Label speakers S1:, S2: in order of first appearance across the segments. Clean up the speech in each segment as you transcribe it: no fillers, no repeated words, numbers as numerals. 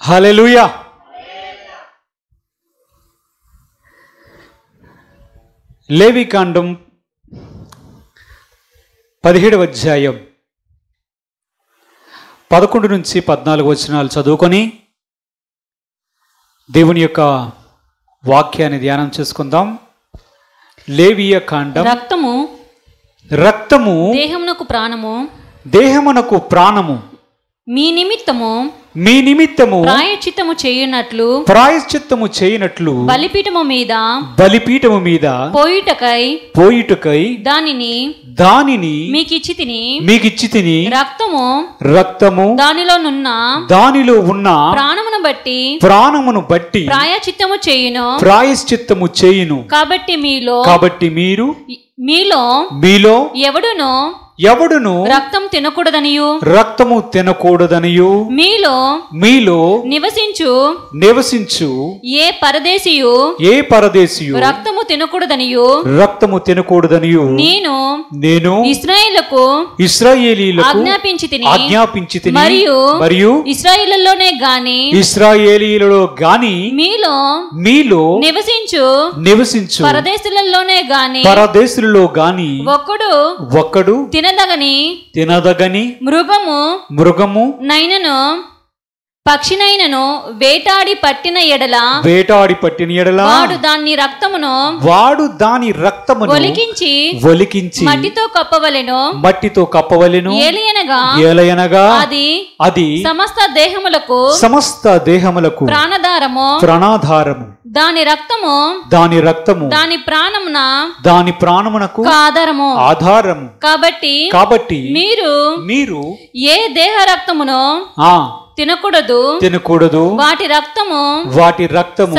S1: హల్లెలూయా. లేవికాండం 17వ అధ్యాయం 11 నుంచి 14 వచనాలు చదువుకొని దేవుని యొక్క వాక్యాన్ని ధ్యానం చేసుకుందాం. లేవియ కాండం. రక్తము దేహమునకు ప్రాణము
S2: మీ నిమిత్తము
S1: ప్రాయశ్చిత్తము చేయునట్లు
S2: బలిపీఠము మీద
S1: పోయుటకై దానిని మీకిచ్చి తిని రక్తము దానిలో ఉన్న ప్రాణమును బట్టి ప్రాయశ్చిత్తము చేయును.
S2: కాబట్టి
S1: మీలో ఎవడును
S2: రక్తము
S1: తినకూడదనియు మీలో నివసించు
S2: ఏ పరదేశియు రక్తము తినకూడదనియు నేను ఇశ్రాయేలీయులకు ఆజ్ఞాపించితిని మరియు ఇశ్రాయేలీయులలో గాని మీలో నివసించు పరదేశులలో గాని ఒక్కడు తినదగని మృగము నైనను పక్షినైనను వేటాడి పట్టిన ఎడల వాడు దాని రక్తమును
S1: ఒలికించి మట్టితో కప్పవలెను. ఏలయనగా అది సమస్త దేహములకు ప్రాణాధారము. దాని రక్తము దాని ప్రాణమునకు ఆధారము. కాబట్టి మీరు
S2: ఏ దేహ రక్తమును తినకూడదు. వాటి రక్తము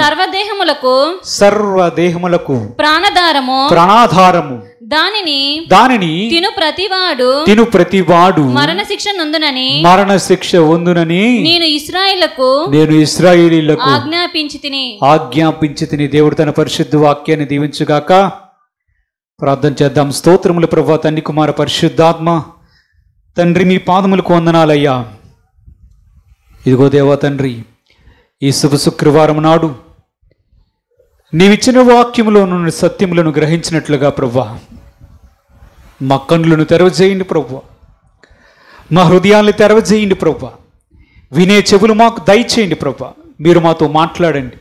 S1: సర్వదేహములకు ప్రాణాధారము. దానిని తిను ప్రతివాడు మరణశిక్ష పొందునని నేను ఇశ్రాయేలీయులకు ఆజ్ఞాపించి తిని. దేవుడు తన పరిశుద్ధ వాక్యాన్ని దీవించుగాక. ప్రార్థన చేద్దాం. స్తోత్రములు ప్రభువా, తండ్రి కుమార పరిశుద్ధాత్మ తండ్రి, మీ పాదములకు వందనాలయ్యా. ఇదిగో దేవా తండ్రి, ఈ శుభ శుక్రవారం నాడు నీవిచ్చిన వాక్యములో నుండి సత్యములను గ్రహించినట్లుగా ప్రభువా, మా కన్నులను తెరవజేయండి ప్రభువా, మా హృదయాలను తెరవజేయండి ప్రభువా, వినే చెవులు మాకు దయచేయండి ప్రభువా. మీరు మాతో మాట్లాడండి.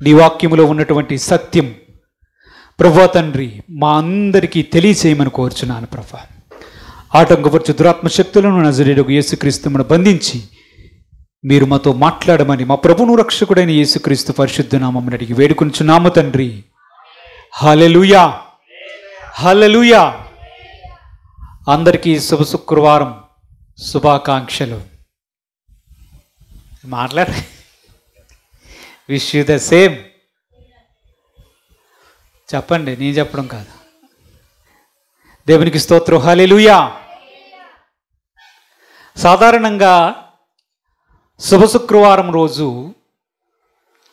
S1: నీ వాక్యములో ఉన్నటువంటి సత్యం ప్రభువా తండ్రి మా అందరికీ తెలియచేయమని కోరుచున్నాను ప్రభువా. ఆటంకపరచు దురాత్మ శక్తులను నజరేయుడగు యేసుక్రీస్తును బంధించి మీరు మాతో మాట్లాడమని మా ప్రభువును రక్షకుడైన యేసుక్రీస్తు పరిశుద్ధ నామమున అడిగి వేడుకొనుచున్నాము తండ్రి. హల్లెలూయా, హల్లెలూయా. అందరికీ శుభ శుక్రవారం శుభాకాంక్షలు. Wish you the same. చెప్పండి, నేను చెప్పడం కాదు. దేవునికి స్తోత్రం. హల్లెలూయా. సాధారణంగా శుభ శుక్రవారం రోజు,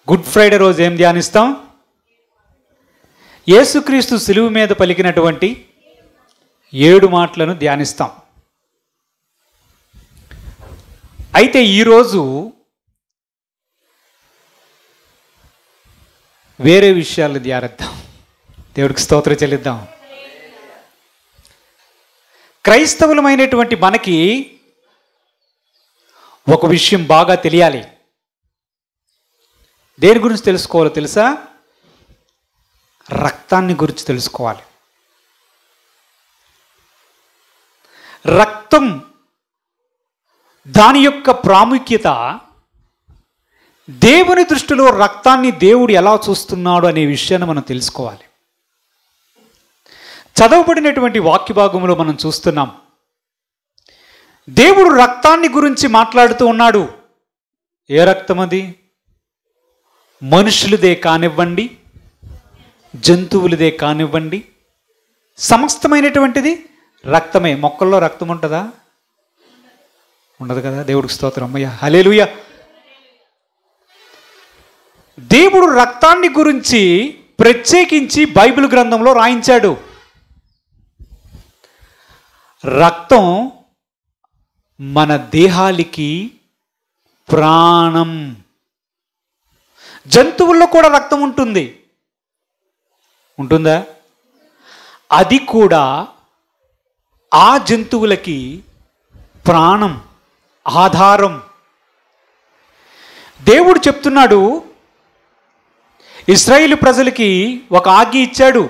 S1: గుడ్ ఫ్రైడే రోజు ఏం ధ్యానిస్తాం? యేసుక్రీస్తు సిలువ మీద పలికినటువంటి 7 మాటలను ధ్యానిస్తాం. అయితే ఈరోజు వేరే విషయాలు ధ్యానిద్దాం. దేవుడికి స్తోత్రం చెల్లిద్దాం. క్రైస్తవులమైనటువంటి మనకి ఒక విషయం బాగా తెలియాలి. దేని గురించి తెలుసుకోవాలో తెలుసా? రక్తాన్ని గురించి తెలుసుకోవాలి. రక్తం దాని యొక్క ప్రాముఖ్యత, దేవుని దృష్టిలో రక్తాన్ని దేవుడు ఎలా చూస్తున్నాడు అనే విషయాన్ని మనం తెలుసుకోవాలి. చదవబడినటువంటి వాక్య భాగంలో మనం చూస్తున్నాం, దేవుడు రక్తాన్ని గురించి మాట్లాడుతూ ఉన్నాడు. ఏ రక్తం అది? మనుషులదే కానివ్వండి, జంతువులదే కానివ్వండి, సమస్తమైనటువంటిది రక్తమే. మొక్కల్లో రక్తం ఉంటుందా? ఉండదు కదా. దేవుడికి స్తోత్రం. అమ్మయ్య, హల్లెలూయా. దేవుడు రక్తాన్ని గురించి ప్రత్యేకించి బైబిల్ గ్రంథంలో రాయించాడు. రక్తం మన దేహాలకి ప్రాణం. జంతువుల్లో కూడా రక్తం ఉంటుంది, ఉంటుందా? అది కూడా ఆ జంతువులకి ప్రాణం, ఆధారం. దేవుడు చెప్తున్నాడు, ఇశ్రాయేలు ప్రజలకి ఒక ఆజ్ఞ ఇచ్చాడు.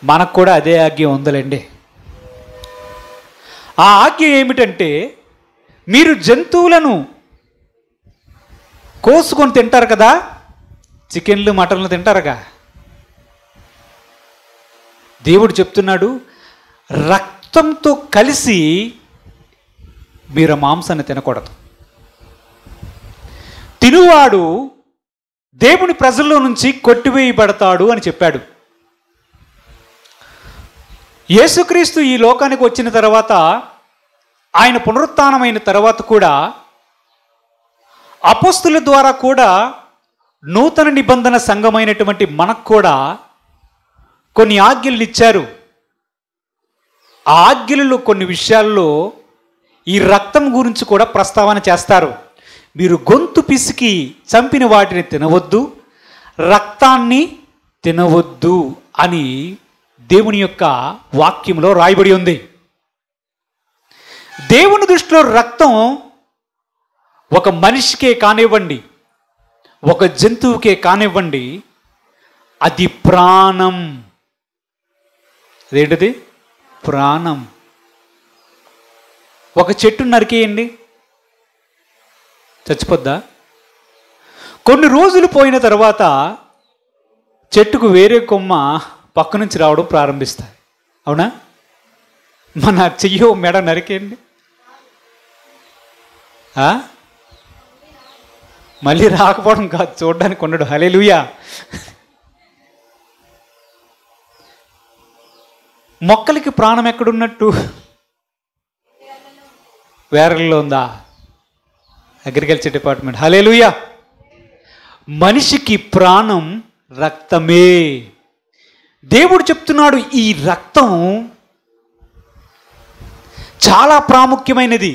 S1: మనకు కూడా అదే ఆజ్ఞ ఉందలేండి. ఆ ఆజ్ఞ ఏమిటంటే, మీరు జంతువులను కోసుకొని తింటారు కదా, చికెన్లు మటన్లు తింటారుగా. దేవుడు చెప్తున్నాడు, రక్తంతో కలిసి మీరు మాంసాన్ని తినకూడదు. తినువాడు దేవుని ప్రజల్లో నుంచి కొట్టివేయబడతాడు అని చెప్పాడు. యేసుక్రీస్తు ఈ లోకానికి వచ్చిన తర్వాత, ఆయన పునరుత్థానమైన తర్వాత కూడా అపోస్తుల ద్వారా కూడా నూతన నిబంధన సంఘమైనటువంటి మనకు కూడా కొన్ని ఆజ్ఞలు ఇచ్చారు. ఆ ఆజ్ఞలలో కొన్ని విషయాల్లో ఈ రక్తం గురించి కూడా ప్రస్తావన చేస్తారు. మీరు గొంతు పిసికి చంపిన వాటిని తినవద్దు, రక్తాన్ని తినవద్దు అని దేవుని యొక్క వాక్యంలో రాయబడి ఉంది. దేవుని దృష్టిలో రక్తం ఒక మనిషికే కానివ్వండి, ఒక జంతువుకే కానివ్వండి, అది ప్రాణం. అదేంటిది? ప్రాణం. ఒక చెట్టు నరికేయండి, చచ్చిపోద్దా? కొన్ని రోజులు పోయిన తర్వాత చెట్టుకు వేరే కొమ్మ పక్క నుంచి రావడం ప్రారంభిస్తాయి, అవునా? మన చెయ్యో మెడ నరికేయండి, మళ్ళీ రాకపోవడం కాదు, చూడడానికి ఉండడు. హల్లెలూయా. మొక్కలకి ప్రాణం ఎక్కడున్నట్టు? వేరల్లో ఉందా? Agriculture department. హల్లెలూయా. మనిషికి ప్రాణం రక్తమే. దేవుడు చెప్తున్నాడు, ఈ రక్తం చాలా ప్రాముఖ్యమైనది.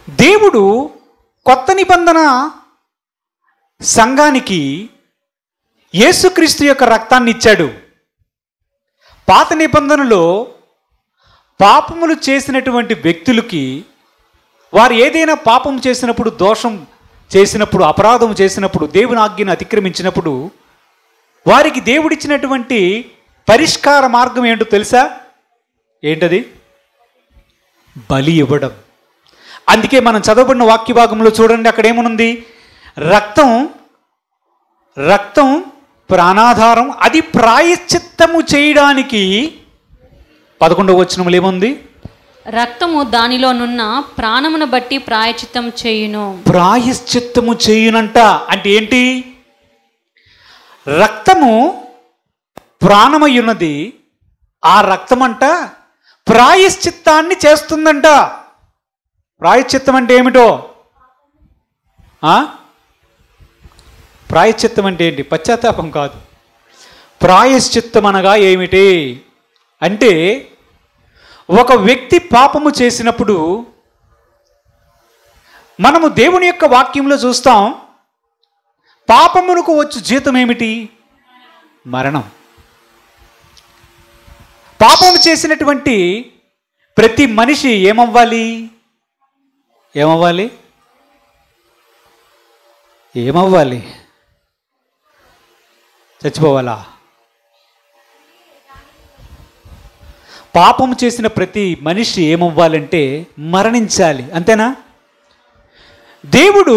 S1: దేవుడు కొత్త నిబంధన సంఘానికి యేసుక్రీస్తు యొక్క రక్తాన్ని ఇచ్చాడు. పాత నిబంధనలో పాపములు చేసినటువంటి వ్యక్తులకి, వారు ఏదైనా పాపం చేసినప్పుడు, దోషం చేసినప్పుడు, అపరాధం చేసినప్పుడు, దేవుని ఆజ్ఞను అతిక్రమించినప్పుడు వారికి దేవుడిచ్చినటువంటి పరిష్కార మార్గం ఏంటో తెలుసా? ఏంటది? బలి ఇవ్వడం. అందుకే మనం చదవబడిన వాక్య భాగంలో చూడండి, అక్కడ ఏమనుంది? రక్తం రక్తం ప్రాణాధారం, అది ప్రాయశ్చిత్తము చేయడానికి. 11వ వచనంలో ఏముంది?
S2: రక్తము దానిలోనున్న ప్రాణమును బట్టి ప్రాయశ్చిత్తం చేయును.
S1: ప్రాయశ్చిత్తము చేయునంట. అంటే ఏంటి? రక్తము ప్రాణమై ఉన్నది, ఆ రక్తమంట ప్రాయశ్చిత్తాన్ని చేస్తుందంట. ప్రాయశ్చిత్తం అంటే ఏమిటో? ప్రాయశ్చిత్తం అంటే ఏంటి? పశ్చాత్తాపం కాదు. ప్రాయశ్చిత్తం అనగా ఏమిటి అంటే, ఒక వ్యక్తి పాపము చేసినప్పుడు మనము దేవుని యొక్క వాక్యంలో చూస్తాం, పాపమునకు వచ్చు జీతం ఏమిటి? మరణం. పాపము చేసినటువంటి ప్రతి మనిషి ఏమవ్వాలి? ఏమవ్వాలి? ఏమవ్వాలి? చచ్చిపోవాలా? పాపం చేసిన ప్రతి మనిషి ఏమవ్వాలంటే మరణించాలి, అంతేనా? దేవుడు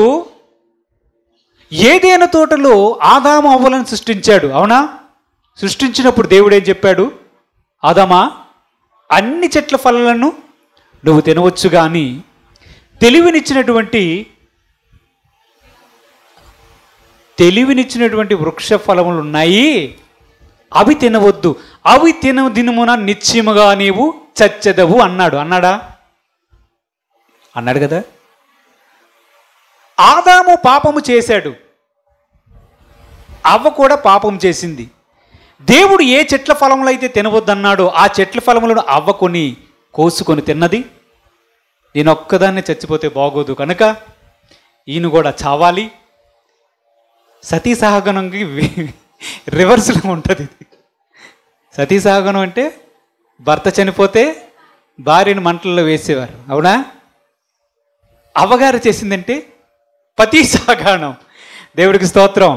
S1: ఏదైనా తోటలో ఆదాము అవ్వలను సృష్టించాడు, అవునా? సృష్టించినప్పుడు దేవుడు ఏం చెప్పాడు? ఆదామా, అన్ని చెట్ల ఫలాలను నువ్వు తినవచ్చు, కానీ తెలివినిచ్చినటువంటి వృక్ష ఫలములు ఉన్నాయి, అవి తినవద్దు, అవి దినమున నిశ్చయముగా నీవు చచ్చెదవు అన్నాడు. అన్నాడా? అన్నాడు కదా. ఆదాము పాపము చేశాడు, అవ్వ కూడా పాపం చేసింది. దేవుడు ఏ చెట్ల ఫలములు అయితే తినవద్దన్నాడో ఆ చెట్ల ఫలములను అవ్వ కోసుకొని తిన్నది. ఈయన ఒక్కదాన్ని చచ్చిపోతే బాగోదు కనుక ఈయన కూడా చావాలి. సతీ సహగమనంకి రివర్స్లో ఉంటుంది ఇది. సతీ సహగమనం అంటే భర్త చనిపోతే భార్యను మంటల్లో వేసేవారు, అవునా? అవ్వగారు చేసిందంటే పతి సహగమనం. దేవుడికి స్తోత్రం.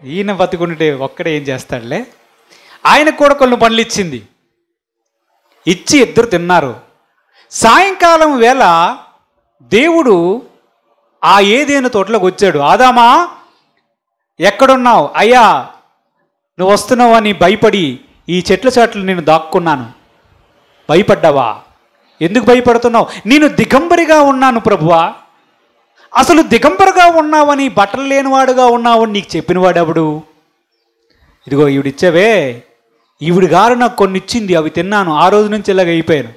S1: ఈయన బతుకుంటే ఒక్కడే ఏం చేస్తాడులే. ఆయనకు కూడా కొన్ని పనులు ఇచ్చింది, ఇచ్చి ఇద్దరు తిన్నారు. సాయంకాలం వేళ దేవుడు ఆ ఏదేను తోటలోకి వచ్చాడు. ఆదామా ఎక్కడున్నావు? అయ్యా నువ్వు వస్తున్నావు అని భయపడి ఈ చెట్ల చాట్లు నేను దాక్కున్నాను. భయపడ్డావా? ఎందుకు భయపడుతున్నావు? నేను దిగంబరిగా ఉన్నాను ప్రభువా. అసలు దిగంబరిగా ఉన్నావని, బట్టలు లేనివాడుగా ఉన్నావని నీకు చెప్పినవాడెవడు? ఇదిగో ఈవిడిచ్చావే, ఈవిడి గారు నాకు కొన్ని ఇచ్చింది, అవి తిన్నాను, ఆ రోజు నుంచి ఇలాగ అయిపోయాను.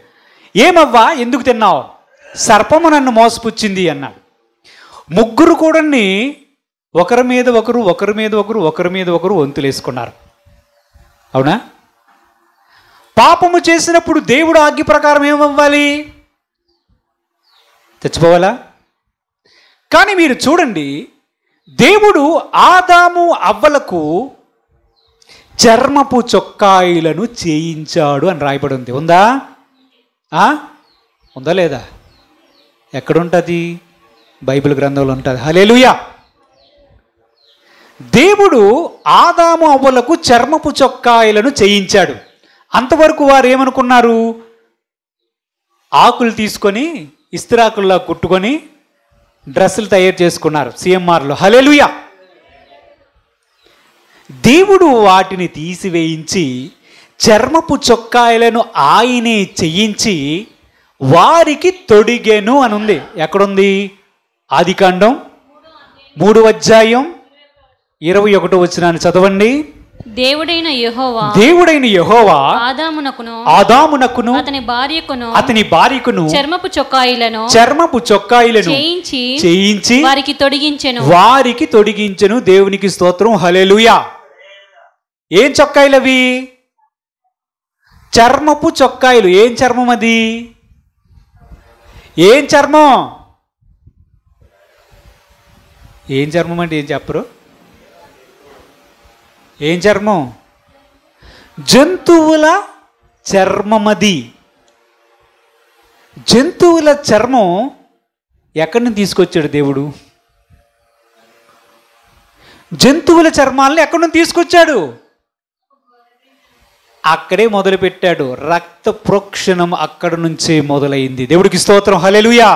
S1: ఏమవ్వా ఎందుకు తిన్నావు? సర్పము నన్ను మోసపుచ్చింది అన్నాడు. ముగ్గురు కూడా ఒకరి మీద ఒకరు ఒకరి మీద ఒకరు ఒకరి మీద ఒకరు వంతులేసుకున్నారు, అవునా? పాపము చేసినప్పుడు దేవుడు ఆజ్ఞ ప్రకారం ఏమవ్వాలి? చచ్చిపోవాలా? కానీ మీరు చూడండి, దేవుడు ఆదాము అవ్వలకు చర్మపు చొక్కాయిలను చేయించాడు అని రాయబడి ఉంది. ఉందా? ఉందా లేదా? ఎక్కడుంటుంది? బైబిల్ గ్రంథంలో ఉంటుంది. హల్లెలూయా. దేవుడు ఆదాము అవ్వలకు చర్మపు చొక్కాయిలను చేయించాడు. అంతవరకు వారు ఏమనుకున్నారు? ఆకులు తీసుకొని ఇస్తిరాకుల్లా కుట్టుకొని డ్రెస్సులు తయారు చేసుకున్నారు సిఎంఆర్లో. హల్లెలూయా. దేవుడు వాటిని తీసివేయించి చర్మపు చొక్కాయలను ఆయనే చేయించి వారికి తొడిగెను అని ఉంది. ఎక్కడుంది? ఆదికాండం 3వ అధ్యాయం 21వ వచనాన్ని చదవండి.
S2: దేవుడైన
S1: యెహోవా ఆదామునకును అతని భార్యకును
S2: చర్మపు చొక్కాయిలను
S1: చేయించి
S2: వారికి తొడిగించెను.
S1: దేవునికి స్తోత్రం. హల్లెలూయా. ఏం చొక్కాయిలు అవి? చర్మపు చొక్కాయిలు. ఏం చర్మం అది? ఏం చర్మం? ఏం చర్మం అంటే ఏం చెప్పరు? ఏం చర్మం? జంతువుల చర్మమది. జంతువుల చర్మం ఎక్కడి నుంచి తీసుకొచ్చాడు దేవుడు? జంతువుల చర్మాలను ఎక్కడి నుంచి తీసుకొచ్చాడు? అక్కడే మొదలుపెట్టాడు. రక్త ప్రోక్షణం అక్కడి నుంచే మొదలైంది. దేవుడికి స్తోత్రం. హల్లెలూయా.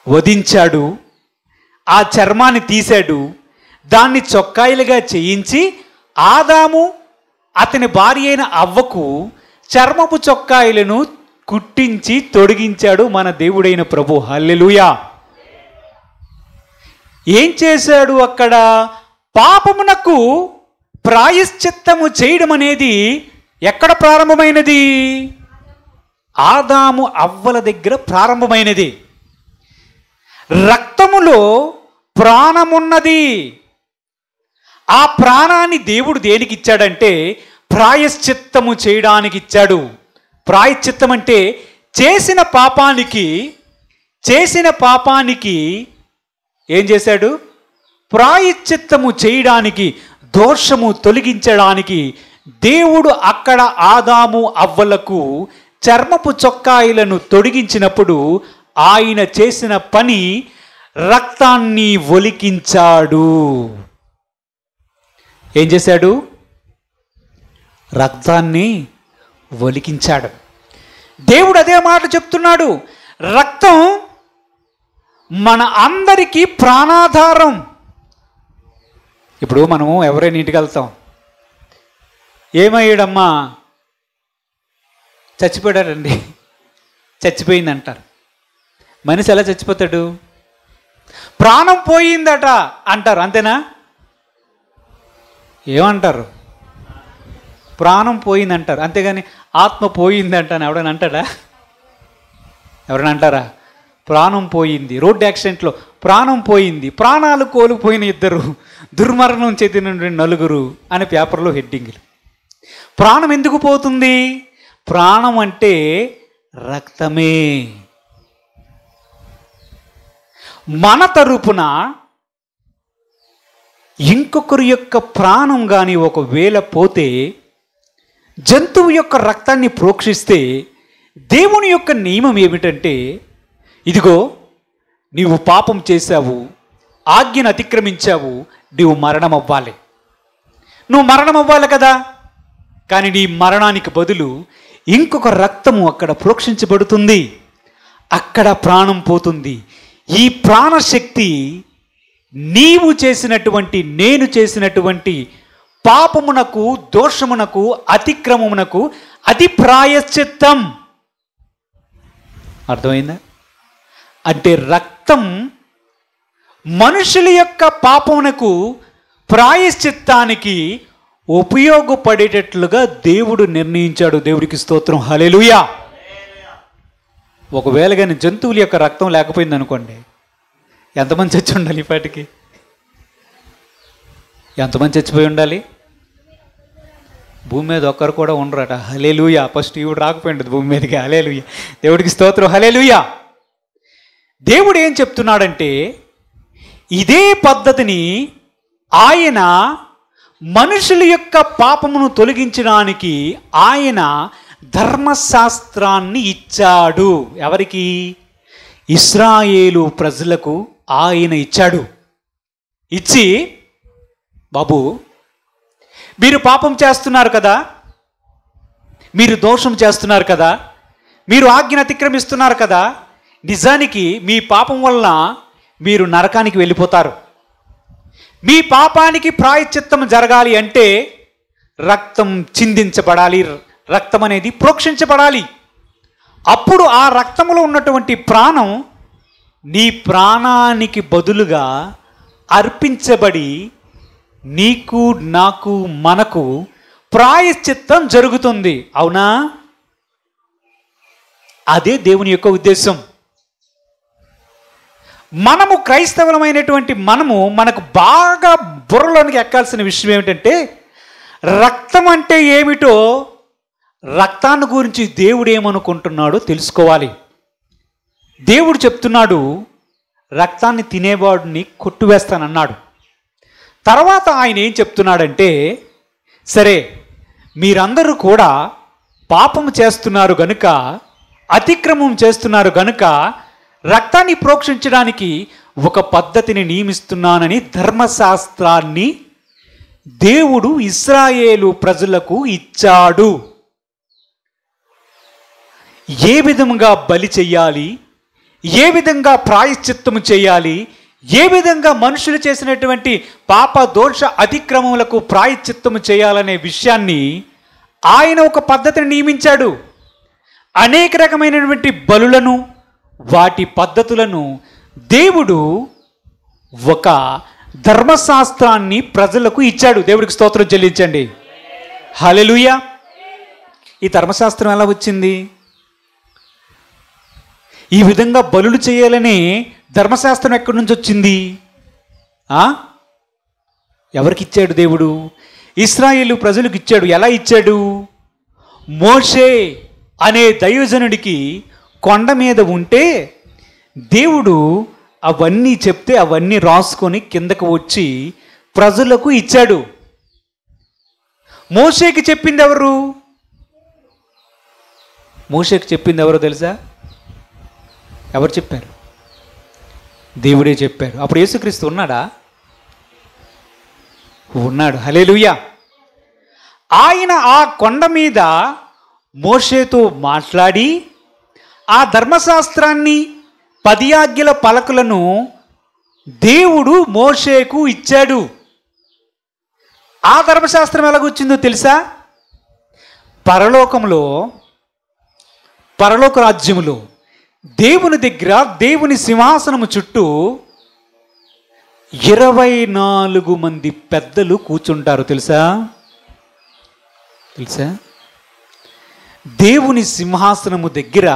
S1: వధించాడు, ఆ చర్మాన్ని తీశాడు, దాన్ని చొక్కాయిలుగా చేయించి ఆదాము అతని భార్య అయిన అవ్వకు చర్మపు చొక్కాయిలను కుట్టించి తొడిగించాడు మన దేవుడైన ప్రభు. హల్లెలూయా. ఏం చేశాడు అక్కడ? పాపమునకు ప్రాయశ్చిత్తము చేయడం అనేది ఎక్కడ ప్రారంభమైనది? ఆదాము అవ్వల దగ్గర ప్రారంభమైనది. రక్తములో ప్రాణమున్నది. ఆ ప్రాణాన్ని దేవుడు దేనికి ఇచ్చాడంటే ప్రాయశ్చిత్తము చేయడానికి ఇచ్చాడు. ప్రాయశ్చిత్తం అంటే చేసిన పాపానికి ఏం చేశాడు? ప్రాయశ్చిత్తము చేయడానికి, దోషము తొలగించడానికి దేవుడు అక్కడ ఆదాము అవ్వలకు చర్మపు చొక్కాయిలను తొడిగించినప్పుడు ఆయన చేసిన పని రక్తాన్ని ఒలికించాడు. ఏం చేశాడు? రక్తాన్ని ఒలికించాడు. దేవుడు అదే మాట చెప్తున్నాడు. రక్తం మన అందరికీ ప్రాణాధారం. ఇప్పుడు మనము ఎవరైనా ఇంటికి వెళ్తాం, ఏమయ్యాడమ్మా? చచ్చిపోయాడండి, చచ్చిపోయింది అంటారు. మనిషి ఎలా చచ్చిపోతాడు? ప్రాణం పోయిందట అంటారు, అంతేనా? ఏమంటారు? ప్రాణం పోయిందంటారు, అంతేగాని ఆత్మ పోయిందంటాను ఎవడైనా అంటాడా? ఎవరైనా అంటారా? ప్రాణం పోయింది, రోడ్డు యాక్సిడెంట్లో ప్రాణం పోయింది, ప్రాణాలు కోల్పోయిన 2, దుర్మరణం చెందిన 4 అని పేపర్లో హెడ్డింగ్లు. ప్రాణం ఎందుకు పోతుంది? ప్రాణం అంటే రక్తమే. మన తరపున ఇంకొకరి యొక్క ప్రాణం కానీ ఒకవేళ పోతే, జంతువు యొక్క రక్తాన్ని ప్రోక్షిస్తే, దేవుని యొక్క నియమం ఏమిటంటే, ఇదిగో నీవు పాపం చేశావు, ఆజ్ఞను అతిక్రమించావు, నీవు మరణం అవ్వాలి. నువ్వు మరణం అవ్వాలి కదా, కానీ నీ మరణానికి బదులు ఇంకొక రక్తము అక్కడ ప్రోక్షించబడుతుంది, అక్కడ ప్రాణం పోతుంది. ఈ ప్రాణశక్తి నీవు చేసినటువంటి, నేను చేసినటువంటి పాపమునకు, దోషమునకు, అతిక్రమమునకు అది ప్రాయశ్చిత్తం. అర్థమైందా? అంటే రక్తం మనుషుల యొక్క పాపమునకు ప్రాయశ్చిత్తానికి ఉపయోగపడేటట్లుగా దేవుడు నిర్ణయించాడు. దేవుడికి స్తోత్రం, హల్లెలూయా. ఒకవేళ కానీ జంతువుల యొక్క రక్తం లేకపోయింది అనుకోండి, ఎంతమంది చచ్చి ఉండాలి? ఇప్పటికి ఎంతమంది చచ్చిపోయి ఉండాలి? భూమి మీద ఒక్కరు కూడా ఉండరట. హల్లెలూయా. ఫస్ట్ ఈవిడ రాకపోయింది భూమి మీదకి. హల్లెలూయా, దేవుడికి స్తోత్రం, హల్లెలూయా. దేవుడు ఏం చెప్తున్నాడంటే, ఇదే పద్ధతిని ఆయన మనుషుల యొక్క పాపమును తొలగించడానికి ఆయన ధర్మశాస్త్రాన్ని ఇచ్చాడు. ఎవరికి? ఇశ్రాయేలు ప్రజలకు ఆయన ఇచ్చాడు. ఇచ్చి, బాబు మీరు పాపం చేస్తున్నారు కదా, మీరు దోషం చేస్తున్నారు కదా, మీరు ఆజ్ఞను అతిక్రమిస్తున్నారు కదా, నిజానికి మీ పాపం వలన మీరు నరకానికి వెళ్ళిపోతారు. మీ పాపానికి ప్రాయశ్చిత్తం జరగాలి అంటే రక్తం చిందించబడాలి, రక్తం అనేది ప్రోక్షించబడాలి. అప్పుడు ఆ రక్తంలో ఉన్నటువంటి ప్రాణం నీ ప్రాణానికి బదులుగా అర్పించబడి నీకు, నాకు, మనకు ప్రాయశ్చిత్తం జరుగుతుంది. అవునా? అదే దేవుని యొక్క ఉద్దేశం. మనము క్రైస్తవులమైనటువంటి మనకు బాగా బుర్రలోనికి ఎక్కాల్సిన విషయం ఏమిటంటే, రక్తం అంటే ఏమిటో, రక్తాన్ని గురించి దేవుడు ఏమనుకుంటున్నాడో తెలుసుకోవాలి. దేవుడు చెప్తున్నాడు, రక్తాన్ని తినేవాడిని కొట్టివేస్తానన్నాడు. తర్వాత ఆయన ఏం చెప్తున్నాడంటే, సరే మీరందరూ కూడా పాపం చేస్తున్నారు గనుక, అతిక్రమం చేస్తున్నారు గనుక రక్తాన్ని ప్రోక్షించడానికి ఒక పద్ధతిని నియమిస్తున్నానని ధర్మశాస్త్రాన్ని దేవుడు ఇశ్రాయేలు ప్రజలకు ఇచ్చాడు. ఏ విధంగా బలి చెయ్యాలి, ఏ విధంగా ప్రాయశ్చిత్తము చేయాలి, ఏ విధంగా మనుషులు చేసినటువంటి పాప దోష అతిక్రమములకు ప్రాయశ్చిత్తము చేయాలనే విషయాన్ని ఆయన ఒక పద్ధతిని నియమించాడు. అనేక రకమైనటువంటి బలులను, వాటి పద్ధతులను దేవుడు ఒక ధర్మశాస్త్రాన్ని ప్రజలకు ఇచ్చాడు. దేవుడికి స్తోత్రం చెల్లించండి, హల్లెలూయా. ఈ ధర్మశాస్త్రం ఎలా వచ్చింది? ఈ విధంగా బలులు చేయాలని ధర్మశాస్త్రం ఎక్కడి నుంచి వచ్చింది? ఎవరికి ఇచ్చాడు దేవుడు? ఇశ్రాయేలు ప్రజలకు ఇచ్చాడు. ఎలా ఇచ్చాడు? మోషే అనే దైవజనుడికి కొండ మీద ఉంటే దేవుడు అవన్నీ చెప్తే అవన్నీ రాసుకొని కిందకు వచ్చి ప్రజలకు ఇచ్చాడు. మోషేకి చెప్పింది ఎవరు? మోషేకి చెప్పింది ఎవరో తెలుసా? ఎవరు చెప్పారు? దేవుడే చెప్పారు. అప్పుడు యేసుక్రీస్తు ఉన్నాడా? ఉన్నాడు. హల్లెలూయా. ఆయన ఆ కొండ మీద మోషేతో మాట్లాడి ఆ ధర్మశాస్త్రాన్ని, 10 ఆజ్ఞల పలకలను దేవుడు మోషేకు ఇచ్చాడు. ఆ ధర్మశాస్త్రం ఎలాగొచ్చిందో తెలుసా? పరలోక రాజ్యములో దేవుని దగ్గర, దేవుని సింహాసనము చుట్టూ 24 మంది పెద్దలు కూర్చుంటారు. తెలుసా? దేవుని సింహాసనము దగ్గర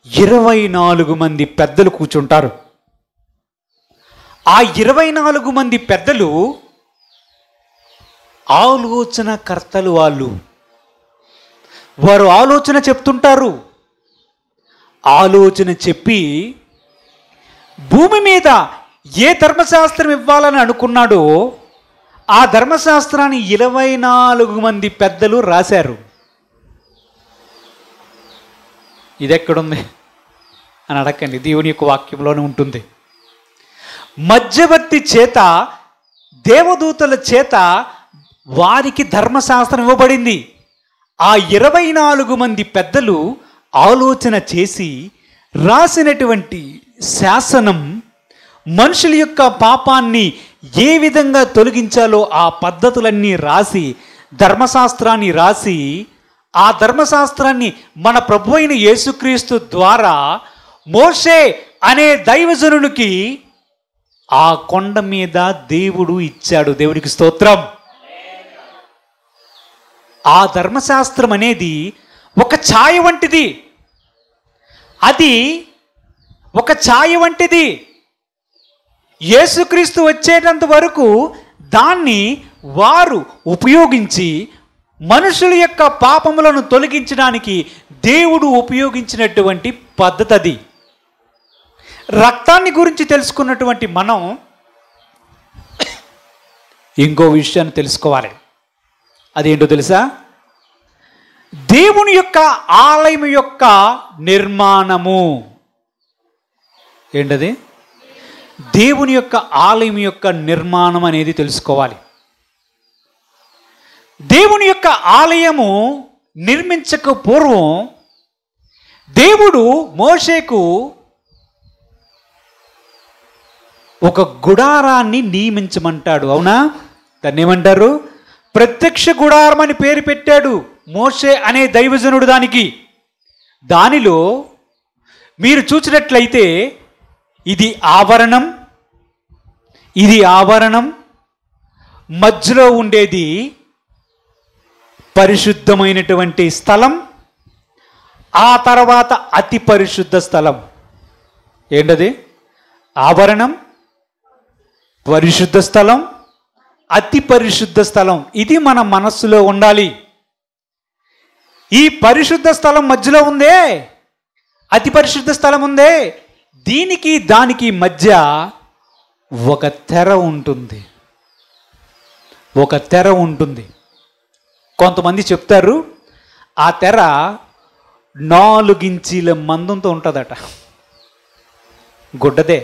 S1: 24 మంది పెద్దలు కూర్చుంటారు. ఆ 24 మంది పెద్దలు ఆలోచనకర్తలు. వారు ఆలోచన చెప్తుంటారు. ఆలోచన చెప్పి భూమి మీద ఏ ధర్మశాస్త్రం ఇవ్వాలని అనుకున్నాడో ఆ ధర్మశాస్త్రాన్ని 24 మంది పెద్దలు రాశారు. ఇది ఎక్కడుంది అని అడగండి, దేవుని యొక్క వాక్యంలోనే ఉంటుంది. మధ్యవర్తి చేత, దేవదూతల చేత వారికి ధర్మశాస్త్రం ఇవ్వబడింది. ఆ 24 మంది పెద్దలు ఆలోచన చేసి రాసినటువంటి శాసనం మనుషుల యొక్క పాపాన్ని ఏ విధంగా తొలగించాలో ఆ పద్ధతులన్నీ రాసి, ధర్మశాస్త్రాన్ని రాసి, ఆ ధర్మశాస్త్రాన్ని మన ప్రభు అయిన యేసుక్రీస్తు ద్వారా మోషే అనే దైవజనునికి ఆ కొండ మీద దేవుడు ఇచ్చాడు. దేవుడికి స్తోత్రం. ఆ ధర్మశాస్త్రం అనేది ఒక ఛాయ వంటిది. అది ఒక ఛాయ వంటిది. యేసుక్రీస్తు వచ్చేటంత వరకు దాన్ని వారు ఉపయోగించి మనుషుల యొక్క పాపములను తొలగించడానికి దేవుడు ఉపయోగించినటువంటి పద్ధతి అది. రక్తాన్ని గురించి తెలుసుకున్నటువంటి మనం ఇంకో విషయాన్ని తెలుసుకోవాలి. అదేంటో తెలుసా? దేవుని యొక్క ఆలయం యొక్క నిర్మాణము. ఏంటది? దేవుని యొక్క ఆలయం యొక్క నిర్మాణం అనేది తెలుసుకోవాలి. దేవుని యొక్క ఆలయము నిర్మించక పూర్వం దేవుడు మోషేకు ఒక గుడారాన్ని నియమించమంటాడు. అవునా? దాన్ని ఏమంటారు? ప్రత్యక్ష గుడారం అని పేరు పెట్టాడు మోషే అనే దైవజనుడు దానికి. దానిలో మీరు చూసినట్లయితే ఇది ఆవరణం, ఇది ఆవరణం, మధ్యలో ఉండేది పరిశుద్ధమైనటువంటి స్థలం, ఆ తర్వాత అతి పరిశుద్ధ స్థలం. ఏంటది? ఆవరణం, పరిశుద్ధ స్థలం, అతి పరిశుద్ధ స్థలం. ఇది మన మనస్సులో ఉండాలి. ఈ పరిశుద్ధ స్థలం మధ్యలో ఉందే, అతి పరిశుద్ధ స్థలం ఉందే, దీనికి దానికి మధ్య ఒక తెర ఉంటుంది. ఒక తెర ఉంటుంది. కొంతమంది చెప్తారు ఆ తెర 4 ఇంచీల మందంతో ఉంటుందట. గుడ్డదే,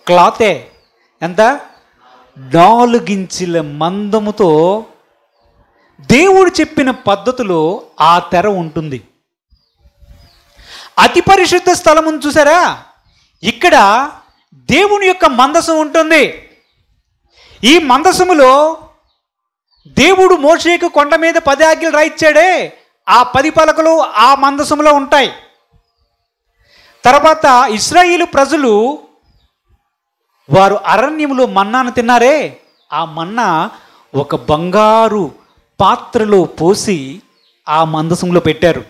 S1: క్లాతే. ఎంత? 4 ఇంచీల మందముతో దేవుడు చెప్పిన పద్ధతిలో ఆ తెర ఉంటుంది. అతి పరిశుద్ధ స్థలమును చూసారా? ఇక్కడ దేవుని యొక్క మందసం ఉంటుంది. ఈ మందసములో దేవుడు మోషేకు కొండ మీద 10 ఆజ్ఞలు రాయించాడే, ఆ 10 పలకలు ఆ మందసములో ఉంటాయి. తర్వాత ఇశ్రాయేలు ప్రజలు వారు అరణ్యములో మన్నాను తిన్నారే, ఆ మన్నా ఒక బంగారు పాత్రలో పోసి ఆ మందసంలో పెట్టారు.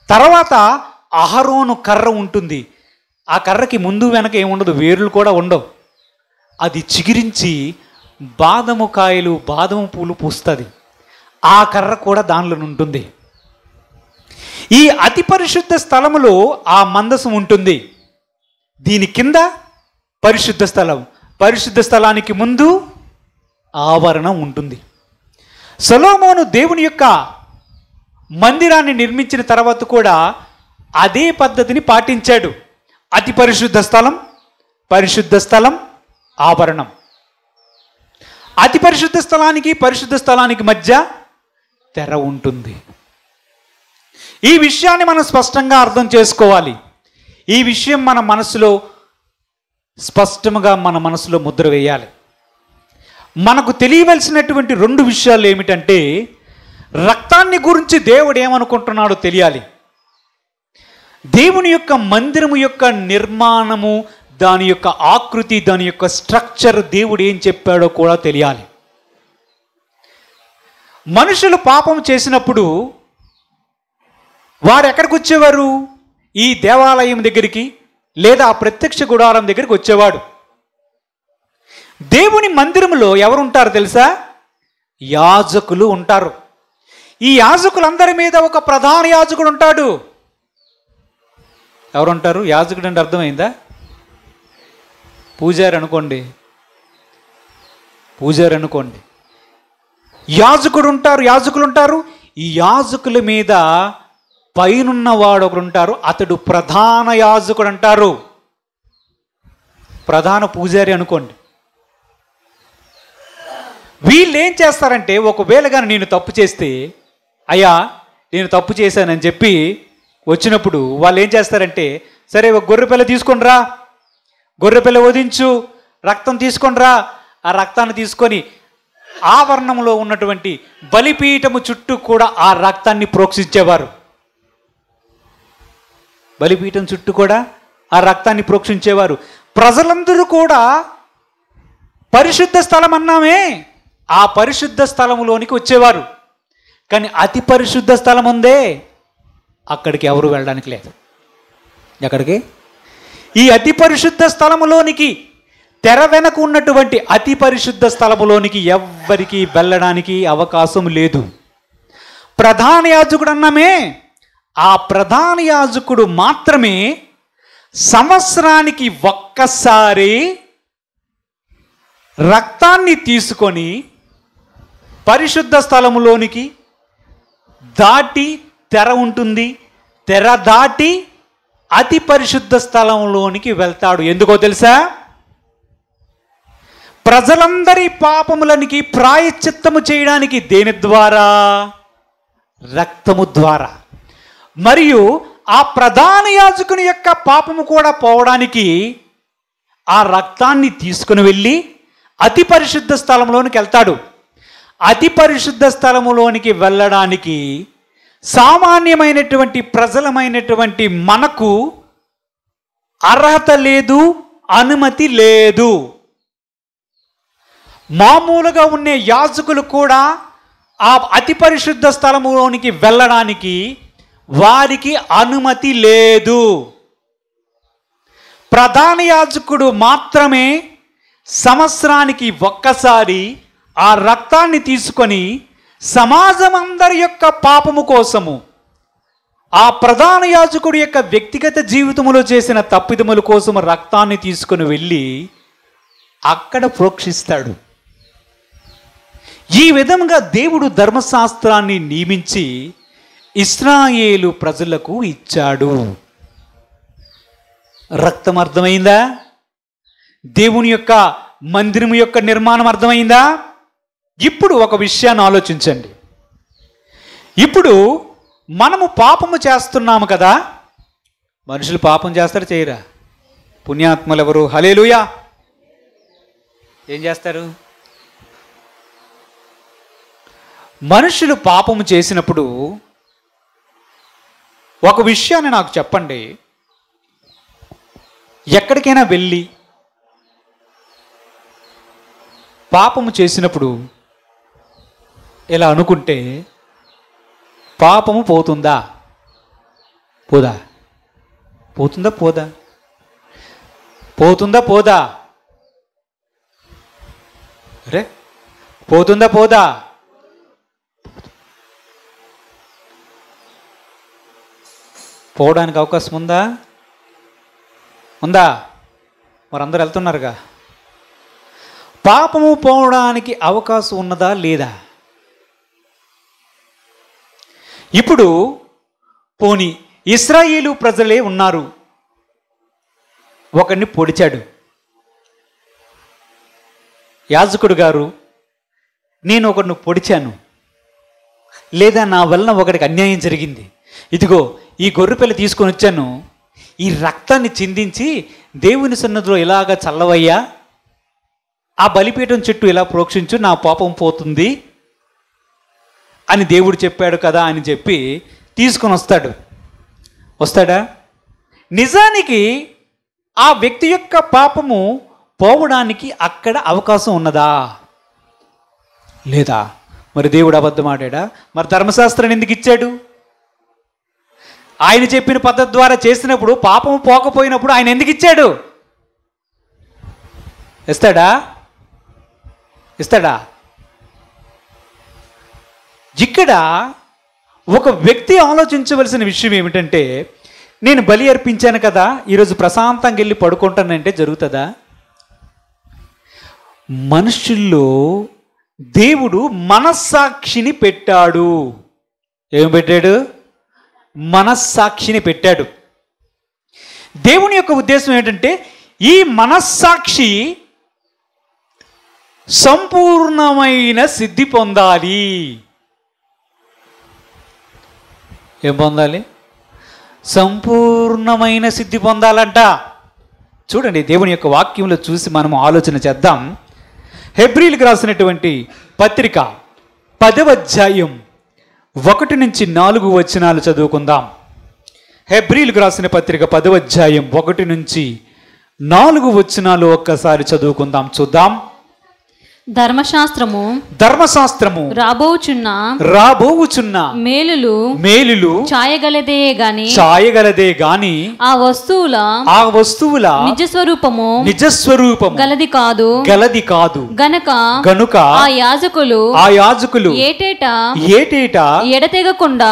S1: తర్వాత అహరోను కర్ర ఉంటుంది. ఆ కర్రకి ముందు వెనక ఏముండదు, వేర్లు కూడా ఉండవు. అది చిగిరించి బాదము కాయలు, బాదము పూలు పూస్తుంది. ఆ కర్ర కూడా దానిలో ఉంటుంది. ఈ అతి పరిశుద్ధ స్థలములో ఆ మందసం ఉంటుంది. దీని కింద పరిశుద్ధ స్థలం, పరిశుద్ధ స్థలానికి ముందు ఆవరణం ఉంటుంది. సొలొమోను దేవుని యొక్క మందిరాన్ని నిర్మించిన తర్వాత కూడా అదే పద్ధతిని పాటించాడు. అతి పరిశుద్ధ స్థలం, పరిశుద్ధ స్థలం, ఆవరణం. అతి పరిశుద్ధ స్థలానికి పరిశుద్ధ స్థలానికి మధ్య తెర ఉంటుంది. ఈ విషయాన్ని మనం స్పష్టంగా అర్థం చేసుకోవాలి. ఈ విషయం మన మనసులో స్పష్టంగా మన మనసులో ముద్ర వేయాలి. మనకు తెలియవలసినటువంటి 2 విషయాలు ఏమిటంటే, రక్తాన్ని గురించి దేవుడు ఏమనుకుంటున్నాడో తెలియాలి. దేవుని యొక్క మందిరము యొక్క నిర్మాణము, దాని యొక్క ఆకృతి, దాని యొక్క స్ట్రక్చర్ దేవుడు ఏం చెప్పాడో కూడా తెలియాలి. మనుషులు పాపం చేసినప్పుడు వారు ఎక్కడికి వచ్చేవారు? ఈ దేవాలయం దగ్గరికి లేదా ఆ ప్రత్యక్ష గుడారం దగ్గరికి వచ్చేవాడు. దేవుని మందిరంలో ఎవరు ఉంటారు తెలుసా? యాజకులు ఉంటారు. ఈ యాజకులందరి మీద ఒక ప్రధాన యాజకుడు ఉంటాడు. ఎవరుంటారు? యాజకుడు అంటే అర్థమైందా? పూజారి అనుకోండి, పూజారి అనుకోండి. యాజకులు ఉంటారు. ఈ యాజకుల మీద పైనున్నవాడు ఒకడు ఉంటారు, అతడు ప్రధాన యాజకుడు అంటారు. ప్రధాన పూజారి అనుకోండి. వీళ్ళు ఏం చేస్తారంటే, ఒకవేళ కానీ నేను తప్పు చేస్తే, అయ్యా నేను తప్పు చేశానని చెప్పి వచ్చినప్పుడు వాళ్ళు ఏం చేస్తారంటే, సరే ఒక గొర్రెపిల్ల తీసుకొని రా, గొర్రెపిల్ల వధించు, రక్తం తీసుకొని రా. ఆ రక్తాన్ని తీసుకొని ఆవరణంలో ఉన్నటువంటి బలిపీఠము చుట్టూ కూడా ఆ రక్తాన్ని ప్రోక్షించేవారు. బలిపీఠం చుట్టూ కూడా ఆ రక్తాన్ని ప్రోక్షించేవారు. ప్రజలందరూ కూడా పరిశుద్ధ స్థలం అన్నామే, ఆ పరిశుద్ధ స్థలములోనికి వచ్చేవారు. కానీ అతి పరిశుద్ధ స్థలం ఉందే, అక్కడికి ఎవరు వెళ్ళడానికి లేదు. ఎక్కడికి? ఈ అతి పరిశుద్ధ స్థలములోనికి, తెర వెనక ఉన్నటువంటి అతి పరిశుద్ధ స్థలములోనికి ఎవ్వరికి వెళ్ళడానికి అవకాశం లేదు. ప్రధాన యాజకుడు అన్నామే, ఆ ప్రధాన యాజకుడు మాత్రమే సంవత్సరానికి ఒక్కసారి రక్తాన్ని తీసుకొని పరిశుద్ధ స్థలములోనికి దాటి, తెర ఉంటుంది, తెర దాటి అతి పరిశుద్ధ స్థలంలోనికి వెళ్తాడు. ఎందుకో తెలుసా? ప్రజలందరి పాపములనికి ప్రాయశ్చిత్తము చేయడానికి. దేని ద్వారా? రక్తము ద్వారా. మరియు ఆ ప్రధాన యాజకుని యొక్క పాపము కూడా పోవడానికి ఆ రక్తాన్ని తీసుకుని వెళ్ళి అతి పరిశుద్ధ స్థలంలోనికి వెళ్తాడు. అతి పరిశుద్ధ స్థలములోనికి వెళ్ళడానికి సామాన్యమైనటువంటి ప్రజలమైనటువంటి మనకు అర్హత లేదు, అనుమతి లేదు. మామూలుగా ఉండే యాజకులు కూడా ఆ అతి పరిశుద్ధ స్థలములోనికి వెళ్ళడానికి వారికి అనుమతి లేదు. ప్రధాన యాజకుడు మాత్రమే సంవత్సరానికి ఒక్కసారి ఆ రక్తాన్ని తీసుకొని సమాజం అందరి యొక్క పాపము కోసము, ఆ ప్రధాన యాజకుడి యొక్క వ్యక్తిగత జీవితంలో చేసిన తప్పిదముల కోసం రక్తాన్ని తీసుకుని వెళ్ళి అక్కడ ప్రోక్షిస్తాడు. ఈ విధంగా దేవుడు ధర్మశాస్త్రాన్ని నియమించి ఇశ్రాయేలు ప్రజలకు ఇచ్చాడు. రక్తం అర్థమైందా? దేవుని యొక్క మందిరం యొక్క నిర్మాణం అర్థమైందా? ఇప్పుడు ఒక విషయాన్ని ఆలోచించండి. ఇప్పుడు మనము పాపము చేస్తున్నాము కదా. మనుషులు పాపం చేస్తారు, చేయరా? పుణ్యాత్మలు ఎవరు? హల్లెలూయా. ఏం చేస్తారు? మనుషులు పాపము చేసినప్పుడు ఒక విషయాన్ని నాకు చెప్పండి. ఎక్కడికైనా వెళ్ళి పాపము చేసినప్పుడు ఇలా అనుకుంటే పాపము పోతుందా? పోదా? పోతుందా? పోదా? పోతుందా? పోదా? అరే, పోతుందా? పోదా? పోవడానికి అవకాశం ఉందా? ఉందా? మరి అందరూ వెళ్తున్నారుగా. పాపము పోవడానికి అవకాశం ఉన్నదా లేదా? ఇప్పుడు పోనీ ఇశ్రాయేలు ప్రజలే ఉన్నారు. ఒకరిని పొడిచాడు యాజకుడు గారు, నేను ఒకరిని పొడిచాను, లేదా నా వలన ఒకడికి అన్యాయం జరిగింది, ఇదిగో ఈ గొర్రెపిల్ల తీసుకొని వచ్చాను, ఈ రక్తాన్ని చిందించి దేవుని సన్నిధిలో ఇలాగ చల్లవయ్యా, ఆ బలిపీఠం చుట్టూ ఇలా ప్రోక్షించు, నా పాపం పోతుంది అని దేవుడు చెప్పాడు కదా అని చెప్పి తీసుకొని వస్తాడు. వస్తాడా? నిజానికి ఆ వ్యక్తి యొక్క పాపము పోవడానికి అక్కడ అవకాశం ఉన్నదా? లేదా? మరి దేవుడు అబద్ధం ఆడాడా? మరి ధర్మశాస్త్రాన్ని ఎందుకు ఇచ్చాడు? ఆయన చెప్పిన పద్ధతి ద్వారా చేసినప్పుడు పాపము పోకపోయినప్పుడు ఆయన ఎందుకు ఇచ్చాడు? ఇస్తాడా? ఇస్తాడా? ఇక్కడ ఒక వ్యక్తి ఆలోచించవలసిన విషయం ఏమిటంటే, నేను బలి అర్పించాను కదా, ఈరోజు ప్రశాంతంగా వెళ్ళి పడుకుంటానంటే జరుగుతుందా? మనుషుల్లో దేవుడు మనస్సాక్షిని పెట్టాడు. ఏం పెట్టాడు? మనస్సాక్షిని పెట్టాడు. దేవుని యొక్క ఉద్దేశం ఏంటంటే, ఈ మనస్సాక్షి సంపూర్ణమైన సిద్ధి పొందాలి. ఏం పొందాలి? సంపూర్ణమైన సిద్ధి పొందాలంట. చూడండి, దేవుని యొక్క వాక్యంలో చూసి మనం ఆలోచన చేద్దాం. హెబ్రీలకు రాసినటువంటి పత్రిక 10వ అధ్యాయం 1 నుంచి 4 వచనాలు చదువుకుందాం. హెబ్రీలకు రాసిన పత్రిక 10వ అధ్యాయం 1 నుంచి 4 వచనాలు ఒక్కసారి చదువుకుందాం, చూద్దాం.
S2: ధర్మశాస్త్రము రాబోచున్న మేలులు చాయగలదే గాని ఆ వస్తువుల నిజస్వరూపము గలది కాదు. గనుక ఆ యాజకులు ఏటేటా ఎడతెగకుండా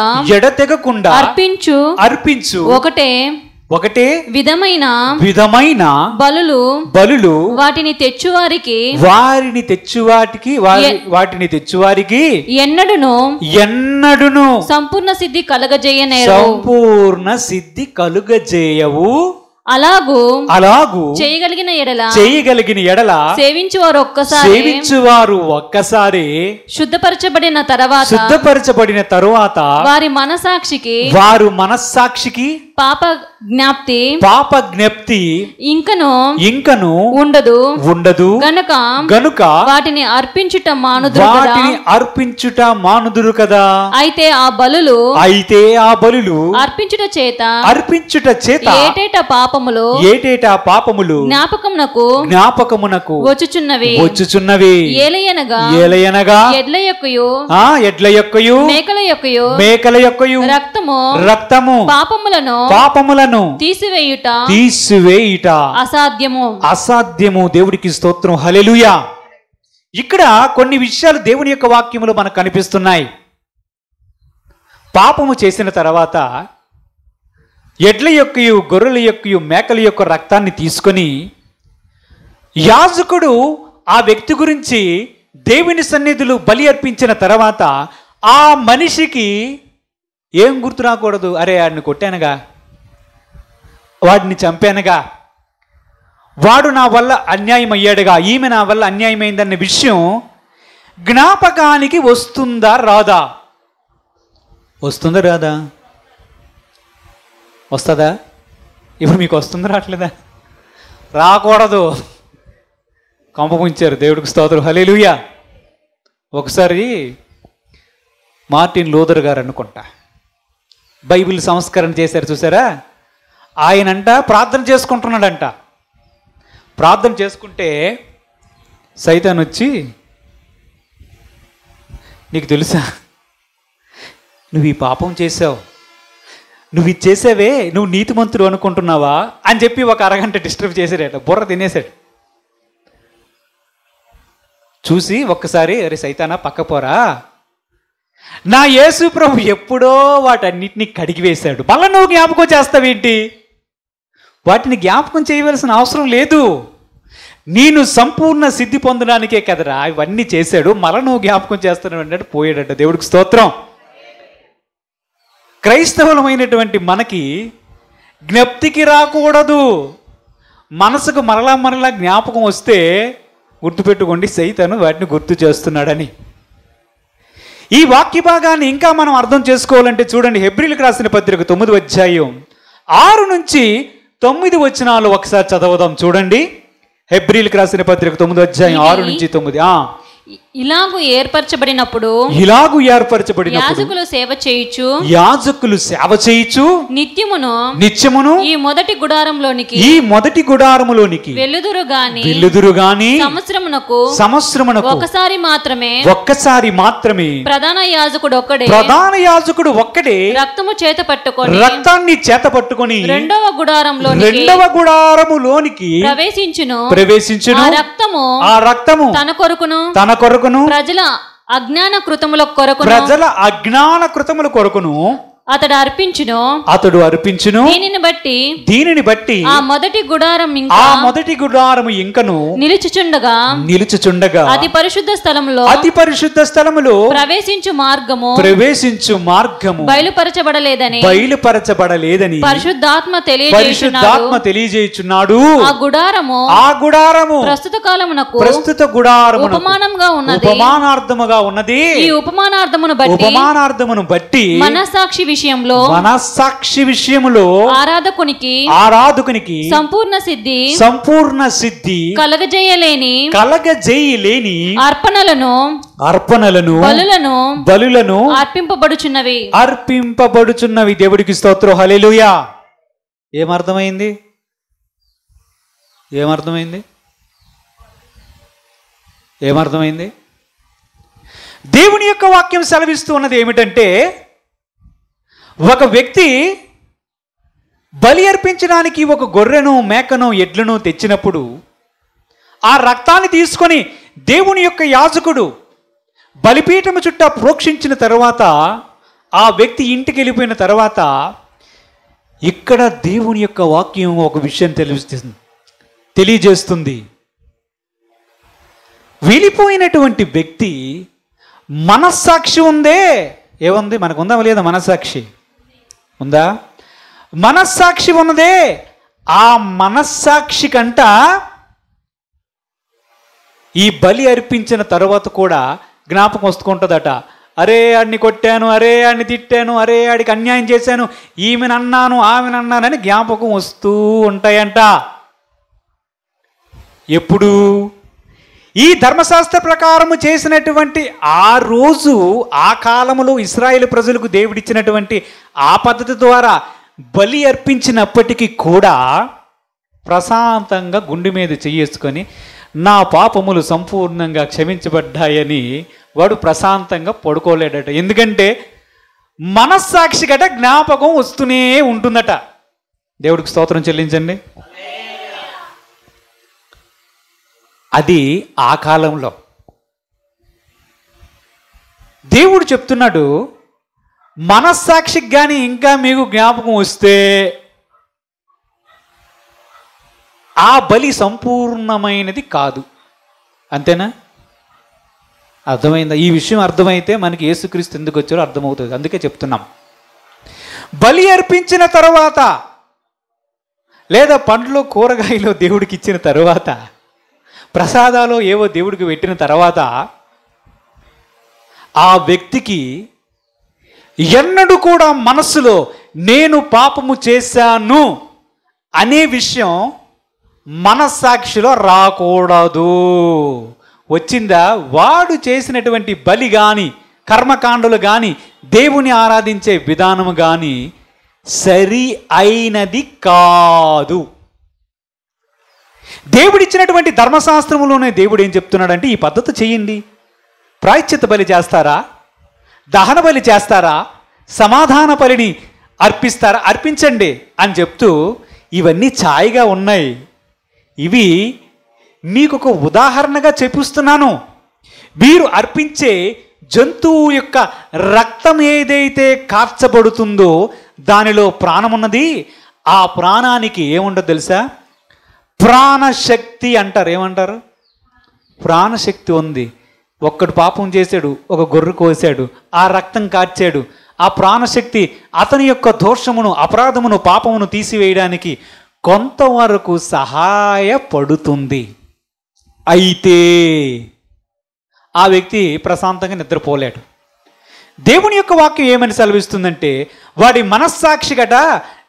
S2: అర్పించు ఒకటే విధమైన బలులు వాటిని తెచ్చువారికి ఎన్నడును సంపూర్ణ సిద్ధి కలుగజేయవు. అలాగు చేయగలిగిన ఎడల సేవించువారు ఒక్కసారి శుద్ధపరచబడిన తరువాత వారి మనస్సాక్షికి పాప జ్ఞప్తి ఇంకను ఉండదు. గనుక వాటిని అర్పించుట మానుదురు కదా. అయితే ఆ బలులు అర్పించుట చేత ఏటేటా పాపములు జ్ఞాపకమునకు వచ్చుచున్నవి. ఏలయనగా ఎడ్ల యొక్కయు మేకల యొక్కయు రక్తము పాపములను తీసివేయుట అసాధ్యము. దేవుడికి స్తోత్రం, హల్లెలూయా. ఇక్కడ కొన్ని విషయాలు దేవుని యొక్క వాక్యములో మనకు కనిపిస్తున్నాయి. పాపము చేసిన తర్వాత ఎడ్ల యొక్కయు గొర్రెల యొక్కయు మేకల యొక్క రక్తాన్ని తీసుకొని యాజకుడు ఆ వ్యక్తి గురించి దేవుని సన్నిధిలో బలి అర్పించిన తర్వాత ఆ మనిషికి ఏం గుర్తు రాకూడదు? అరే, వాడిని కొట్టానుగా, వాడిని చంపానుగా, వాడు నా వల్ల అన్యాయం అయ్యాడుగా, ఈమె నా వల్ల అన్యాయమైందన్న విషయం జ్ఞాపకానికి వస్తుందా రాదా? వస్తుందా? ఇప్పుడు మీకు వస్తుందా రావట్లేదా? రాకూడదు. కంప ముంచారు. దేవుడికి స్తోత్రం, హల్లెలూయా. ఒకసారి మార్టిన్ లూథర్ గారు అనుకుంటా బైబిల్ సంస్కరణ చేశారు, చూసారా? ఆయనంట ప్రార్థన చేసుకుంటున్నాడంట. ప్రార్థన చేసుకుంటే సైతాన్ వచ్చి, నీకు తెలుసా, నువ్వు ఈ పాపం చేసావు, నువ్వు ఇది చేసావే, నువ్వు నీతిమంతుడు అనుకుంటున్నావా అని చెప్పి ఒక అరగంట డిస్టర్బ్ చేశాడట. బుర్ర తినేశాడు. చూసి ఒక్కసారి, అరే సైతానా పక్కపోరా, నా యేసు ప్రభు ఎప్పుడో వాటన్నిటిని కడిగివేశాడు, మళ్ళీ నువ్వు జ్ఞాపకం చేస్తావేంటి? వాటిని జ్ఞాపకం చేయవలసిన అవసరం లేదు. నేను సంపూర్ణ సిద్ధి పొందడానికే కదరా ఇవన్నీ చేశాడు, మళ్ళీ నువ్వు జ్ఞాపకం చేస్తాను అన్నాడు. పోయాడట. దేవుడికి స్తోత్రం. క్రైస్తవులమైనటువంటి మనకి జ్ఞప్తికి రాకూడదు. మనసుకు మరలా జ్ఞాపకం వస్తే గుర్తుపెట్టుకోండి, సైతాను వాటిని గుర్తు చేస్తున్నాడని. ఈ వాక్య భాగాన్ని ఇంకా మనం అర్థం చేసుకోవాలంటే చూడండి, హెబ్రీలకు రాసిన పత్రిక 9వ అధ్యాయం 6 నుంచి 9 వచనాలు ఒకసారి చదవదాం. చూడండి, హెబ్రీలకు రాసిన పత్రిక 9వ అధ్యాయం 6 నుంచి 9. ఇలాగు ఏర్పరచబడినప్పుడు యాజకులు సేవ చేయుచు నిత్యమును ఈ మొదటి గుడారములోనికి వెల్లుదురు గాని సంవత్సరమునకు ఒక్కసారి మాత్రమే ప్రధాన యాజకుడు ఒక్కడే రక్తాన్ని చేత పట్టుకొని రెండవ గుడారములోనికి ప్రవేశించును. ఆ రక్తము తన కొరకును ప్రజల
S3: అజ్ఞాన కృతముల కొరకు
S2: ప్రజల అజ్ఞాన కృతముల కొరకును
S3: అతడు అర్పించును. దీనిని బట్టి
S2: ఆ మొదటి గుడారము ఇంకను నిలుచుచుండగా
S3: అతి పరిశుద్ధ స్థలములో ప్రవేశించు మార్గము
S2: బయలుపరచబడలేదని
S3: పరిశుద్ధాత్మ
S2: తెలియజేయుచున్నాడు.
S3: ఆ గుడారము ప్రస్తుత
S2: గుడారము
S3: ఉపమానార్థముగా ఉన్నది. ఈ ఉపమానార్థమును బట్టి మనస్సాక్షి విషయంలో ఆరాధకునికి సంపూర్ణ సిద్ధి కలగజేయలేని బలులను
S2: అర్పింపబడుచున్నవి. దేవుడికి స్తోత్రం. హల్లెలూయా. ఏమర్థమైంది? దేవుని యొక్క వాక్యం సెలవిస్తూ ఉన్నది ఏమిటంటే, ఒక వ్యక్తి బలి అర్పించడానికి ఒక గొర్రెను, మేకను, ఎడ్లను తెచ్చినప్పుడు ఆ రక్తాన్ని తీసుకొని దేవుని యొక్క యాజకుడు బలిపీఠము చుట్టూ ప్రోక్షించిన తర్వాత ఆ వ్యక్తి ఇంటికి వెళ్ళిపోయిన తర్వాత ఇక్కడ దేవుని యొక్క వాక్యం ఒక విషయం తెలియజేస్తుంది. వెళ్ళిపోయినటువంటి వ్యక్తి మనస్సాక్షి ఉందే. ఏముంది? మనకు ఉందా లేదా మనస్సాక్షి? ఉందా? మనస్సాక్షి ఉన్నదే. ఆ మనస్సాక్షి కంట ఈ బలి అర్పించిన తర్వాత కూడా జ్ఞాపకం వస్తుంటుందట. అరే ఆడిని కొట్టాను, అరే ఆడిని తిట్టాను, అరే ఆడికి అన్యాయం చేశాను, ఈమెను అన్నాను, ఆమెను అన్నానని జ్ఞాపకం వస్తూ ఉంటాయంట. ఎప్పుడు? ఈ ధర్మశాస్త్ర ప్రకారము చేసినటువంటి ఆ రోజు, ఆ కాలములో ఇశ్రాయేలు ప్రజలకు దేవుడిచ్చినటువంటి ఆ పద్ధతి ద్వారా బలి అర్పించినప్పటికీ కూడా ప్రశాంతంగా గుండె మీద చెయ్యేసుకొని నా పాపములు సంపూర్ణంగా క్షమించబడ్డాయని వాడు ప్రశాంతంగా పడుకోలేడట. ఎందుకంటే మనస్సాక్షి గట జ్ఞాపకం వస్తూనే ఉంటుందట. దేవుడికి స్తోత్రం చెల్లించండి. అది ఆ కాలంలో. దేవుడు చెప్తున్నాడు, మనస్సాక్షికి కానీ ఇంకా మీకు జ్ఞాపకం వస్తే ఆ బలి సంపూర్ణమైనది కాదు. అంతేనా? అర్థమైందా? ఈ విషయం అర్థమైతే మనకి యేసుక్రీస్తు ఎందుకు వచ్చారో అర్థమవుతుంది. అందుకే చెప్తున్నాం, బలి అర్పించిన తర్వాత లేదా పండ్లు కూరగాయలు దేవుడికి ఇచ్చిన తర్వాత, ప్రసాదాలు ఏవో దేవుడికి పెట్టిన తర్వాత ఆ వ్యక్తికి ఎన్నడూ కూడా మనస్సులో నేను పాపము చేశాను అనే విషయం మనస్సాక్షిలో రాకూడదు. వచ్చిందా, వాడు చేసినటువంటి బలి కానీ, కర్మకాండలు కానీ, దేవుని ఆరాధించే విధానము కానీ సరి అయినది కాదు. దేవుడిచ్చినటువంటి ధర్మశాస్త్రములోనే దేవుడు ఏం చెప్తున్నాడంటే, ఈ పద్ధతి చేయండి. ప్రాయశ్చిత్త బలి చేస్తారా, దహన బలి చేస్తారా, సమాధాన బలిని అర్పిస్తారా, అర్పించండి అని చెప్తూ ఇవన్నీ ఛాయగా ఉన్నాయి. ఇవి మీకు ఒక ఉదాహరణగా చూపిస్తున్నాను. వీరు అర్పించే జంతువు యొక్క రక్తం ఏదైతే కార్చబడుతుందో దానిలో ప్రాణం ఉన్నది. ఆ ప్రాణానికి ఏముండదు తెలుసా? ప్రాణశక్తి అంటారు. ఏమంటారు? ప్రాణశక్తి ఉంది. ఒక్కడు పాపం చేశాడు, ఒక గొర్రె కోసాడు, ఆ రక్తం కార్చాడు. ఆ ప్రాణశక్తి అతని యొక్క దోషమును, అపరాధమును, పాపమును తీసివేయడానికి కొంతవరకు సహాయపడుతుంది. అయితే ఆ వ్యక్తి ప్రశాంతంగా నిద్రపోలేడు. దేవుని యొక్క వాక్యం ఏమని సెలవిస్తుందంటే, వాడి మనస్సాక్షి గట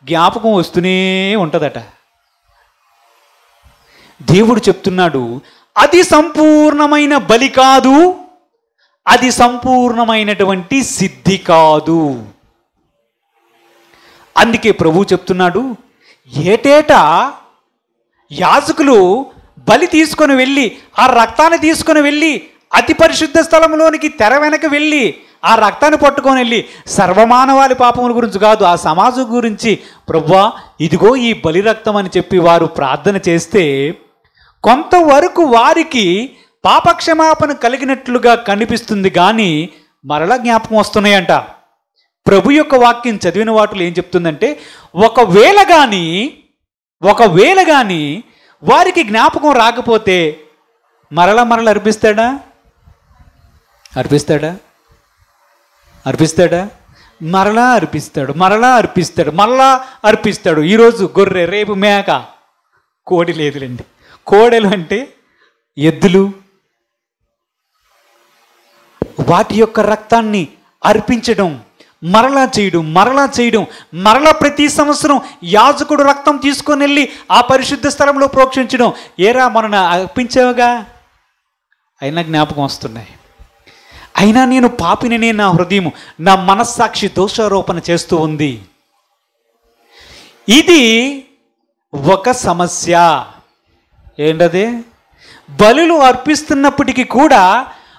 S2: జ్ఞాపకం వస్తూనే ఉంటుందట. దేవుడు చెప్తున్నాడు, అది సంపూర్ణమైన బలి కాదు, అది సంపూర్ణమైనటువంటి సిద్ధి కాదు. అందుకే ప్రభువు చెప్తున్నాడు, ఏటేటా యాజకులు బలి తీసుకొని వెళ్ళి, ఆ రక్తాన్ని తీసుకొని వెళ్ళి అతి పరిశుద్ధ స్థలంలోనికి తెర వెనక వెళ్ళి ఆ రక్తాన్ని పట్టుకొని వెళ్ళి సర్వమానవాళి పాపముల గురించి కాదు, ఆ సమాజం గురించి, ప్రభువా ఇదిగో ఈ బలి రక్తం అని చెప్పి వారు ప్రార్థన చేస్తే కొంతవరకు వారికి
S1: పాపక్షమాపణ కలిగినట్లుగా కనిపిస్తుంది కానీ మరలా జ్ఞాపకం వస్తున్నాయంట. ప్రభు యొక్క వాక్యం చదివిన వాటిలో ఏం చెప్తుందంటే, ఒకవేళ కానీ వారికి జ్ఞాపకం రాకపోతే మరలా అర్పిస్తాడా? మరలా అర్పిస్తాడు. ఈరోజు గొర్రె, రేపు మేక, కోడి లేదులేండి. కోడెలు అంటే ఎద్దులు, వాటి యొక్క రక్తాన్ని అర్పించడం, మరలా చేయడం, మరలా ప్రతి సంవత్సరం యాజకుడు రక్తం తీసుకొని వెళ్ళి ఆ పరిశుద్ధ స్థలంలో ప్రోక్షించడం. ఏరా మన అర్పించావుగా, అయినా జ్ఞాపకం వస్తున్నాయి. అయినా నేను పాపిననే నా హృదయం, నా మనస్సాక్షి దోషారోపణ చేస్తూ ఉంది. ఇది ఒక సమస్య. ఏంటది? బలులు అర్పిస్తున్నప్పటికీ కూడా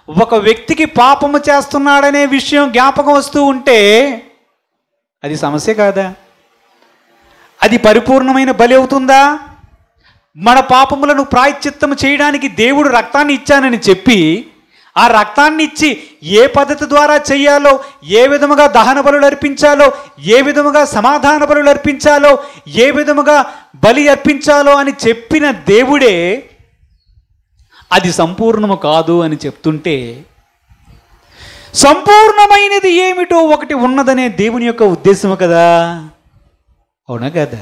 S1: ఒక వ్యక్తికి పాపము చేస్తున్నాడనే విషయం జ్ఞాపకం వస్తూ ఉంటే అది సమస్య కాదా? అది పరిపూర్ణమైన బలి అవుతుందా? మన పాపములను ప్రాయశ్చిత్తము చేయడానికి దేవుడు రక్తాన్ని ఇచ్చానని చెప్పి, ఆ రక్తాన్ని ఇచ్చి ఏ పద్ధతి ద్వారా చెయ్యాలో, ఏ విధముగా దహన బలులు అర్పించాలో, ఏ విధముగా సమాధాన బలులు అర్పించాలో, ఏ విధముగా బలి అర్పించాలో అని చెప్పిన దేవుడే అది సంపూర్ణము కాదు అని చెప్తుంటే, సంపూర్ణమైనది ఏమిటో ఒకటి ఉన్నదనే దేవుని యొక్క ఉద్దేశము కదా, అవునా కదా?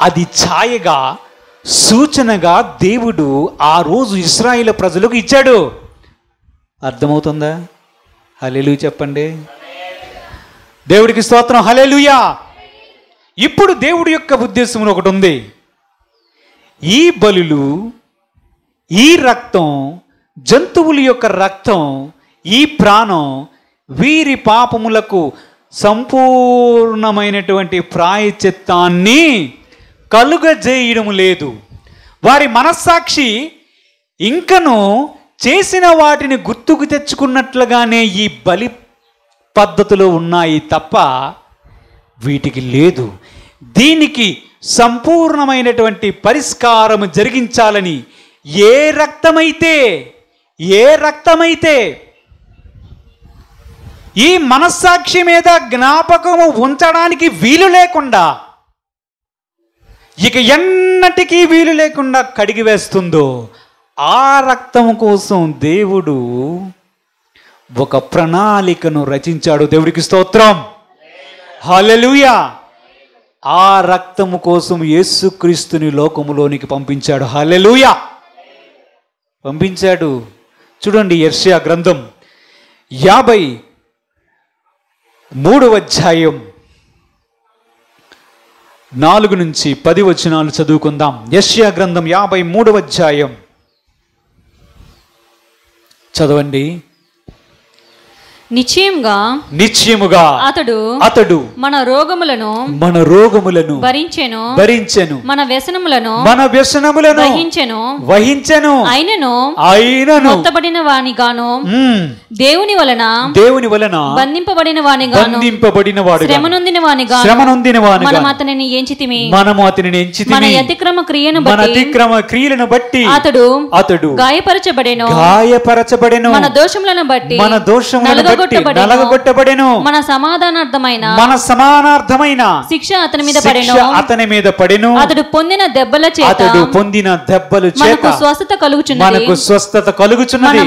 S1: అది ఛాయగా, సూచనగా దేవుడు ఆ రోజు ఇశ్రాయేలు ప్రజలకు ఇచ్చాడు. అర్థమవుతుందా? హల్లెలూయా చెప్పండి. దేవుడికి స్తోత్రం. హల్లెలూయా. ఇప్పుడు దేవుడి యొక్క ఉద్దేశం ఒకటి ఉంది. ఈ బలులు, ఈ రక్తం, జంతువుల యొక్క రక్తం, ఈ ప్రాణం వీరి పాపములకు సంపూర్ణమైనటువంటి ప్రాయశ్చిత్తాన్ని కలుగజేయడం లేదు. వారి మనస్సాక్షి ఇంకను చేసిన వాటిని గుర్తుకు తెచ్చుకున్నట్లుగానే ఈ బలి పద్ధతులు ఉన్నాయి తప్ప వీటికి లేదు. దీనికి సంపూర్ణమైనటువంటి పరిష్కారం జరిగించాలని ఏ రక్తమైతే ఈ మనస్సాక్షి మీద జ్ఞాపకము ఉంచడానికి వీలు లేకుండా, ఇక ఎన్నటికీ వీలు లేకుండా కడిగి వేస్తుందో, ఆ రక్తం కోసం దేవుడు ఒక ప్రణాళికను రచించాడు. దేవుడికి స్తోత్రం. హల్లెలూయా. ఆ రక్తము కోసం యేసుక్రీస్తుని లోకములోనికి పంపించాడు. హల్లెలూయా. పంపించాడు. చూడండి, యెషయా గ్రంథం 53వ అధ్యాయం 4 నుంచి 10 వచనాలు చదువుకుందాం. యెషయా గ్రంథం 53వ అధ్యాయం చదవండి.
S3: నిశ్చయముగా అతడు మన రోగములను భరించెను, మన వ్యసనములను వహించెను. అయినను మొత్తబడిన వానిగాను, దేవుని వలన బంధింపబడిన వానిగాను, శ్రమనొందిన వానిగాను మనము అతనిని ఎంచితిమి. మన అతిక్రమ క్రియలను బట్టి అతడు గాయపరచబడెను, మన దోషములను బట్టి నలగొట్టబడెను. మన సమాధానార్థమైన శిక్ష అతని మీద పడెను. అతడు పొందిన దెబ్బల చేత మనకు స్వస్థత కలుగుచున్నది.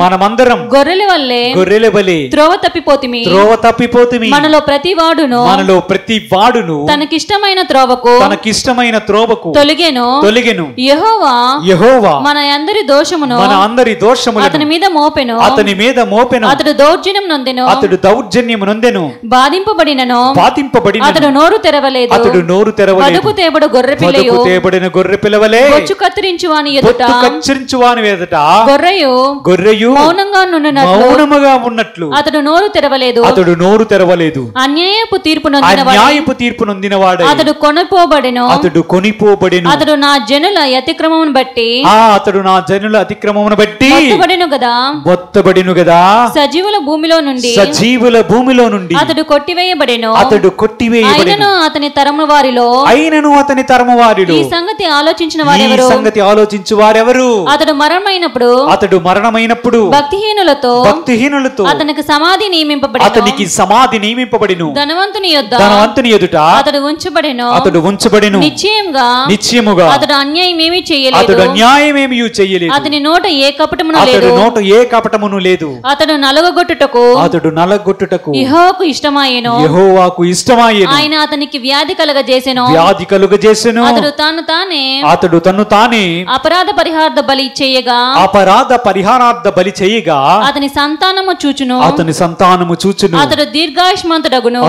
S3: మనమందరము గొర్రెల వలె త్రోవ తప్పిపోతిమి. మనలో ప్రతి వాడును తనకిష్టమైన త్రోవకు తొలగెను. యెహోవా మన అందరి దోషమును అతని మీద మోపెను. అతడు దౌర్జన్యము నొందెను, బాధింపబడినను అతడు నోరు తెరవలేదు. కడుపు తేబడు గొర్రె పిల్లవలే బొచ్చు కత్తిరించు వాని ఎదుట గొర్రెయు మౌనముగా ఉన్నట్లు అతడు నోరు తెరవలేదు. అన్యాయపు తీర్పు నొందినవాడు అతడు కొనిపోబడెను. అతడు నా జనుల అతిక్రమమును బట్టి మొత్తబడెను గదా. సజీవుల సజీవుల భూమిలో నుండి
S2: అతడు కొట్టివేయబడెను.
S3: అయినను
S2: అతని తరము వారిలో
S3: ఈ
S2: సంగతి ఆలోచించిన వారెవరు? అతడు మరణమైనప్పుడు భక్తిహీనులతో అతనికి సమాధి నియమింపబడెను. ధనవంతుని ఎదుట అతడు ఉంచబడెను. నిశ్చయముగా అతడు అన్యాయమేమీ చేయలేదు. అతని నోట ఏ కపటమును లేదు. అతడు నలగొట్టుటకు యెహోవాకు ఇష్టమాయెను. ఆయన అతనికి వ్యాధి కలుగజేసెను. అతడు తన్ను తానే అపరాధ పరిహారార్థ బలి చేయగా అతని సంతానము చూచును.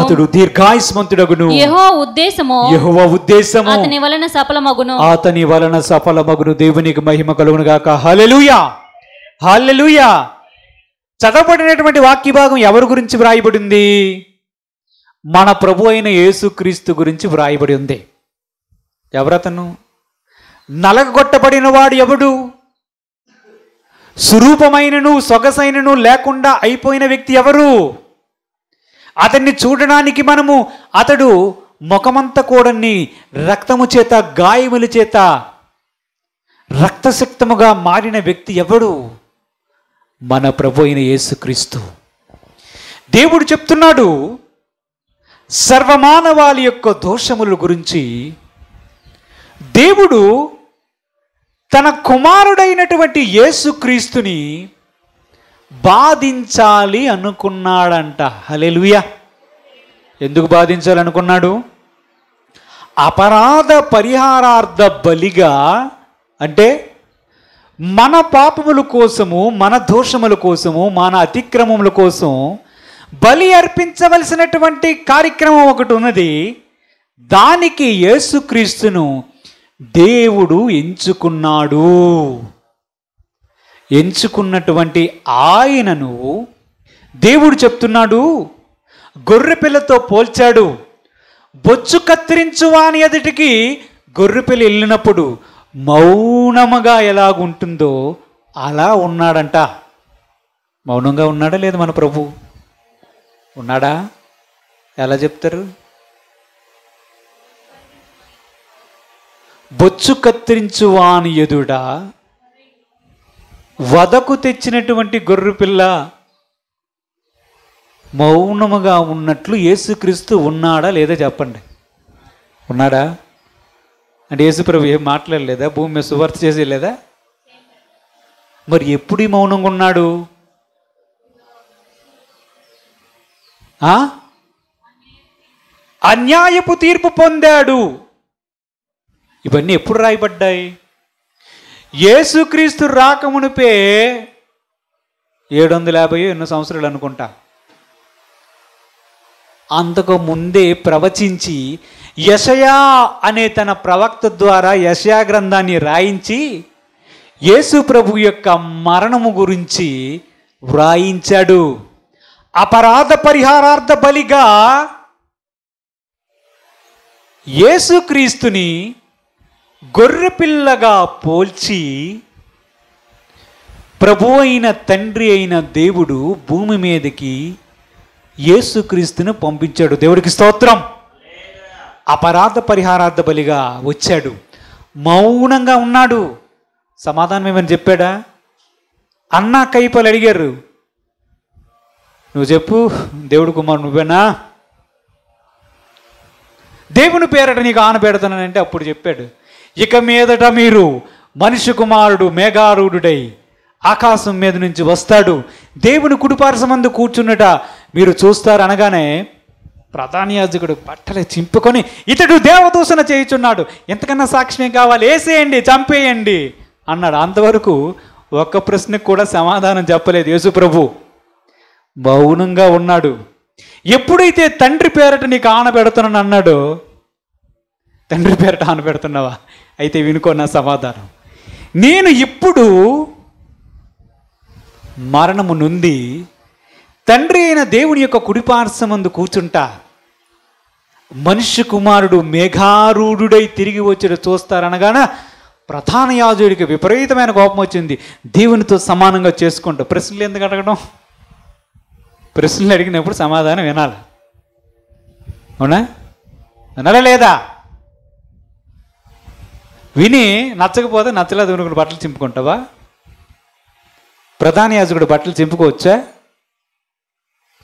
S2: అతడు దీర్ఘాయుష్మంతుడగును. యెహోవా ఉద్దేశము అతని వలన సఫలమగును.
S1: దేవునికి మహిమ కలుగును గాక. హల్లెలూయా, హల్లెలూయా. చదవబడినటువంటి వాక్య భాగం ఎవరి గురించి వ్రాయబడింది? మన ప్రభు అయిన యేసుక్రీస్తు గురించి వ్రాయబడి ఉంది. ఎవరతను? నలగొట్టబడిన వాడు ఎవడు? స్వరూపమైనను సొగసైనను లేకుండా అయిపోయిన వ్యక్తి ఎవరు? అతన్ని చూడడానికి అతడు ముఖమంతా కూడని రక్తము చేత, గాయముల చేత రక్తసిక్తముగా మారిన వ్యక్తి ఎవడు? మన ప్రభు అయిన యేసుక్రీస్తు. దేవుడు చెప్తున్నాడు, సర్వమానవాళి యొక్క దోషముల గురించి దేవుడు తన కుమారుడైనటువంటి యేసుక్రీస్తుని బాధించాలి అనుకున్నాడంట. హల్లెలూయా. ఎందుకు బాధించాలనుకున్నాడు? అపరాధ పరిహారార్థ బలిగా, అంటే మన పాపముల కోసము, మన దోషముల కోసము, మన అతిక్రమముల కోసం బలి అర్పించవలసినటువంటి కార్యక్రమం ఒకటి ఉన్నది. దానికి యేసుక్రీస్తును దేవుడు ఎంచుకున్నాడు. ఎంచుకున్నటువంటి ఆయనను దేవుడు చెప్తున్నాడు, గొర్రెపిల్లతో పోల్చాడు. బొచ్చు కత్తిరించువాని ఎదుటికి గొర్రెపిల్ల వెళ్ళినప్పుడు మౌనముగా ఎలాగుంటుందో అలా ఉన్నాడంట. మౌనంగా ఉన్నాడా లేదు మన ప్రభు? ఉన్నాడా? ఎలా చెప్తారు? బొచ్చు కత్తిరించువాని ఎదుట వదకు తెచ్చినటువంటి గొర్రెపిల్ల మౌనముగా ఉన్నట్లు యేసుక్రీస్తు ఉన్నాడా లేదా చెప్పండి. ఉన్నాడా? అంటే యేసుప్రభు ఏం మాట్లాడలేదా? భూమి మీద సువార్త చేసేలేదా? మరి ఎప్పుడు ఈ మౌనంగా ఉన్నాడు? అన్యాయపు తీర్పు పొందాడు. ఇవన్నీ ఎప్పుడు రాయబడ్డాయి? యేసుక్రీస్తు రాకమునిపే 750 ఎన్నో సంవత్సరాలు అనుకుంటా. అంతకు ముందే ప్రవచించి యెషయా అనే తన ప్రవక్త ద్వారా యెషయా గ్రంథాన్ని రాయించి యేసు ప్రభు యొక్క మరణము గురించి వ్రాయించాడు. అపరాధ పరిహారార్థ బలిగా యేసుక్రీస్తుని గొర్రెపిల్లగా పోల్చి ప్రభు అయిన తండ్రి అయిన దేవుడు భూమి మీదకి యేసుక్రీస్తుని పంపించాడు. దేవుడికి స్తోత్రం. అపరాధ పరిహారార్థ బలిగా వచ్చాడు. మౌనంగా ఉన్నాడు. సమాధానం ఏమని చెప్పాడా? అన్నా కైపలు అడిగారు, నువ్వు చెప్పు, దేవుడు కుమారు నువ్వేనా? దేవుని పేరట నీకు ఆనబెడతానంటే అప్పుడు చెప్పాడు, ఇక మీదట మీరు మనిషి కుమారుడు మేఘారూఢుడై ఆకాశం మీద నుంచి వస్తాడు, దేవుని కుడిపార్శ్వమందు కూర్చున్నట మీరు చూస్తారు అనగానే ప్రధాన యాజకుడు బట్టలు చింపుకొని ఇతడు దేవదూషణ చేయుచున్నాడు, ఎంతకన్నా సాక్ష్యం కావాలి, వేసేయండి, చంపేయండి అన్నాడు. అంతవరకు ఒక్క ప్రశ్నకు కూడా సమాధానం చెప్పలేదు యేసు ప్రభు. మౌనంగా ఉన్నాడు. ఎప్పుడైతే తండ్రి పేరట నీకు ఆనబెడుతున్నాను అన్నాడో, తండ్రి పేరట ఆనబెడుతున్నావా? అయితే వినుకో నా సమాధానం. నేను ఇప్పుడు మరణము నుండి తండ్రి అయిన దేవుని యొక్క కుడిపార్శ్వమందు కూర్చుంటా, మనుష్య కుమారుడు మేఘారూఢుడై తిరిగి వచ్చి చూస్తారనగానే ప్రధాన యాజకుడికి విపరీతమైన కోపం వచ్చింది. దేవునితో సమానంగా చేసుకుంటూ ప్రశ్నలు ఎందుకు అడగడం?
S2: ప్రశ్నలు అడిగినప్పుడు సమాధానం వినాలి. అవునా? వినాలా లేదా? విని నచ్చకపోతే నచ్చలేదు అనుకున్న బట్టలు చింపుకుంటావా? ప్రధాన యాజకుడు బట్టలు చింపుకోవచ్చా?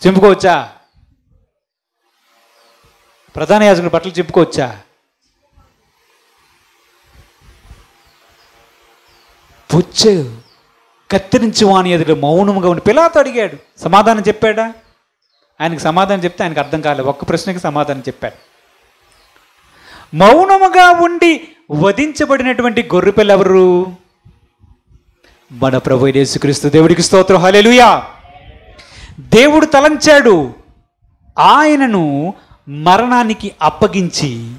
S2: చింపుకోవచ్చా? ప్రధాన యాజకుడు బట్టలు చింపుకోవచ్చా? పుచ్చు కత్తిరించి వాని ఎదురు మౌనముగా ఉండి పిలాతు అడిగాడు. సమాధానం చెప్పాడా? ఆయనకు సమాధానం చెప్తే ఆయనకు అర్థం కాలేదు. ఒక్క ప్రశ్నకి సమాధానం చెప్పాడు. మౌనముగా ఉండి వధించబడినటువంటి గొర్రెపిల్ల ఎవరు? మన ప్రభు యేసుక్రీస్తు. దేవుడికి స్తోత్రం. హల్లెలూయా. దేవుడు తలంచాడు ఆయనను మరణానికి అప్పగించి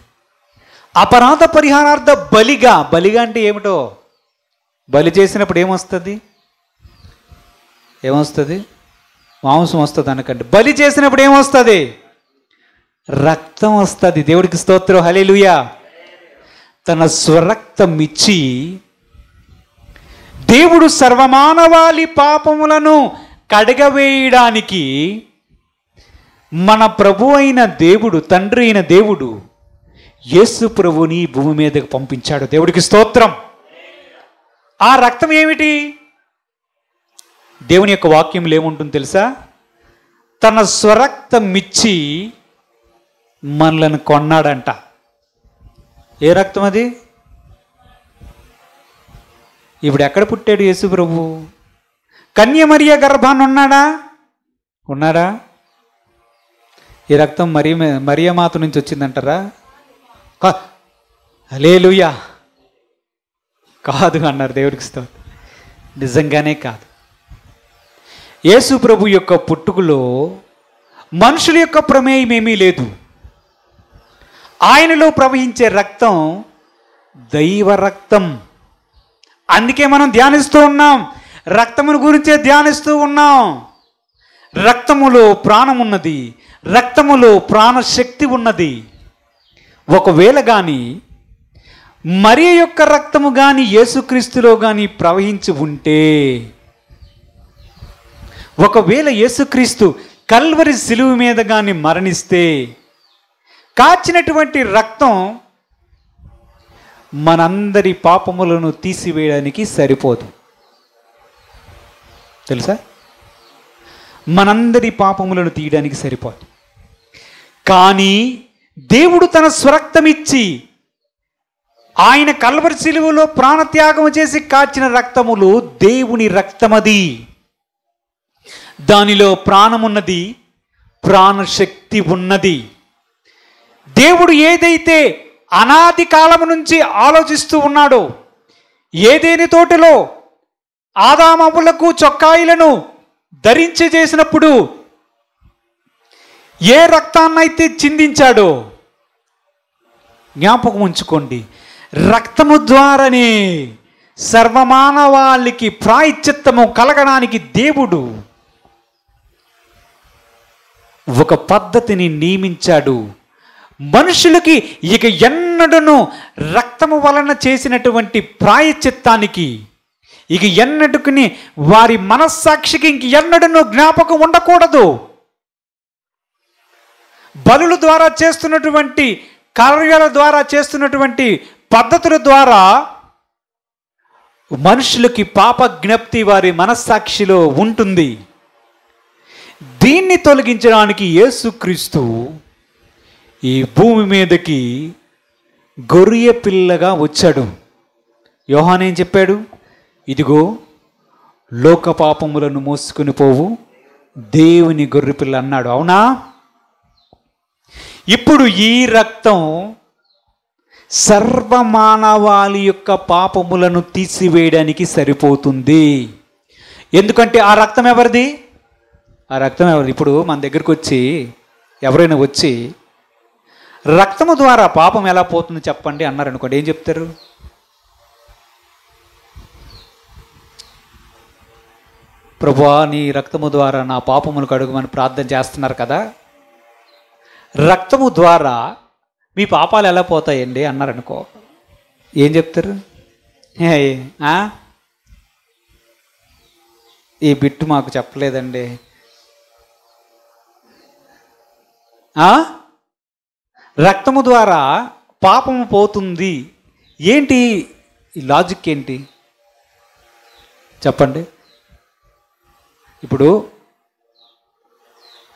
S2: అపరాధ పరిహారార్థ బలిగా. బలిగా అంటే ఏమిటో? బలి చేసినప్పుడు ఏమొస్తుంది? ఏమొస్తుంది? మాంసం వస్తుంది అనకండి. బలి చేసినప్పుడు ఏమొస్తుంది? రక్తం వస్తుంది. దేవుడికి స్తోత్రం. హల్లెలూయా. తన స్వరక్తం ఇచ్చి దేవుడు సర్వమానవాళి పాపములను కడగవేయడానికి మన ప్రభు అయిన దేవుడు, తండ్రి అయిన దేవుడు యేసు ప్రభుని భూమి మీదకు పంపించాడు. దేవుడికి స్తోత్రం. ఆ రక్తం ఏమిటి? దేవుని యొక్క వాక్యంలో ఏముంటుంది తెలుసా? తన స్వరక్తం ఇచ్చి మనలను కొన్నాడంట. ఏ రక్తం అది? ఇప్పుడు ఎక్కడ పుట్టాడు యేసు ప్రభు? కన్యమరియ గర్భాన్ని ఉన్నాడా? ఈ రక్తం మరియమాత నుంచి వచ్చిందంటారా? హల్లెలూయా. కాదు అన్నారు. దేవుడికి స్తోత్రం. నిజంగానే కాదు. యేసు ప్రభు యొక్క పుట్టుకలో మనుషుల యొక్క ప్రమేయం ఏమీ లేదు. ఆయనలో ప్రవహించే రక్తం దైవ రక్తం. అందుకే మనం ధ్యానిస్తూ ఉన్నాం. రక్తమును గురించే ధ్యానిస్తూ ఉన్నాం. రక్తములో ప్రాణం ఉన్నది, రక్తములో ప్రాణశక్తి ఉన్నది. ఒకవేళ కానీ మరియ యొక్క రక్తము కానీ యేసుక్రీస్తులో కానీ ప్రవహించి ఉంటే, ఒకవేళ యేసుక్రీస్తు కల్వరి శిలువ మీద కానీ మరణిస్తే కాచినటువంటి రక్తం మనందరి పాపములను తీసివేయడానికి సరిపోదు. తెలుసా? మనందరి పాపములను తీయడానికి సరిపోదు. కానీ దేవుడు తన స్వరక్తం ఇచ్చి ఆయన కల్వరి శిలువలో ప్రాణత్యాగం చేసి కాచిన రక్తములు దేవుని రక్తమది. దానిలో ప్రాణమున్నది, ప్రాణశక్తి ఉన్నది. దేవుడు ఏదైతే అనాది కాలము నుంచి ఆలోచిస్తూ ఉన్నాడో, ఏదేని తోటలో ఆదామవ్వలకు చొక్కాయిలను ధరించి చేసినప్పుడు ఏ రక్తాన్నైతే చిందించాడో జ్ఞాపకం ఉంచుకోండి. రక్తము ద్వారానే సర్వమానవాళికి ప్రాయశ్చిత్తము కలగడానికి దేవుడు ఒక పద్ధతిని నియమించాడు. మనుషులకి ఇక ఎన్నడూను రక్తము వలన చేసినటువంటి ప్రాయశ్చిత్తానికి ఇక ఎన్నటికి వారి మనస్సాక్షికి ఇంక ఎన్నడూను జ్ఞాపకం ఉండకూడదు. బలుల ద్వారా చేస్తున్నటువంటి కార్యాల ద్వారా చేస్తున్నటువంటి పద్ధతుల ద్వారా మనుషులకి పాప జ్ఞప్తి వారి మనస్సాక్షిలో ఉంటుంది. దీన్ని తొలగించడానికి యేసుక్రీస్తు ఈ భూమి మీదకి గొర్రె పిల్లగా వచ్చాడు. యోహాను ఏం చెప్పాడు? ఇదిగో లోక పాపములను మోసుకుని పోవు దేవుని గొర్రె పిల్ల అన్నాడు. అవునా? ఇప్పుడు ఈ రక్తం సర్వమానవాళి యొక్క పాపములను తీసివేయడానికి సరిపోతుంది. ఎందుకంటే ఆ రక్తం ఎవరిది? ఆ రక్తం ఎవరిది? ఇప్పుడు మన దగ్గరికి వచ్చి ఎవరైనా వచ్చి రక్తము ద్వారా పాపం ఎలా పోతుంది చెప్పండి అన్నారు అనుకోండి, ఏం చెప్తారు? ప్రభువా, నీ రక్తము ద్వారా నా పాపములు కడుగుమని ప్రార్థన చేస్తున్నారు కదా, రక్తము ద్వారా మీ పాపాలు ఎలా పోతాయండి అన్నారనుకో, ఏం చెప్తారు? ఈ బిట్టు మాకు చెప్పలేదండి, రక్తము ద్వారా పాపము పోతుంది. ఏంటి ఈ లాజిక్ ఏంటి చెప్పండి? ఇప్పుడు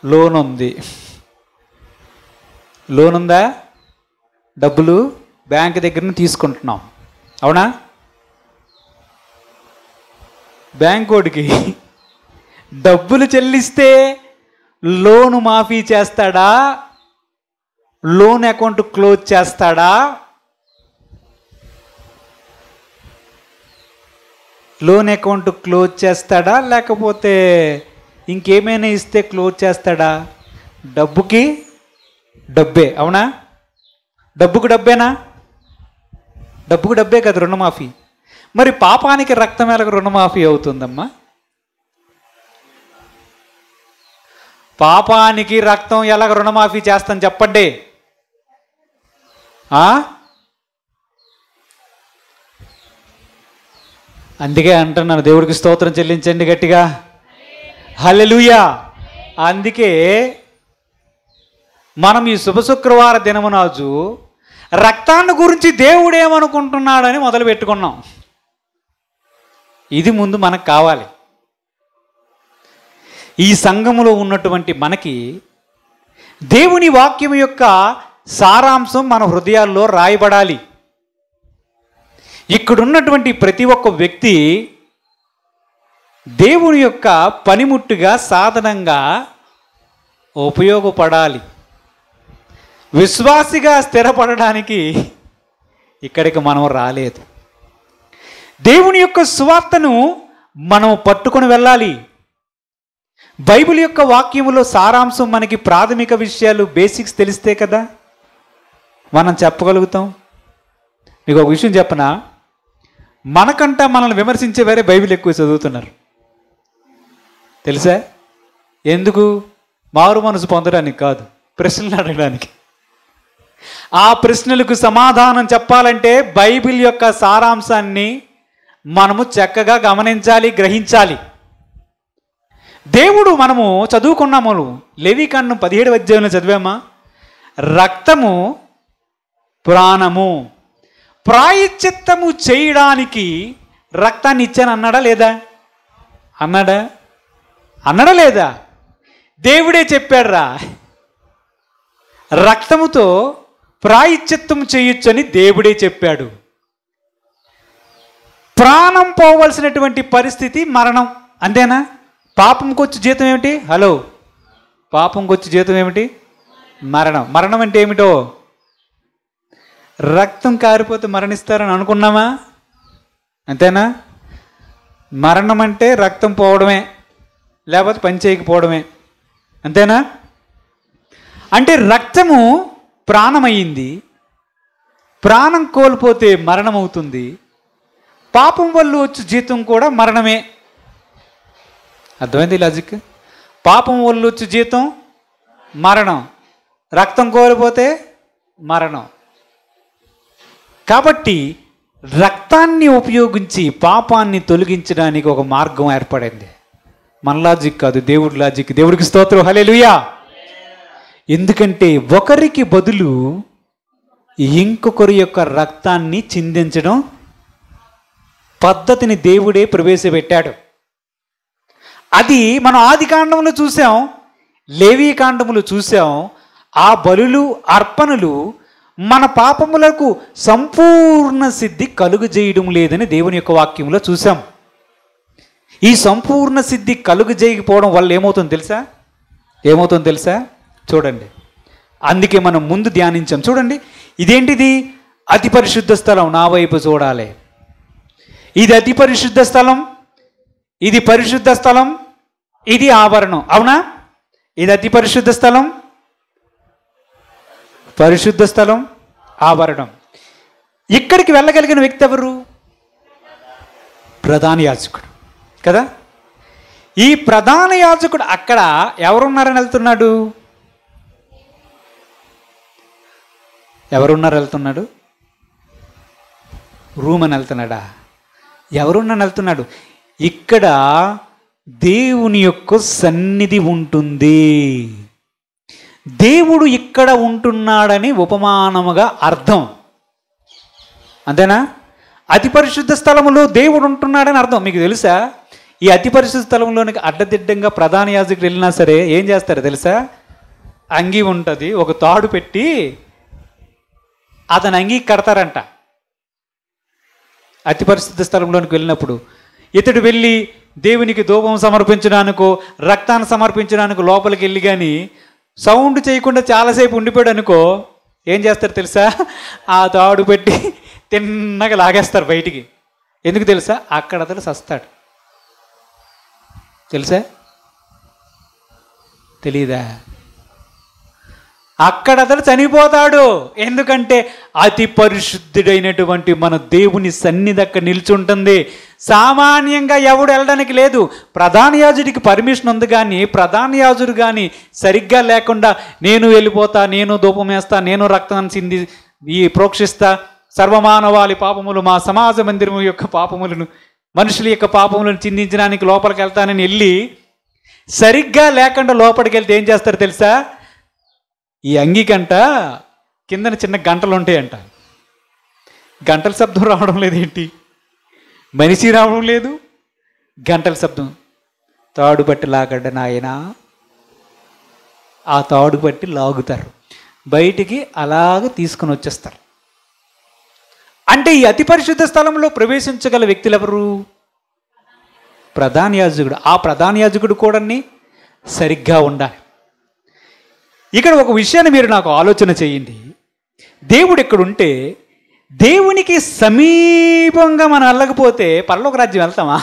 S2: లోన్ ఉంది, లోన్ ఉందా? డబ్బులు బ్యాంక్ దగ్గర నుంచి తీసుకుంటున్నాం, అవునా? బ్యాంక్ వాడికి డబ్బులు చెల్లిస్తే లోను మాఫీ చేస్తాడా? లోన్ అకౌంట్ క్లోజ్ చేస్తాడా? లోన్ అకౌంట్ క్లోజ్ చేస్తాడా లేకపోతే ఇంకేమైనా ఇస్తే క్లోజ్ చేస్తాడా? డబ్బుకి డబ్బే, అవునా? డబ్బుకు డబ్బేనా? డబ్బుకు డబ్బే కదా రుణమాఫీ. మరి పాపానికి రక్తం ఎలాగ రుణమాఫీ అవుతుందమ్మా? పాపానికి రక్తం ఎలాగ రుణమాఫీ చేస్తాను చెప్పండి? అందుకే అంటున్నాను, దేవుడికి స్తోత్రం చెల్లించండి గట్టిగా, హల్లెలూయా. అందుకే మనం ఈ శుభ శుక్రవార దినమునాజు రక్తాన్ని గురించి దేవుడు ఏమనుకుంటున్నాడని మొదలు పెట్టుకున్నాం. ఇది ముందు మనకు కావాలి. ఈ సంఘములో ఉన్నటువంటి మనకి దేవుని వాక్యం యొక్క సారాంశం మన హృదయాల్లో రాయబడాలి. ఇక్కడున్నటువంటి ప్రతి ఒక్క వ్యక్తి దేవుని యొక్క పనిముట్టుగా, సాధనంగా ఉపయోగపడాలి. విశ్వాసిగా స్థిరపడడానికి ఇక్కడికి మనం రాలేదు. దేవుని యొక్క సువార్తను మనం పట్టుకొని వెళ్ళాలి. బైబిల్ యొక్క వాక్యములో సారాంశం మనకి ప్రాథమిక విషయాలు, బేసిక్స్ తెలిస్తే కదా మనం చెప్పగలుగుతాం. మీకు ఒక విషయం చెప్పనా, మనకంటా మనల్ని విమర్శించే వేరే బైబిల్ ఎక్కువ చదువుతున్నారు తెలుసా? ఎందుకు? మారు మనసు పొందడానికి కాదు, ప్రశ్నలు అడగడానికి. ఆ ప్రశ్నలకు సమాధానం చెప్పాలంటే బైబిల్ యొక్క సారాంశాన్ని మనము చక్కగా గమనించాలి, గ్రహించాలి. దేవుడు మనము చదువుకున్నాము, లేవీకాండం 17వ అధ్యాయంలో చదివామా? రక్తము ప్రాణము, ప్రాయశ్చిత్తము చేయడానికి రక్తాన్ని ఇచ్చాను అన్నాడా లేదా? అన్నాడా? అన్నాడా లేదా? దేవుడే చెప్పాడురా, రక్తముతో ప్రాయశ్చిత్తం చేయొచ్చని దేవుడే చెప్పాడు. ప్రాణం పోవలసినటువంటి పరిస్థితి మరణం, అంతేనా? పాపంకి వచ్చి జీతం ఏమిటి? హలో, పాపంకి వచ్చి జీతం ఏమిటి? మరణం. మరణం అంటే ఏమిటో? రక్తం కారిపోతే మరణిస్తారని అనుకున్నామా? అంతేనా? మరణం అంటే రక్తం పోవడమే, లేకపోతే పని చేయకపోవడమే, అంతేనా? అంటే రక్తము ప్రాణమయ్యింది, ప్రాణం కోల్పోతే మరణం అవుతుంది. పాపం వల్ల వచ్చే జీతం కూడా మరణమే. అర్థమైంది లాజిక్? పాపం వల్ల వచ్చే జీతం మరణం, రక్తం కోల్పోతే మరణం. కాబట్టి రక్తాన్ని ఉపయోగించి పాపాన్ని తొలగించడానికి ఒక మార్గం ఏర్పడింది. మన లాజిక్ కాదు, దేవుడి లాజిక్. దేవుడికి స్తోత్రం, హల్లెలూయా. ఎందుకంటే ఒకరికి బదులు ఇంకొకరి యొక్క రక్తాన్ని చిందించడం పద్ధతిని దేవుడే ప్రవేశపెట్టాడు. అది మనం ఆది కాండములు చూసాం, లేవీ కాండములు చూసాం. ఆ బలులు, అర్పణలు మన పాపములకు సంపూర్ణ సిద్ధి కలుగజేయడం లేదని దేవుని యొక్క వాక్యంలో చూసాం. ఈ సంపూర్ణ సిద్ధి కలుగజేయకపోవడం వల్ల ఏమవుతుందో తెలుసా? ఏమవుతుందో తెలుసా? చూడండి. అందుకే మనం ముందు ధ్యానించాం. చూడండి, ఇదేంటిది? అతి పరిశుద్ధ స్థలం. నా వైపు చూడాలి. ఇది అతి పరిశుద్ధ స్థలం, ఇది పరిశుద్ధ స్థలం, ఇది ఆవరణం, అవునా? ఇది అతి పరిశుద్ధ స్థలం, పరిశుద్ధ స్థలం, ఆవరణం. ఇక్కడికి వెళ్ళగలిగిన వ్యక్తి ఎవరు? ప్రధాన యాజకుడు కదా. ఈ ప్రధాన యాజకుడు అక్కడ ఎవరున్నారని వెళ్తున్నాడు? ఎవరున్నారు వెళ్తున్నాడు? రూమ్ అని వెళ్తున్నాడా? ఎవరున్నారని వెళ్తున్నాడు? ఇక్కడ దేవుని యొక్క సన్నిధి ఉంటుంది. దేవుడు ఇక్కడ ఉంటున్నాడని ఉపమానముగా అర్థం. అంతేనా? అతి పరిశుద్ధ స్థలములో దేవుడు ఉంటున్నాడని అర్థం. మీకు తెలుసా, ఈ అతి పరిశుద్ధ స్థలంలోనికి అడ్డదిడ్డంగా ప్రధాన యాజకుడు వెళ్ళినా సరే ఏం చేస్తారో తెలుసా? అంగీ ఉంటుంది, ఒక తాడు పెట్టి అతని అంగీ కడతారంట. అతి పరిశుద్ధ స్థలంలోనికి వెళ్ళినప్పుడు ఇతడు వెళ్ళి దేవునికి ధూపం సమర్పించడానికో రక్తాన్ని సమర్పించడానికి లోపలికి వెళ్ళి కానీ సౌండ్ చేయకుండా చాలాసేపు ఉండిపోయాడు అనుకో, ఏం చేస్తారు తెలుసా? ఆ తాడు పెట్టి తిన్నగా లాగేస్తారు బయటికి. ఎందుకు తెలుసా? అక్కడ అతను సస్తాడు. తెలుసా? తెలీదా? అక్కడ అతను చనిపోతాడు. ఎందుకంటే అతి పరిశుద్ధుడైనటువంటి మన దేవుని సన్నిధి అక్కడ నిల్చుంటుంది. సామాన్యంగా ఎవడు వెళ్ళడానికి లేదు. ప్రధాన యాజకుడికి పర్మిషన్ ఉంది, కానీ ప్రధాన యాజకుడు కానీ సరిగ్గా లేకుండా నేను వెళ్ళిపోతా, నేను ధూపం వేస్తా, నేను రక్తాన్ని చింది ఈ ప్రోక్షిస్తా, సర్వమానవాళి పాపములు, మా సమాజ మందిరము యొక్క పాపములను, మనుషుల యొక్క పాపములను చిందించడానికి లోపలికి వెళ్తానని వెళ్ళి సరిగ్గా లేకుండా లోపలికి వెళ్తే ఏం చేస్తారు తెలుసా? ఈ అంగీకంట కిందన చిన్న గంటలు ఉంటాయంట. గంటల శబ్దం రావడం లేదేంటి? మనిషి రావడం లేదు, గంటల శబ్దం. తాడు పట్టి లాగడ్డ నాయనా, ఆ తాడు పట్టి లాగుతారు, బయటికి అలాగ తీసుకుని వచ్చేస్తారు. అంటే ఈ అతి పరిశుద్ధ స్థలంలో ప్రవేశించగల వ్యక్తులు ఎవరు? ప్రధాన యాజకుడు. ఆ ప్రధాన యాజకుడు కూడా సరిగ్గా ఉండాలి. ఇక్కడ ఒక విషయాన్ని మీరు నాకు ఆలోచన చేయండి. దేవుడు ఎక్కడుంటే దేవునికి సమీపంగా మనం వెళ్ళకపోతే పరలోక రాజ్యం వెళ్తామా?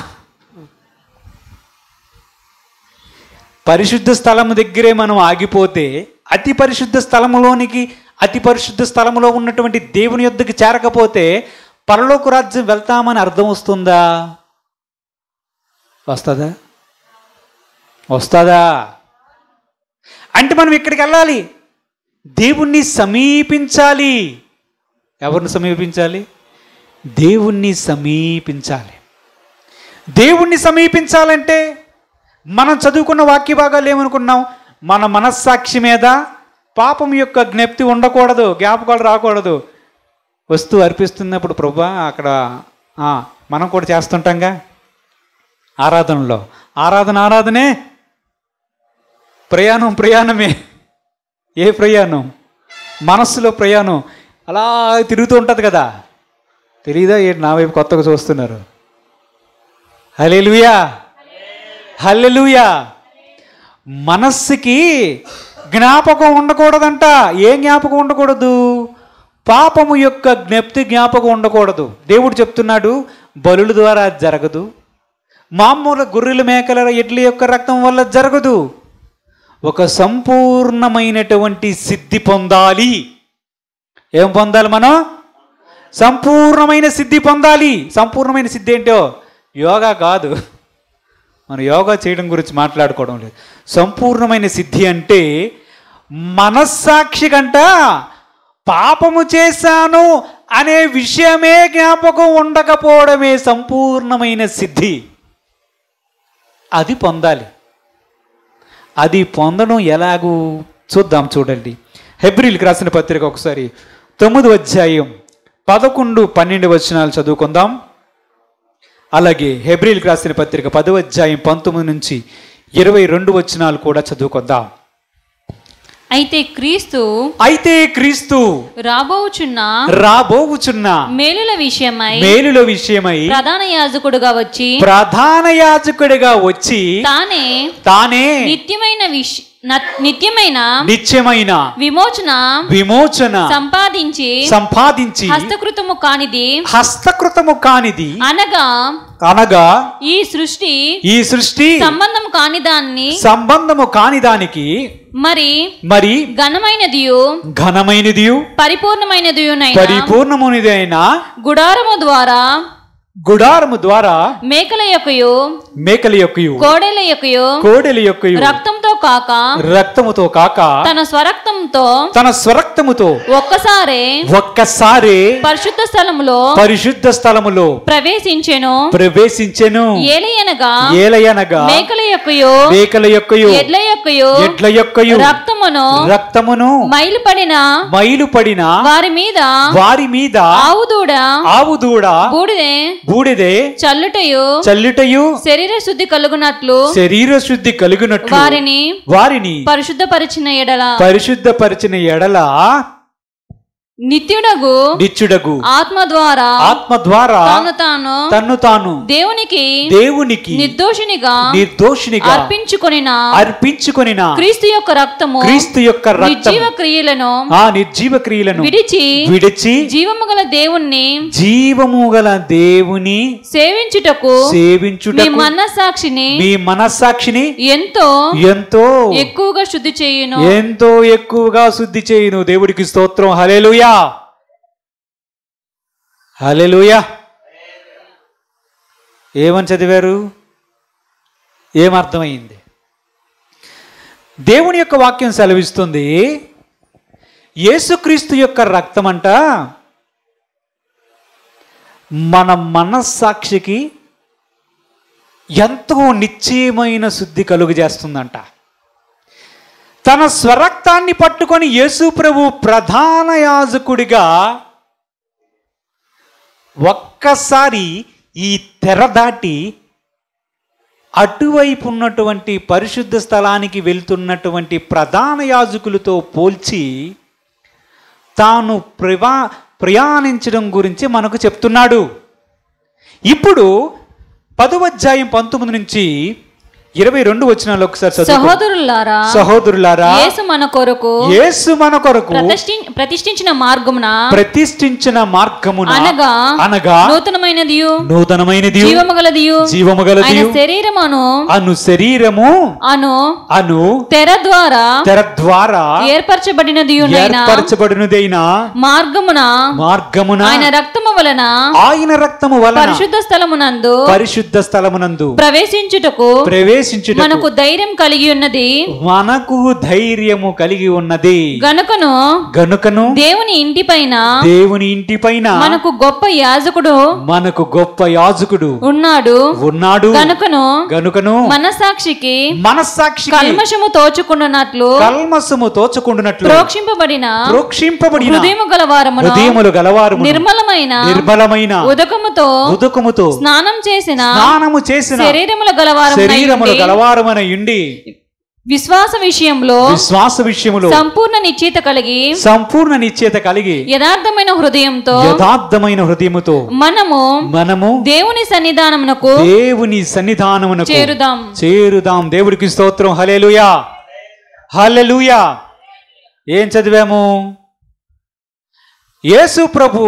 S2: పరిశుద్ధ స్థలం దగ్గరే మనం ఆగిపోతే అతి పరిశుద్ధ స్థలంలోనికి, అతి పరిశుద్ధ స్థలంలో ఉన్నటువంటి దేవుని యొద్దకు చేరకపోతే పరలోక రాజ్యం వెళ్తామని అర్థం వస్తుందా? వస్తుందా? వస్తుందా? అంటే మనం ఇక్కడికి వెళ్ళాలి, దేవుణ్ణి సమీపించాలి. ఎవరిని సమీపించాలి? దేవుణ్ణి సమీపించాలి. దేవుణ్ణి సమీపించాలంటే మనం చదువుకున్న వాక్య భాగాలు ఏమనుకున్నాం? మన మనస్సాక్షి మీద పాపం యొక్క జ్ఞప్తి ఉండకూడదు, జ్ఞాపకాలు రాకూడదు. వస్తువు అర్పిస్తున్నప్పుడు ప్రభువా అక్కడ మనం కూడా చేస్తుంటాంగా ఆరాధనలో. ఆరాధనే, ప్రయాణమే. ఏ ప్రయాణం? మనస్సులో ప్రయాణం అలా తిరుగుతూ ఉంటుంది కదా. తెలీదా? ఏంటి నా వైపు కొత్తగా చూస్తున్నారు? హల్లెలూయా, హల్లెలూయా. మనస్సుకి జ్ఞాపకం ఉండకూడదంట. ఏం జ్ఞాపకం ఉండకూడదు? పాపము యొక్క జ్ఞప్తి జ్ఞాపకం ఉండకూడదు. దేవుడు చెప్తున్నాడు, బలుల ద్వారా జరగదు, మామూలు గొర్రెల మేకల ఎడ్ల యొక్క రక్తం వల్ల జరగదు. ఒక సంపూర్ణమైనటువంటి సిద్ధి పొందాలి. ఏం పొందాలి మనం? సంపూర్ణమైన సిద్ధి పొందాలి. సంపూర్ణమైన సిద్ధి ఏంటో యోగా కాదు, మనం యోగా చేయడం గురించి మాట్లాడుకోవడం లేదు. సంపూర్ణమైన సిద్ధి అంటే మనస్సాక్షి కంట పాపము చేశాను అనే విషయమే జ్ఞాపకం ఉండకపోవడమే సంపూర్ణమైన సిద్ధి. అది పొందాలి. అది పొందడం ఎలాగూ చూద్దాం. చూడండి, హెబ్రీయులకు రాసిన పత్రిక ఒకసారి 9వ అధ్యాయం 11, 12 వచనాలు చదువుకుందాం. అలాగే హెబ్రీయులకు రాసిన పత్రిక 10వ అధ్యాయం 19 నుంచి 22 వచనాలు కూడా చదువుకుందాం.
S3: అయితే క్రీస్తు రాబోవుచున్న మేలుల విషయమై ప్రధాన యాజకుడిగా వచ్చి తానే నిత్యమైన విమోచన సంపాదించి హస్తకృతము కానిది అనగా ఈ సృష్టి సంబంధము కాని దానికి మరి ఘనమైనదియు పరిపూర్ణమైనదైన గుడారము ద్వారా మేకల యొక్కయు కోడెల యొక్కయు రక్తంతో రక్తముతో కాక తన స్వరక్తముతో ఒక్కసారి పరిశుద్ధ స్థలములో ప్రవేశించెను. ఏలయనగా మేకల యొక్కయు ఎడ్ల యొక్కయు రక్తమును మైలుపడిన వారి మీద ఆవుదూడ బూడిదే చల్లుటయు శరీర శుద్ధి కలుగునట్లు వారిని పరిశుద్ధపరిచిన ఎడల నిత్యుడగు ఆత్మ ద్వారా తన్ను తాను దేవునికి నిర్దోషినిగా అర్పించుకొనిన క్రీస్తు యొక్క రక్తము నిర్జీవ క్రియలను విడిచి జీవము గల దేవుని సేవించుటకు మీ మనస్సాక్షిని ఎంతో ఎక్కువగా శుద్ధి చేయును. దేవుడికి స్తోత్రం. హల్లెలూయా, హల్లెలూయా. ఏమని చదివారు? ఏమర్థమైంది? దేవుని యొక్క వాక్యం సెలవిస్తుంది, యేసుక్రీస్తు యొక్క రక్తం అంట మన మనస్సాక్షికి ఎంతో నిశ్చయమైన శుద్ధి కలుగజేస్తుందంట. తన స్వరక్తాన్ని పట్టుకొని యేసు ప్రభు ప్రధాన యాజకుడిగా ఒక్కసారి ఈ తెర దాటి అటువైపు ఉన్నటువంటి పరిశుద్ధ స్థలానికి వెళ్తున్నటువంటి ప్రధాన యాజకులతో పోల్చి తాను ప్రయాణించడం గురించి మనకు చెప్తున్నాడు. ఇప్పుడు 10వ అధ్యాయం 19 నుంచి 22 వచనాలు ఒకసారి సహోదరులారా యేసు మన కొరకు ప్రతిష్ఠించిన మార్గమున అనగా నూతనమైనది జీవము గలదియు శరీరము తెర ద్వారా ఏర్పరచబడినదైన మార్గమున ఆయన రక్తము వలన పరిశుద్ధ స్థలమునందు ప్రవేశించుటకు మనకు ధైర్యము కలిగి ఉన్నది గనుకను దేవుని ఇంటిపైన మనకు గొప్ప యాజకుడు ఉన్నాడు గనుకను మనస్సాక్షికి కల్మషము తోచుకుండునట్లు ప్రోక్షింపబడిన హృదయములు గలవారము నిర్మలమైన ఉదకముతో స్నానము చేసిన శరీరముల గలవారమున యుండి విశ్వాస విషయంలో సంపూర్ణ నిశ్చయత కలిగి యథార్థమైన హృదయముతో మనము దేవుని సన్నిధానమునకు చేరుదాం. దేవుడికి స్తోత్రం. హల్లెలూయా, హల్లెలూయా. ఏం చదివాము? యేసు ప్రభు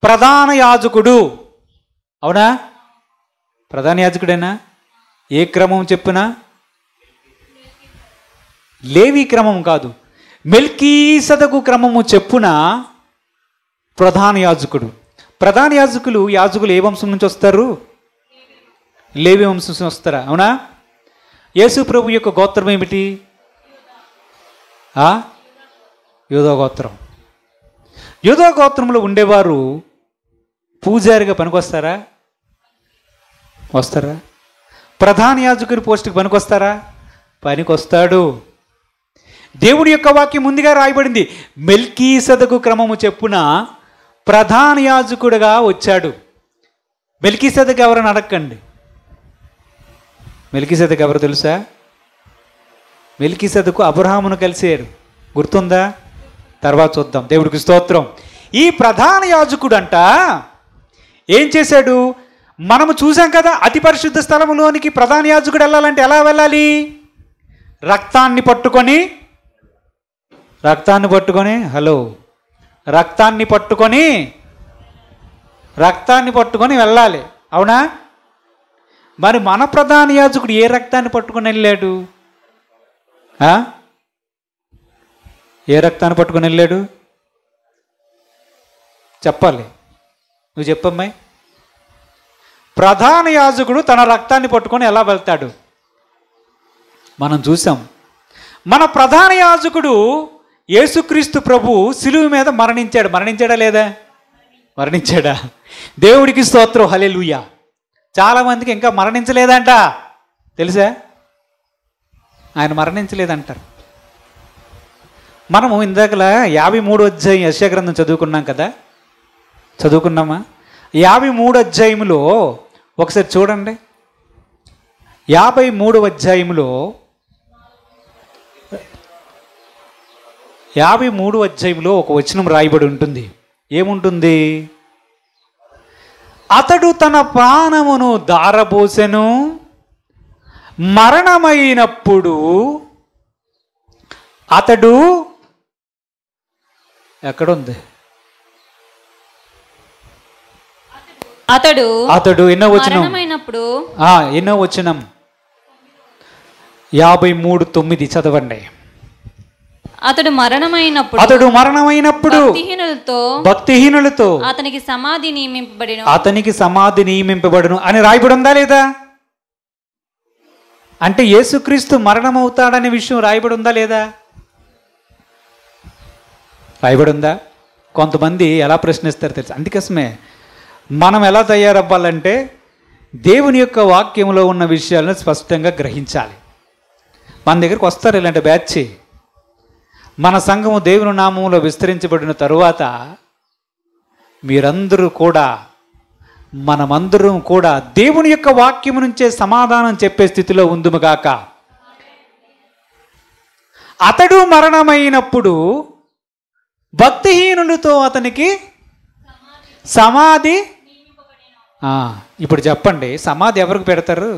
S3: ప్రధాన యాజకుడు. అవునా? ప్రధాన యాజకుడేనా? ఏ క్రమం చెప్పునా? లేవి క్రమం కాదు, మెల్కీసెదకు క్రమము చెప్పున ప్రధాన యాజకుడు. ప్రధాన యాజకులు ఏ వంశం నుంచి వస్తారు? లేవి వంశం నుంచి వస్తారా? అవునా? యేసు ప్రభు యొక్క గోత్రం ఏమిటి? యూదా గోత్రం. యూదా గోత్రంలో ఉండేవారు పూజారిగా పనికొస్తారా? వస్తారా? ప్రధాన యాజకుని పోస్టుకి పనికొస్తారా? పనికొస్తాడు. దేవుడి యొక్క వాక్యం ముందుగా రాయబడింది. మెల్కీసెదకు క్రమము చెప్పున ప్రధాన యాజకుడిగా వచ్చాడు. మెల్కీసెదకు ఎవరని అడగండి. మెల్కీసెదకు ఎవరు తెలుసా? మెల్కీసెదకు అబ్రహామును కలిసారు. గుర్తుందా? తర్వాత చూద్దాం. దేవుడికి స్తోత్రం. ఈ ప్రధాన యాజకుడు అంట ఏం చేశాడు? మనము చూసాం కదా, అతి పరిశుద్ధ స్థలములోనికి ప్రధాన యాజకుడు వెళ్ళాలంటే ఎలా వెళ్ళాలి? రక్తాన్ని పట్టుకొని వెళ్ళాలి. అవునా? మరి మన ప్రధాన యాజకుడు ఏ రక్తాన్ని పట్టుకొని వెళ్ళాడు? ఏ రక్తాన్ని పట్టుకొని వెళ్ళాడు? చెప్పాలి. నువ్వు చెప్పమ్మాయి. ప్రధాన యాజకుడు తన రక్తాన్ని పట్టుకొని ఎలా వెళ్తాడు? మనం చూసాం. మన ప్రధాన యాజకుడు యేసుక్రీస్తు ప్రభు సిలువ మీద మరణించాడు. మరణించాడా లేదా? మరణించాడా? దేవుడికి స్తోత్రం, హల్లెలూయా. చాలామందికి ఇంకా మరణించలేదంట, తెలుసా? ఆయన మరణించలేదంటారు. మనము ఇందాకలా 53వ అధ్యాయం యెషయా గ్రంథం చదువుకున్నాం కదా, చదువుకున్నామా? 53వ అధ్యాయంలో ఒకసారి చూడండి. 53వ అధ్యాయంలో 53వ అధ్యాయంలో ఒక వచనం రాయబడి ఉంటుంది. ఏముంటుంది? అతడు తన ప్రాణమును దారబోసెను, మరణమైనప్పుడు అతడు ఎక్కడుంది? అతడు ఎన్నో వచనం? ఎన్నో వచనం? 53:9 చదవండి.
S4: అతడు మరణమైనప్పుడు
S3: భక్తిహీనులతో
S4: అతనికి
S3: సమాధి నియమింపబడును అని రాయబడి ఉందా లేదా? అంటే యేసుక్రీస్తు మరణమవుతాడనే విషయం రాయబడి ఉందా లేదా? రాయబడి ఉందా? కొంతమంది ఎలా ప్రశ్నిస్తారు తెలుసు. అందుకోసమే మనం ఎలా తయారవ్వాలంటే దేవుని యొక్క వాక్యంలో ఉన్న విషయాలను స్పష్టంగా గ్రహించాలి. మన దగ్గరికి వస్తారు ఇలాంటి బ్యాచ్. మన సంఘము దేవుని నామములో విస్తరించబడిన తరువాత మీరందరూ కూడా, మనమందరం కూడా దేవుని యొక్క వాక్యము నుంచే సమాధానం చెప్పే స్థితిలో ఉందుముగాక. అతడు మరణమైనప్పుడు భక్తిహీనులతో అతనికి సమాధి. ఇప్పుడు చెప్పండి, సమాధి ఎవరికి పెడతారు?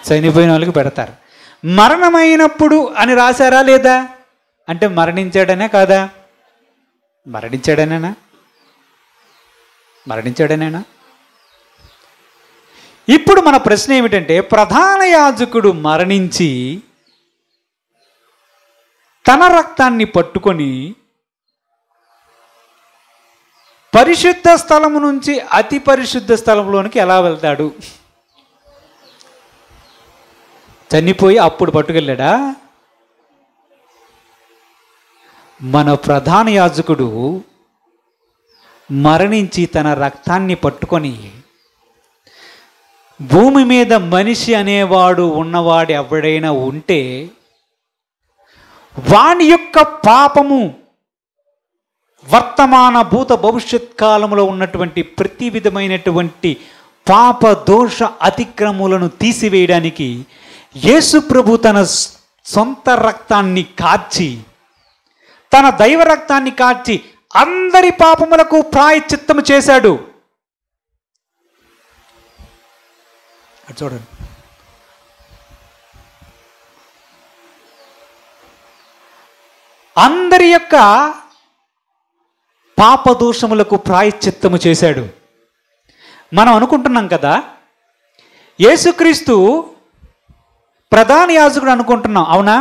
S3: చనిపోయిన వాళ్ళకి పెడతారు. మరణమైనప్పుడు అని రాశారా లేదా? అంటే మరణించాడనే కాదా? మరణించాడనేనా? ఇప్పుడు మన ప్రశ్న ఏమిటంటే, ప్రధాన యాజకుడు మరణించి తన రక్తాన్ని పట్టుకొని పరిశుద్ధ స్థలము నుంచి అతి పరిశుద్ధ స్థలంలోనికి ఎలా వెళ్తాడు? చనిపోయి అప్పుడు పట్టుకెళ్ళాడా? మన ప్రధాన యాజకుడు మరణించి తన రక్తాన్ని పట్టుకొని భూమి మీద మనిషి అనేవాడు ఉన్నవాడు ఎవడైనా ఉంటే వాని యొక్క పాపము, వర్తమాన భూత భవిష్యత్ కాలంలో ఉన్నటువంటి ప్రతి విధమైనటువంటి పాప దోష అతిక్రములను తీసివేయడానికి యేసు ప్రభు తన సొంత రక్తాన్ని కార్చి, తన దైవ రక్తాన్ని కార్చి అందరి పాపములకు ప్రాయశ్చిత్తము చేశాడు. చూడండి, అందరి యొక్క పాపదోషములకు ప్రాయశ్చిత్తము చేశాడు. మనం అనుకుంటున్నాం కదా, యేసుక్రీస్తు ప్రధాన యాజకుడు అనుకుంటున్నాం, అవునా?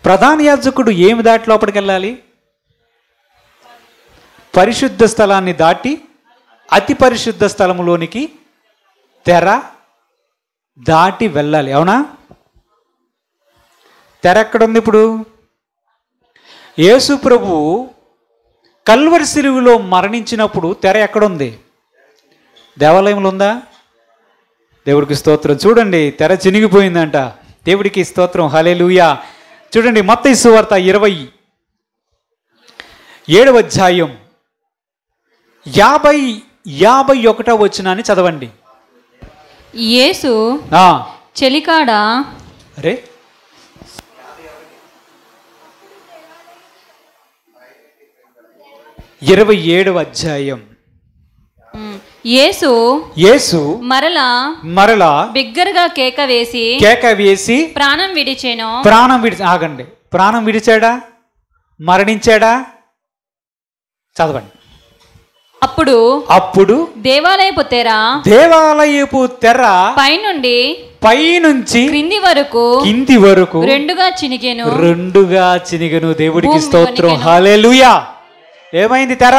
S3: ప్రధాన యాజకుడు ఏమి దాటి లోపలికి వెళ్ళాలి? పరిశుద్ధ స్థలాన్ని దాటి అతి పరిశుద్ధ స్థలములోనికి తెర దాటి వెళ్ళాలి, అవునా? తెర ఎక్కడుంది ఇప్పుడు? యేసు ప్రభు కల్వరి శిలువలో మరణించినప్పుడు తెర ఎక్కడుంది? దేవాలయంలో ఉందా? దేవుడికి స్తోత్రం. చూడండి, తెర చినిగిపోయిందంట. దేవుడికి స్తోత్రం, హల్లెలూయా. చూడండి, మత్తయి సువార్త 27వ అధ్యాయం 51వ వచనాన్ని చదవండి.
S4: యేసు చెలికాడ
S3: అరే 27వ అధ్యాయం. యేసు మరలా
S4: బిగ్గరగా కేక వేసి ప్రాణం విడిచెను.
S3: ఆగండి, ప్రాణం విడిచాడా? మరణించాడా? చదవండి. అప్పుడు
S4: దేవాలయపు తెర పైనుంచి కింది వరకు రెండుగా
S3: చినిగెను. దేవుడికి స్తోత్రం, హల్లెలూయా. ఏమైంది తెర?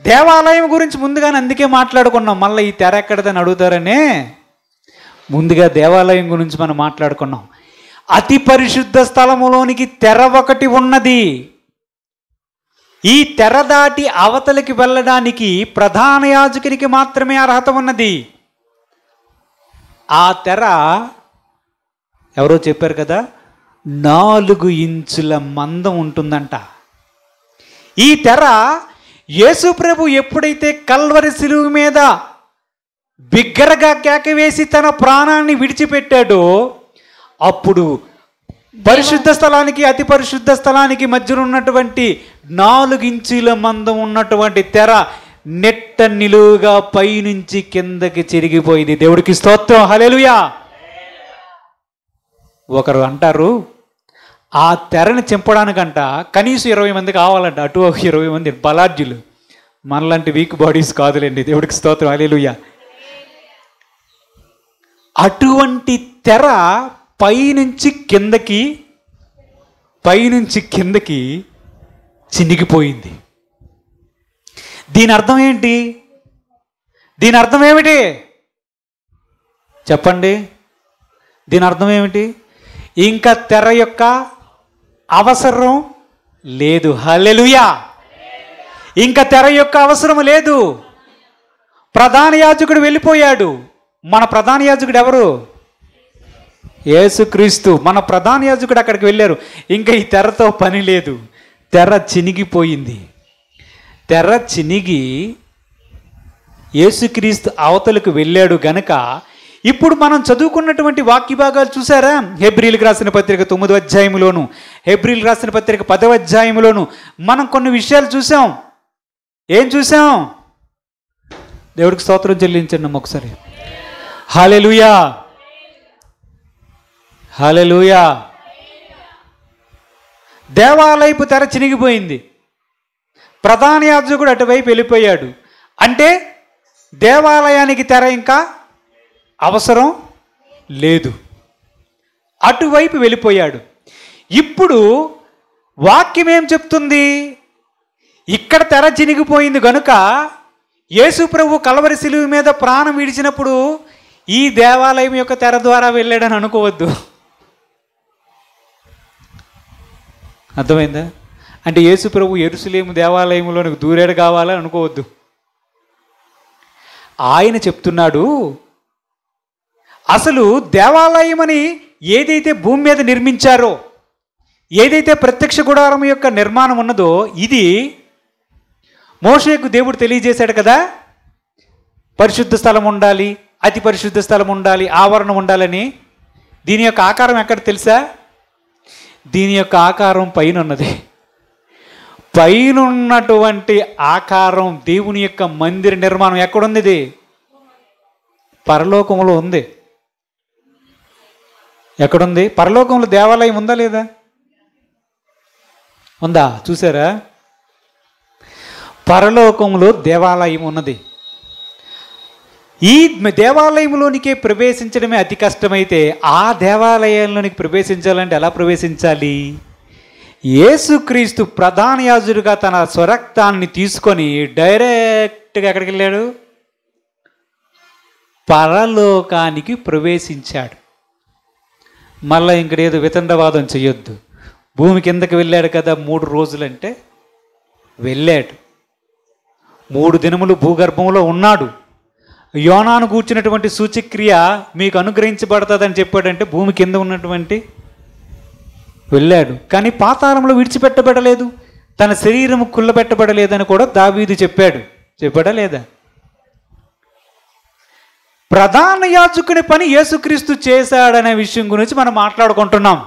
S3: దేవాలయం గురించి ముందుగానే అందుకే మాట్లాడుకున్నాం. మళ్ళీ ఈ తెర ఎక్కడదని అడుగుతారని ముందుగా దేవాలయం గురించి మనం మాట్లాడుకున్నాం. అతి పరిశుద్ధ స్థలములోనికి తెర ఒకటి ఉన్నది. ఈ తెర దాటి అవతలికి వెళ్ళడానికి ప్రధాన యాజకునికి మాత్రమే అర్హత ఉన్నది. ఆ తెర ఎవరో చెప్పారు కదా, 4 ఇంచుల మందం ఉంటుందంట. ఈ తెర యేసు ప్రభు ఎప్పుడైతే కల్వరి శిలువ మీద బిగ్గరగా కేకవేసి తన ప్రాణాన్ని విడిచిపెట్టాడో అప్పుడు పరిశుద్ధ స్థలానికి అతి పరిశుద్ధ స్థలానికి మధ్యలో ఉన్నటువంటి 4 ఇంచుల మందం ఉన్నటువంటి తెర నెట్ట నిలువుగా పైనుంచి కిందకి చెరిగిపోయింది. దేవుడికి స్తోత్రం, హల్లెలూయా. ఒకరు అంటారు ఆ తెరని చింపడానికంట కనీసం 20 మంది కావాలంట. అటు 20 మంది బలాఢ్యులు, మనలాంటి వీక్ బాడీస్ కాదులేండి. దేవుడికి స్తోత్రం, హల్లెలూయా. అటువంటి తెర పైనుంచి కిందకి చినిగిపోయింది. దీని అర్థం ఏంటి? దీని అర్థం ఏమిటి చెప్పండి? దీని అర్థం ఏమిటి? ఇంకా తెర యొక్క అవసరం లేదు. హల్లెలూయా. ఇంకా తెర యొక్క అవసరం లేదు. ప్రధాన యాజకుడు వెళ్ళిపోయాడు. మన ప్రధాన యాజకుడు ఎవరు? యేసుక్రీస్తు. మన ప్రధాన యాజకుడు అక్కడికి వెళ్ళారు. ఇంకా ఈ తెరతో పని లేదు. తెర చినిగిపోయింది. తెర చినిగి యేసుక్రీస్తు అవతలకు వెళ్ళాడు గనక ఇప్పుడు మనం చదువుకున్నటువంటి వాక్య భాగాలు చూసారా? హెబ్రీలకు రాసిన పత్రిక 9వ అధ్యాయంలోను, హెబ్రీలు రాసిన పత్రిక 10వ అధ్యాయంలోను మనం కొన్ని విషయాలు చూసాం. ఏం చూసాం? దేవుడికి స్తోత్రం చెల్లించండి ఒకసారి. హల్లెలూయా, హల్లెలూయా. దేవాలయపు తెర చినిగిపోయింది. ప్రధాన యాజకుడు అటువైపు వెళ్ళిపోయాడు. అంటే దేవాలయానికి తెర ఇంకా అవసరం లేదు. అటువైపు వెళ్ళిపోయాడు. ఇప్పుడు వాక్యం ఏం చెప్తుంది? ఇక్కడ తెర చినిగిపోయింది గనుక యేసు ప్రభు కల్వరి శిలువ మీద ప్రాణం విడిచినప్పుడు ఈ దేవాలయం యొక్క తెర ద్వారా వెళ్ళాడని అనుకోవద్దు. అర్థమైందా? అంటే యేసు ప్రభు యెరూషలేము దేవాలయంలోనికి దూరాడు కావాలని అనుకోవద్దు. ఆయన చెప్తున్నాడు, అసలు దేవాలయం అని ఏదైతే భూమి మీద నిర్మించారో, ఏదైతే ప్రత్యక్ష గుడారం యొక్క నిర్మాణం ఉన్నదో, ఇది మోషేకు దేవుడు తెలియజేశాడు కదా, పరిశుద్ధ స్థలం ఉండాలి, అతి పరిశుద్ధ స్థలం ఉండాలి, ఆవరణం ఉండాలని. దీని యొక్క ఆకారం ఎక్కడ తెలుసా? దీని యొక్క ఆకారం పైన ఉన్నది. పైనున్నటువంటి ఆకారం దేవుని యొక్క మందిర నిర్మాణం ఎక్కడుంది? ఇది పరలోకంలో ఉంది. ఎక్కడుంది? పరలోకంలో దేవాలయం ఉందా లేదా? ఉందా? చూసారా? పరలోకంలో దేవాలయం ఉన్నది. ఈ దేవాలయంలోనికే ప్రవేశించడమే అతి కష్టమైతే ఆ దేవాలయంలోనికి ప్రవేశించాలంటే ఎలా ప్రవేశించాలి? యేసుక్రీస్తు ప్రధాన యాజకుడిగా తన స్వరక్తాన్ని తీసుకొని డైరెక్ట్గా ఎక్కడికి వెళ్ళాడు? పరలోకానికి ప్రవేశించాడు. మళ్ళీ ఇంకడేదో వితండవాదం చేయొద్దు. భూమి కిందకి వెళ్ళాడు కదా 3 రోజులంటే వెళ్ళాడు. 3 దినములు భూగర్భంలో ఉన్నాడు. యోనాను కూర్చున్నటువంటి సూచక్రియ మీకు అనుగ్రహించబడుతుందని చెప్పాడంటే భూమి కింద ఉన్నటువంటి వెళ్ళాడు. కానీ పాతాళంలో విడిచిపెట్టబడలేదు, తన శరీరము కుళ్ళబెట్టబడలేదని కూడా దావీదు చెప్పాడా లేదా? ప్రధాన యాజకుని పని యేసుక్రీస్తు చేశాడనే విషయం గురించి మనం మాట్లాడుకుంటున్నాం.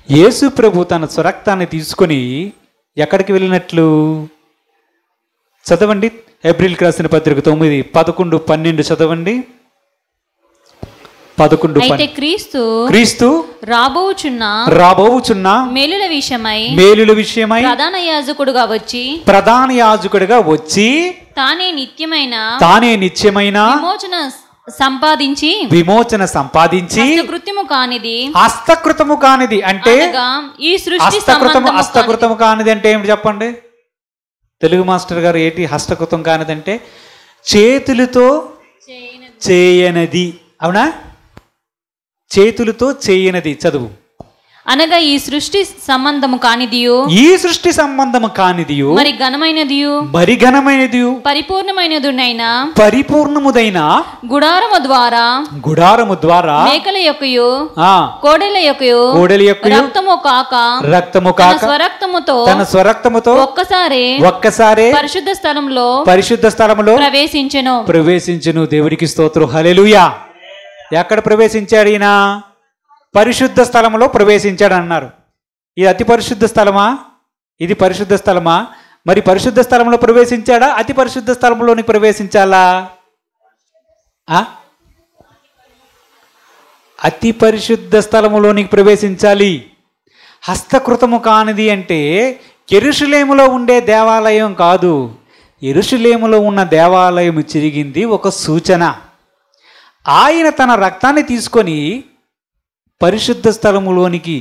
S3: యేసు ప్రభు తన స్వరక్తాన్ని తీసుకొని ఎక్కడికి వెళ్ళినట్లు చదవండి. హెబ్రీలకు రాసిన పత్రిక 9, 11, 12 చదవండి. 11,
S4: అయితే క్రీస్తు
S3: రాబోవుచున్న
S4: మేలుల విషయమై ప్రధాన
S3: యాజకుడుగా వచ్చి
S4: తానే నిత్యమైన విమోచన సంపాదించి
S3: హస్తకృతము కానిది అంటే
S4: ఈ సృష్టి
S3: హస్తకృతము కానిది అంటే ఏమిటి చెప్పండి? తెలుగు మాస్టర్ గారు ఏంటి హస్తకృతం కానిదంటే? చేతులతో చేయనది అవునా? చేతులతో చేయనది. చదువు.
S4: అనగా ఈ సృష్టి సంబంధము కానిదియు,
S3: ఈ సృష్టి సంబంధము కానిదియు,
S4: మరి ఘనమైనదియు,
S3: మరి ఘనమైనదియు,
S4: పరిపూర్ణమైనదునైన
S3: పరిపూర్ణముదైన
S4: గుడారము ద్వారా,
S3: గుడారము ద్వారా,
S4: మేకల యొక్కయు
S3: ఆ
S4: కోడెల యొక్కయు,
S3: కోడెల యొక్కయు,
S4: రక్తము కాక,
S3: రక్తము
S4: తన
S3: కాక,
S4: స్వరక్తముతో,
S3: తన స్వరక్తముతో
S4: ఒక్కసారి పరిశుద్ధ స్థలములో
S3: ప్రవేశించెను. దేవుడికి స్తోత్రం. హల్లెలూయా. ఎక్కడ ప్రవేశించాడు ఈయన? పరిశుద్ధ స్థలంలో ప్రవేశించాడు అన్నారు. ఇది అతి పరిశుద్ధ స్థలమా? ఇది పరిశుద్ధ స్థలమా? మరి పరిశుద్ధ స్థలంలో ప్రవేశించాడా? అతి పరిశుద్ధ స్థలంలోనికి ప్రవేశించాలా? అతి పరిశుద్ధ స్థలములోనికి ప్రవేశించాలి. హస్తకృతము కానిది అంటే యెరూషలేములో ఉండే దేవాలయం కాదు. యెరూషలేములో ఉన్న దేవాలయం చిరిగింది ఒక సూచన. ఆయన తన రక్తాన్ని తీసుకొని పరిశుద్ధ స్థలములోనికి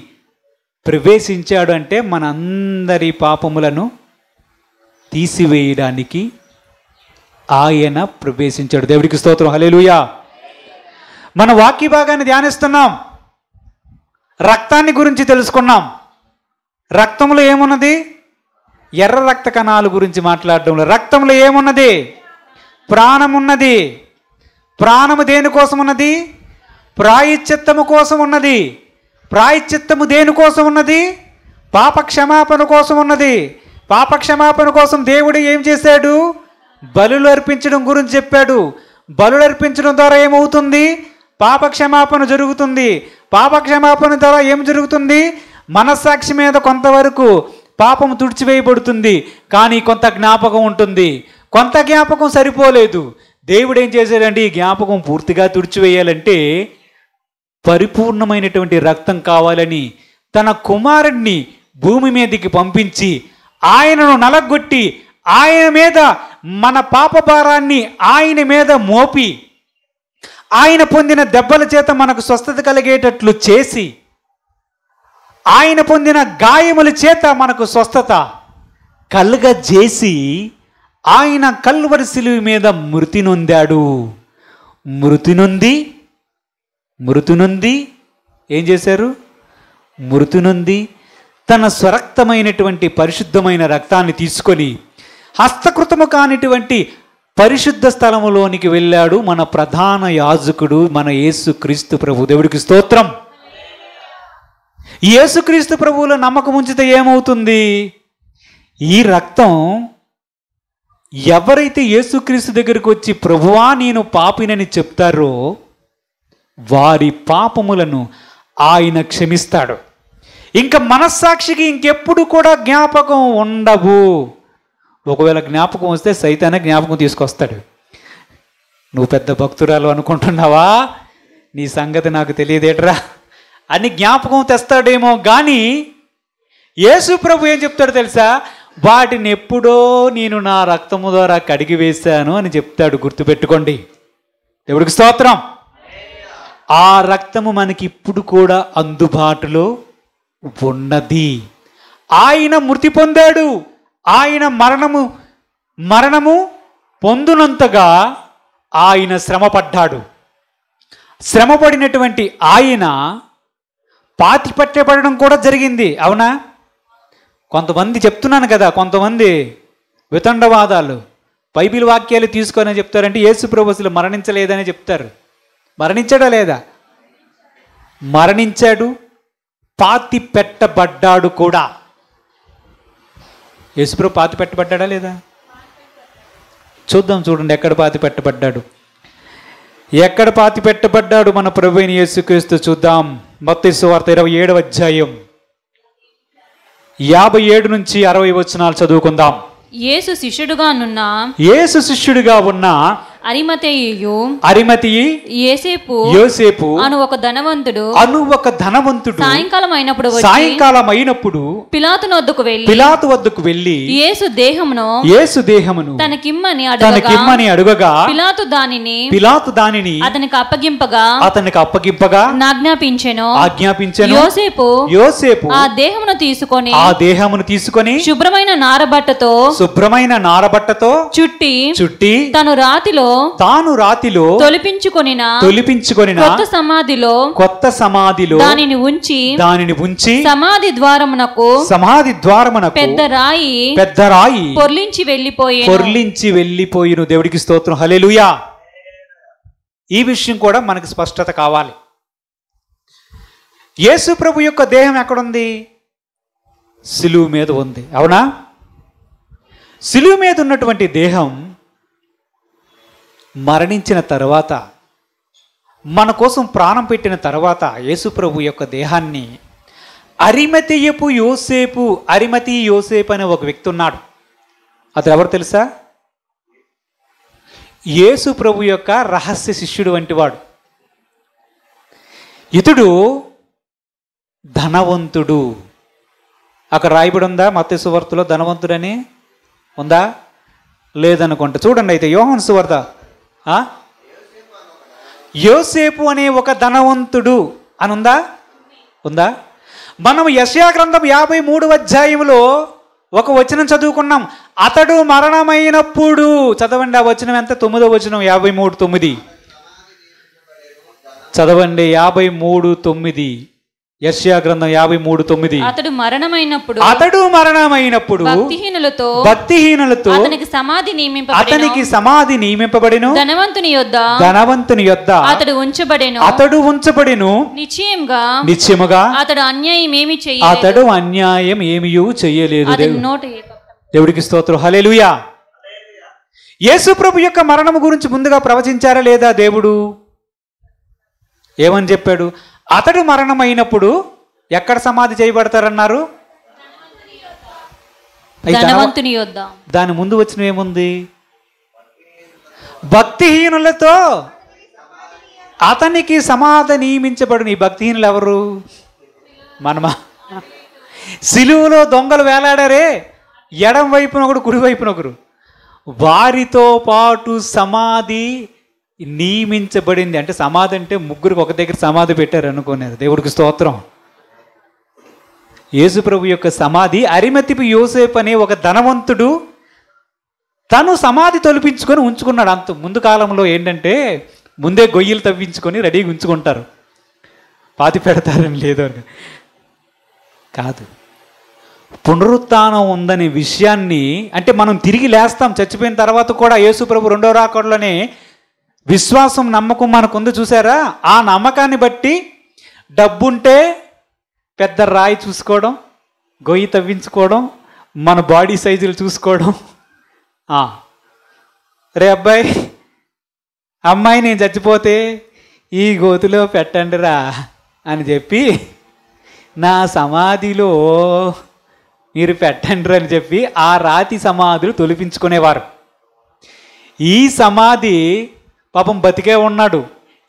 S3: ప్రవేశించాడు అంటే మనందరి పాపములను తీసివేయడానికి ఆయన ప్రవేశించాడు. దేవుడికి స్తోత్రం. హల్లెలూయా. మన వాక్య భాగాన్ని ధ్యానిస్తున్నాం. రక్తాన్ని గురించి తెలుసుకున్నాం. రక్తంలో ఏమున్నది? ఎర్ర రక్త కణాల గురించి మాట్లాడడంలో రక్తంలో ఏమున్నది? ప్రాణం ఉన్నది. ప్రాణము దేనికోసం ఉన్నది? ప్రాయశ్చిత్తము కోసం ఉన్నది. ప్రాయశ్చిత్తము దేనికోసం ఉన్నది? పాప క్షమాపణ కోసం ఉన్నది. పాప క్షమాపణ కోసం దేవుడు ఏం చేశాడు? బలులు అర్పించడం గురించి చెప్పాడు. బలులు అర్పించడం ద్వారా ఏమవుతుంది? పాప క్షమాపణ జరుగుతుంది. పాప క్షమాపణ ద్వారా ఏం జరుగుతుంది? మనస్సాక్షి మీద కొంతవరకు పాపం తుడిచివేయబడుతుంది, కానీ కొంత జ్ఞాపకం ఉంటుంది. కొంత జ్ఞాపకం సరిపోలేదు. దేవుడు ఏం చేశాడంటే ఈ జ్ఞాపకం పూర్తిగా తుడిచివేయాలంటే పరిపూర్ణమైనటువంటి రక్తం కావాలని తన కుమారుణ్ణి భూమి మీదకి పంపించి ఆయనను నలగొట్టి ఆయన మీద మన పాప భారాన్ని ఆయన మీద మోపి ఆయన పొందిన దెబ్బల చేత మనకు స్వస్థత కలిగేటట్లు చేసి ఆయన పొందిన గాయముల చేత మనకు స్వస్థత కలుగజేసి ఆయన కల్వరి శిలువ మీద మృతి నొందాడు. మృతి నొంది ఏం చేశారు? మృతి నొంది తన స్వరక్తమైనటువంటి పరిశుద్ధమైన రక్తాన్ని తీసుకొని హస్తకృతము కానిటువంటి పరిశుద్ధ స్థలములోనికి వెళ్ళాడు మన ప్రధాన యాజకుడు, మన యేసుక్రీస్తు ప్రభు. దేవుడికి స్తోత్రం. యేసుక్రీస్తు ప్రభువులో నమ్మకం ఉంచితే ఏమవుతుంది? ఈ రక్తం ఎవరైతే యేసుక్రీస్తు దగ్గరికి వచ్చి ప్రభువా నేను పాపినని చెప్తారో వారి పాపములను ఆయన క్షమిస్తాడు. ఇంకా మనస్సాక్షికి ఇంకెప్పుడు కూడా జ్ఞాపకం ఉండవు. ఒకవేళ జ్ఞాపకం వస్తే సైతానే జ్ఞాపకం తీసుకొస్తాడు. నువ్వు పెద్ద భక్తురాలు అనుకుంటున్నావా? నీ సంగతి నాకు తెలియదేట్రా అని జ్ఞాపకం తెస్తాడేమో. కానీ యేసు ప్రభు ఏం చెప్తాడు తెలుసా? వాటిని ఎప్పుడో నేను నా రక్తము ద్వారా కడిగి వేశాను అని చెప్తాడు. గుర్తుపెట్టుకోండి. దేవుడికి స్తోత్రం. ఆ రక్తము మనకి ఇప్పుడు కూడా అందుబాటులో ఉన్నది. ఆయన మృతి పొందాడు. ఆయన మరణము పొందునంతగా ఆయన శ్రమపడ్డాడు. శ్రమపడినటువంటి ఆయన పాతి పట్టబడడం కూడా జరిగింది. అవునా? కొంతమంది చెప్తున్నాను కదా, కొంతమంది వితండవాదాలు బైబిల్ వాక్యాలు తీసుకొని చెప్తారంటే యేసు ప్రభు అసలు మరణించలేదని చెప్తారు. మరణించాడా లేదా? మరణించాడు, పాతి పెట్టబడ్డాడు కూడా. యేసు ప్రభు పాతి పెట్టబడ్డాడా లేదా? చూడండి ఎక్కడ పాతి పెట్టబడ్డాడు. ఎక్కడ పాతి పెట్టబడ్డాడు మన ప్రభువైన యేసుక్రీస్తు? చూద్దాం. మత్తయి సువార్త 27వ అధ్యాయం 57 నుంచి 60 వచనాలు చదువుకుందాం.
S4: యేసు శిష్యుడుగా ఉన్న
S3: అరిమతయి యోసేపు
S4: అను ఒక ధనవంతుడు
S3: సాయంకాలం అయినప్పుడు
S4: పిలాతు వద్దకు వెళ్ళి యేసు దేహమును తనకిమ్మని అడుగగా పిలాతు దానిని అతనికి అప్పగింపగా ఆజ్ఞాపించెను. యోసేపు ఆ దేహమును తీసుకొని శుభ్రమైన నారబట్టతో చుట్టి తను రాతిలో రాతిలో తొలిపించుకొనిన
S3: కొత్త సమాధిలో
S4: దానిని ఉంచి సమాధి ద్వారమునకు పెద్ద రాయి పొర్లించి
S3: వెళ్ళిపోయిను. దేవుడికి స్తోత్రం, హల్లెలూయా. ఈ విషయం కూడా మనకి స్పష్టత కావాలి. యేసు ప్రభు యొక్క దేహం ఎక్కడుంది? సిలువ మీద ఉంది, అవునా? సిలువ మీద ఉన్నటువంటి దేహం మరణించిన తర్వాత, మన కోసం ప్రాణం పెట్టిన తర్వాత యేసు ప్రభు యొక్క దేహాన్ని అరిమతీయపు యోసేపు అనే ఒక వ్యక్తి ఉన్నాడు. అతను ఎవరు తెలుసా? యేసు ప్రభు యొక్క రహస్య శిష్యుడు వంటి వాడు. ఇతడు ధనవంతుడు. అక్కడ రాయబడి ఉందా మత్తయి సువార్తలో ధనవంతుడని? ఉందా? లేదనుకుంటా. చూడండి అయితే యోహాను సువార్త, యోసేపు అనే ఒక ధనవంతుడు అని ఉందా? మనం యెషయా గ్రంథం 53వ అధ్యాయంలో ఒక వచనం చదువుకున్నాం. అతడు మరణమైనప్పుడు, చదవండి ఆ వచనం ఎంత? 9వ వచనం, 53:9 చదవండి. 53:9 యెషయా గ్రంథం 53:9.
S4: అతడు
S3: మరణమైనప్పుడు భక్తిహీనులతో అతనికి సమాధి నియమింపబడెను. ధనవంతుని యొద్ద అతడు ఉంచబడెను. నిశ్చయముగా అతడు అన్యాయం ఏమీ చేయలేదు. దేవుడికి స్తోత్రం, హల్లెలూయా. యేసు ప్రభు యొక్క మరణము గురించి ముందుగా ప్రవచించారా లేదా దేవుడు? ఏమని చెప్పాడు? అతడు మరణమైనప్పుడు ఎక్కడ సమాధి చేయబడతారన్నారు? దాని ముందు వచ్చిన ఏముంది? భక్తిహీనులతో అతనికి సమాధి నియమించబడును. ఈ భక్తిహీనులు ఎవరు? మనమా? సిలువలో దొంగలు వేలాడారే, ఎడం వైపున ఒకడు, కుడి వైపున ఒకరు. వారితో పాటు సమాధి నియమించబడింది. అంటే సమాధి అంటే ముగ్గురికి ఒక దగ్గర సమాధి పెట్టారు అనుకున్నారు. దేవుడికి స్తోత్రం. యేసు ప్రభు యొక్క సమాధి అరిమతీయపు యోసేపు అనే ఒక ధనవంతుడు తను సమాధి తొలిపించుకొని ఉంచుకున్నాడు. అంత ముందు కాలంలో ఏంటంటే ముందే గొయ్యలు తవ్వించుకొని రెడీగా ఉంచుకుంటారు, పాతి పెడతారని లేదు కాదు. పునరుత్థానం ఉందనే విషయాన్ని, అంటే మనం తిరిగి లేస్తాం చచ్చిపోయిన తర్వాత కూడా. యేసు ప్రభు రెండో రాకడలోనే విశ్వాసం, నమ్మకం మనకుంది చూసారా? ఆ నమ్మకాన్ని బట్టి డబ్బుంటే పెద్ద రాయి చూసుకోవడం, గొయ్యి తవ్వించుకోవడం, మన బాడీ సైజులు చూసుకోవడం. రే అమ్మాయి నేను చచ్చిపోతే ఈ గోతిలో పెట్టండిరా అని చెప్పి నా సమాధిలో మీరు పెట్టండి అని చెప్పి ఆ రాతి సమాధులు తొలిపించుకునేవారు. ఈ సమాధి పాపం బతికే ఉన్నాడు,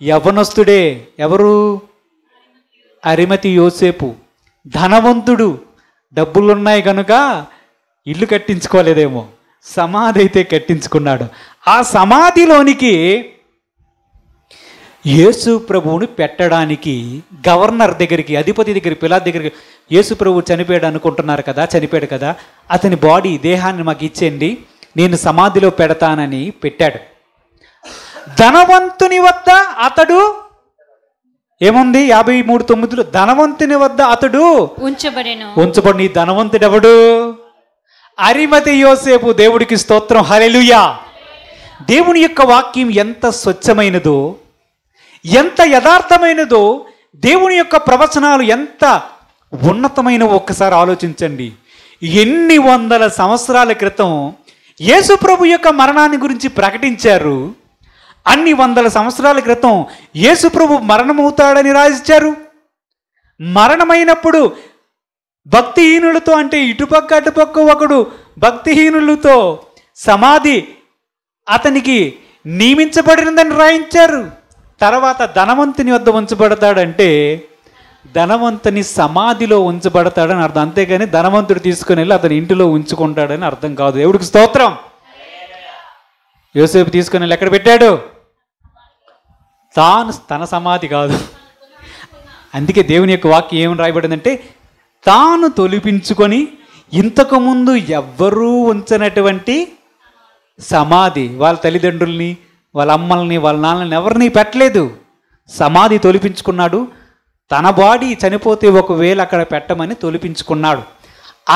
S3: యవ్వనస్తుడే. ఎవరు? అరిమతీయు యోసేపు. ధనవంతుడు, డబ్బులున్నాయి కనుక ఇల్లు కట్టించుకోలేదేమో, సమాధి అయితే కట్టించుకున్నాడు. ఆ సమాధిలోనికి యేసు ప్రభువుని పెట్టడానికి గవర్నర్ దగ్గరికి, అధిపతి దగ్గరికి, పిలాతు దగ్గరికి, యేసు ప్రభు చనిపోయాడు అనుకుంటున్నారు కదా, చనిపోయాడు కదా, అతని బాడీ, దేహాన్ని మాకు ఇచ్చేయండి, నేను సమాధిలో పెడతానని పెట్టాడు. ధనవంతుని వద్ద అతడు ఏముంది? 53:9 ధనవంతుని వద్ద అతడు ఉంచబడి. ఈ ధనవంతుడు ఎవడు? అరిమతీయు యోసేపు. దేవుడికి స్తోత్రం, హల్లెలూయా. దేవుని యొక్క వాక్యం ఎంత స్వచ్ఛమైనదో, ఎంత యథార్థమైనదో, దేవుని యొక్క ప్రవచనాలు ఎంత ఉన్నతమైనవో ఒక్కసారి ఆలోచించండి. ఎన్ని వందల సంవత్సరాల క్రితం యేసు ప్రభు యొక్క మరణాన్ని గురించి ప్రకటించారు. అన్ని వందల సంవత్సరాల క్రితం యేసు ప్రభు మరణమవుతాడని రాయించారు. మరణమైనప్పుడు భక్తిహీనులతో, అంటే ఇటుపక్క అటుపక్క ఒకడు భక్తిహీనులతో సమాధి అతనికి నియమించబడినదని రాయించారు. తర్వాత ధనవంతుని వద్ద ఉంచబడతాడంటే ధనవంతుని సమాధిలో ఉంచబడతాడని అర్థం. అంతేగాని ధనవంతుడు తీసుకుని వెళ్ళి అతని ఇంటిలో ఉంచుకుంటాడని అర్థం కాదు. దేవుడికి స్తోత్రం. యోసేపు తీసుకుని వెళ్ళి ఎక్కడ పెట్టాడు? తన సమాధి కాదు. అందుకే దేవుని యొక్క వాక్యం ఏమని రాయబడిందంటే, తాను తొలిపించుకొని ఇంతకుముందు ఎవ్వరూ ఉంచనటువంటి సమాధి, వాళ్ళ తల్లిదండ్రుల్ని, వాళ్ళ అమ్మల్ని వాళ్ళ నాన్నల్ని ఎవరిని పెట్టలేదు. సమాధి తొలిపించుకున్నాడు. తన బాడీ చనిపోతే ఒకవేళ అక్కడ పెట్టమని తొలిపించుకున్నాడు.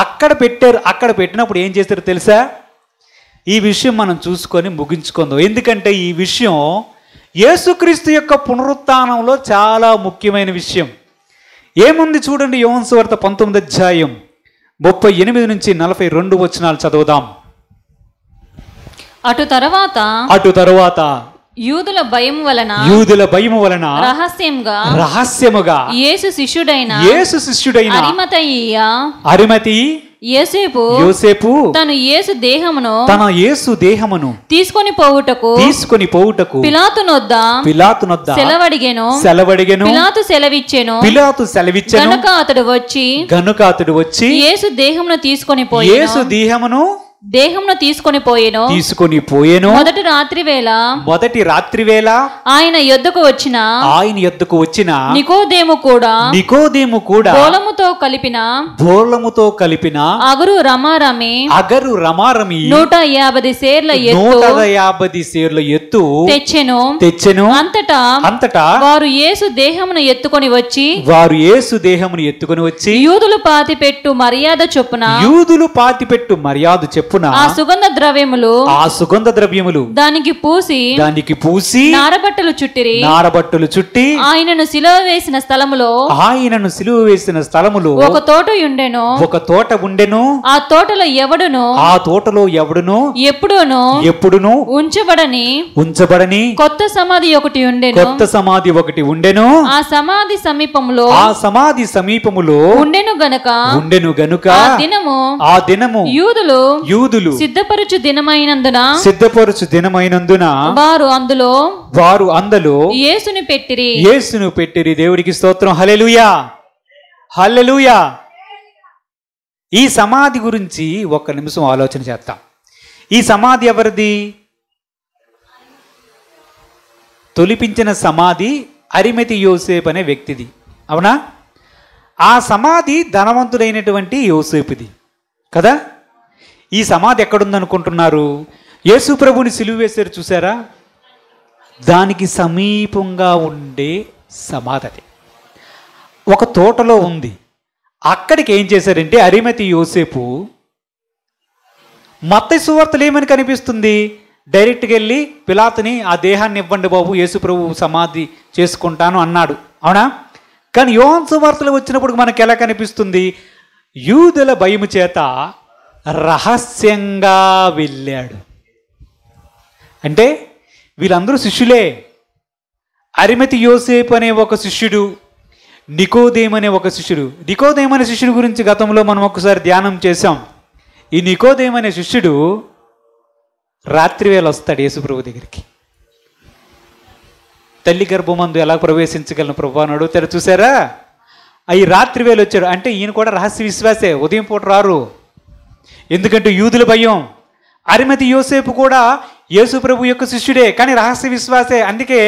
S3: అక్కడ పెట్టారు. అక్కడ పెట్టినప్పుడు ఏం చేశారు తెలుసా? ఈ విషయం మనం చూసుకొని ముగించుకుందాం. ఎందుకంటే ఈ విషయం యేసుక్రీస్తు యొక్క పునరుత్థానంలో చాలా ముఖ్యమైన విషయం. ఏముంది చూడండి, యోహాను సువార్త 19వ అధ్యాయం 38 నుంచి 42 వచనాలు చదువుదాం.
S4: అటు తరువాత యూదుల భయము వలన రహస్యముగా యేసు శిష్యుడైన
S3: అరిమతయి యోసేపు
S4: తన యేసు దేహమును తీసుకొని పోవుటకు పిలాతు నొద్ద సెలవడిగెను. పిలాతు సెలవిచ్చెను. గనుక అతడు వచ్చి యేసు దేహమును తీసుకొని పోయెను. మొదటి రాత్రి వేళ ఆయన యొద్దకు వచ్చిన నికోదేము కూడా బోలముతో కలిపిన అగరు రమారమి 150 సేర్ల ఎత్తు తెచ్చెను. అంతటా వారు యేసు దేహమును ఎత్తుకొని వచ్చి యూదులు పాతిపెట్టు మర్యాద చొప్పున ఆ సుగంధ ద్రవ్యములు దానికి పూసి నారబట్టలు చుట్టి ఆయనను సిలువ వేసిన స్థలములో ఒక తోట ఉండెను. ఆ తోటలో ఎవడును ఎప్పుడును ఉంచబడని కొత్త సమాధి ఒకటి ఉండెను. ఆ సమాధి సమీపములో ఉండెను గనుక ఆ దినము యూదులు సిద్ధపరచు దినమైనందున వారు అందులో యేసును పెట్టిరి.
S3: దేవుడికి స్తోత్రం. హల్లెలూయా. ఈ సమాధి గురించి ఒక్క నిమిషం ఆలోచన చేద్దాం. ఈ సమాధి ఎవరిది? తొలిపించిన సమాధి అరిమతి యోసేపు అనే వ్యక్తిది, అవునా? ఆ సమాధి ధనవంతుడైనటువంటి యోసేపుది కదా. ఈ సమాధి ఎక్కడుందనుకుంటున్నారు? యేసు ప్రభుని సిలువ వేశారు చూసారా, దానికి సమీపంగా ఉండే సమాధి ఒక తోటలో ఉంది. అక్కడికి ఏం చేశారంటే అరిమతి యోసేపు, మత్తయి సువార్తలో ఏమని కనిపిస్తుంది? డైరెక్ట్గా వెళ్ళి పిలాతుని ఆ దేహాన్ని ఇవ్వండి బాబు, యేసు ప్రభు సమాధి చేసుకుంటాను అన్నాడు, అవునా? కానీ యోహాను సువార్తలో వచ్చినప్పుడు మనకి ఎలా కనిపిస్తుంది? యూదుల భయము చేత రహస్యంగా వెళ్ళాడు. అంటే వీళ్ళందరూ శిష్యులే. అరిమతి యోసేపు అనే ఒక శిష్యుడు, నికోదేము అనే ఒక శిష్యుడు. నికోదేము అనే శిష్యుడి గురించి గతంలో మనం ఒకసారి ధ్యానం చేశాం. ఈ నికోదేము అనే శిష్యుడు రాత్రివేళ వస్తాడు యేసుప్రభు దగ్గరికి. తల్లి గర్భమందు ఎలా ప్రవేశించగలను ప్రభు అని అడుగుతాడు చూసారా. ఈ రాత్రివేళ వచ్చాడు అంటే ఈయన కూడా రహస్య విశ్వాసే, ఉదయం పూట రారు, ఎందుకంటే యూదుల భయం. అరిమతి యోసేపు కూడా యేసు ప్రభు యొక్క శిష్యుడే, కానీ రహస్య విశ్వాసే, అందుకే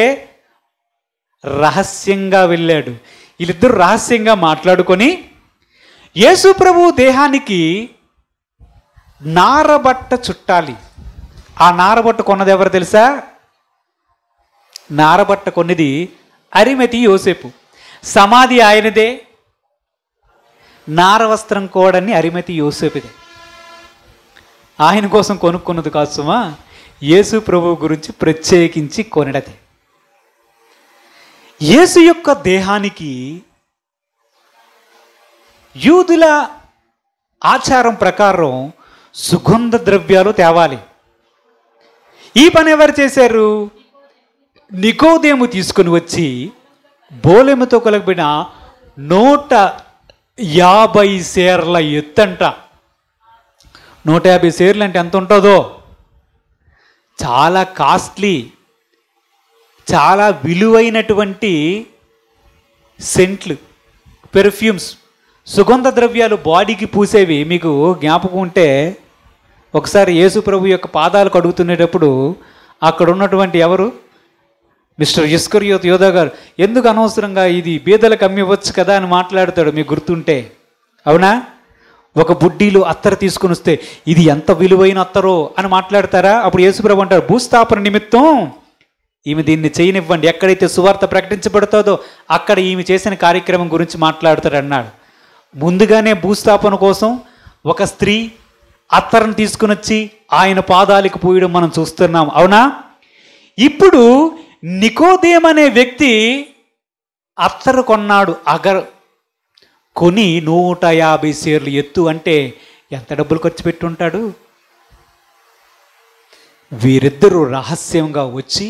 S3: రహస్యంగా వెళ్ళాడు. వీళ్ళిద్దరూ రహస్యంగా మాట్లాడుకొని యేసు ప్రభు దేహానికి నారబట్ట చుట్టాలి. ఆ నారబట్ట కొన్నది ఎవరు తెలుసా? నారబట్ట కొన్నది అరిమతి యోసేపు. సమాధి ఆయనదే, నారవస్త్రం కోడని అరిమతి యోసేపుదే. ఆయన కోసం కొనుక్కున్నది కాదు సుమా, యేసు ప్రభు గురించి ప్రత్యేకించి కొనడదే. యేసు యొక్క దేహానికి యూదుల ఆచారం ప్రకారం సుగంధ ద్రవ్యాలు తేవాలి. ఈ పని ఎవరు చేశారు? నికోదేము తీసుకుని వచ్చి బోలెముతో కలిపిన 150 సేర్ల ఎత్తంట. 150 సేర్లు అంటే ఎంత ఉంటుందో, చాలా కాస్ట్లీ, చాలా విలువైనటువంటి సెంట్లు, పెర్ఫ్యూమ్స్, సుగంధ ద్రవ్యాలు బాడీకి పూసేవి. మీకు జ్ఞాపకం ఉంటే ఒకసారి యేసు ప్రభు యొక్క పాదాలు కడుగుతునేటప్పుడు అక్కడ ఉన్నటువంటి ఎవరు, మిస్టర్ ఇస్కరియోతు యోధా గారు, ఎందుకు అనవసరంగా ఇది బీదలకు అమ్మివ్వచ్చు కదా అని మాట్లాడతాడు, మీకు గుర్తుంటే, అవునా? ఒక బుడ్డీలు అత్తరు తీసుకుని వస్తే ఇది ఎంత విలువైన అత్తరో అని మాట్లాడతారా? అప్పుడు యేసు ప్రభు అంటారు, భూస్థాపన నిమిత్తం ఈమె దీన్ని చేయనివ్వండి, ఎక్కడైతే సువార్త ప్రకటించబడుతుందో అక్కడ ఈమె చేసిన కార్యక్రమం గురించి మాట్లాడుతాడు అన్నాడు. ముందుగానే భూస్థాపన కోసం ఒక స్త్రీ అత్తరును తీసుకుని వచ్చి ఆయన పాదాలకు పూయడం మనం చూస్తున్నాం, అవునా? ఇప్పుడు నికోదేము అనే వ్యక్తి అత్తరు కొన్నాడు. కొని 150 షేర్లు ఎత్తు అంటే ఎంత డబ్బులు ఖర్చు పెట్టి ఉంటాడు? వీరిద్దరూ రహస్యంగా వచ్చి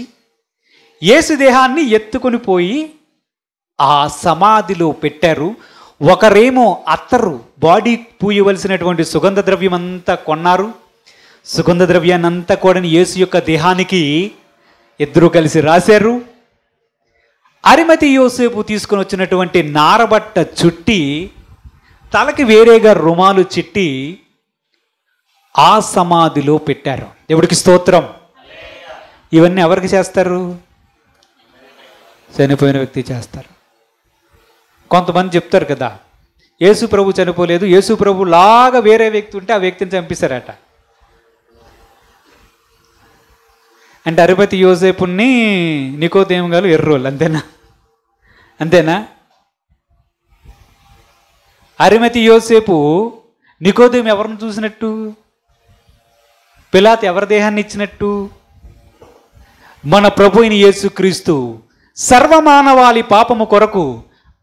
S3: యేసు దేహాన్ని ఎత్తుకొని పోయి ఆ సమాధిలో పెట్టారు. ఒకరేమో అత్తరు బాడీ పూయవలసినటువంటి సుగంధ ద్రవ్యం అంతా కొన్నారు. సుగంధ ద్రవ్యాన్ని అంతా కూడా యేసు యొక్క దేహానికి ఇద్దరూ కలిసి రాశారు. అరిమతి యోసేపు తీసుకుని వచ్చినటువంటి నారబట్ట చుట్టి తలకి వేరేగా రుమాలు చిట్టి ఆ సమాధిలో పెట్టారు. దేవుడికి స్తోత్రం. ఇవన్నీ ఎవరికి చేస్తారు? చనిపోయిన వ్యక్తి చేస్తారు. కొంతమంది చెప్తారు కదా, యేసు ప్రభు చనిపోలేదు, యేసు ప్రభు లాగా వేరే వ్యక్తి ఉంటే ఆ వ్యక్తిని చంపేశారట. అంటే అరిమతి యోసేపుని నికోదేము గారు ఎర్రోళ్ళు, అంతేనా? అరిమతి యోసేపు నికోదేము ఎవరిని చూసినట్టు? పిలాతు ఎవరి దేహాన్ని ఇచ్చినట్టు? మన ప్రభు అయిన యేసుక్రీస్తు సర్వమానవాళి పాపము కొరకు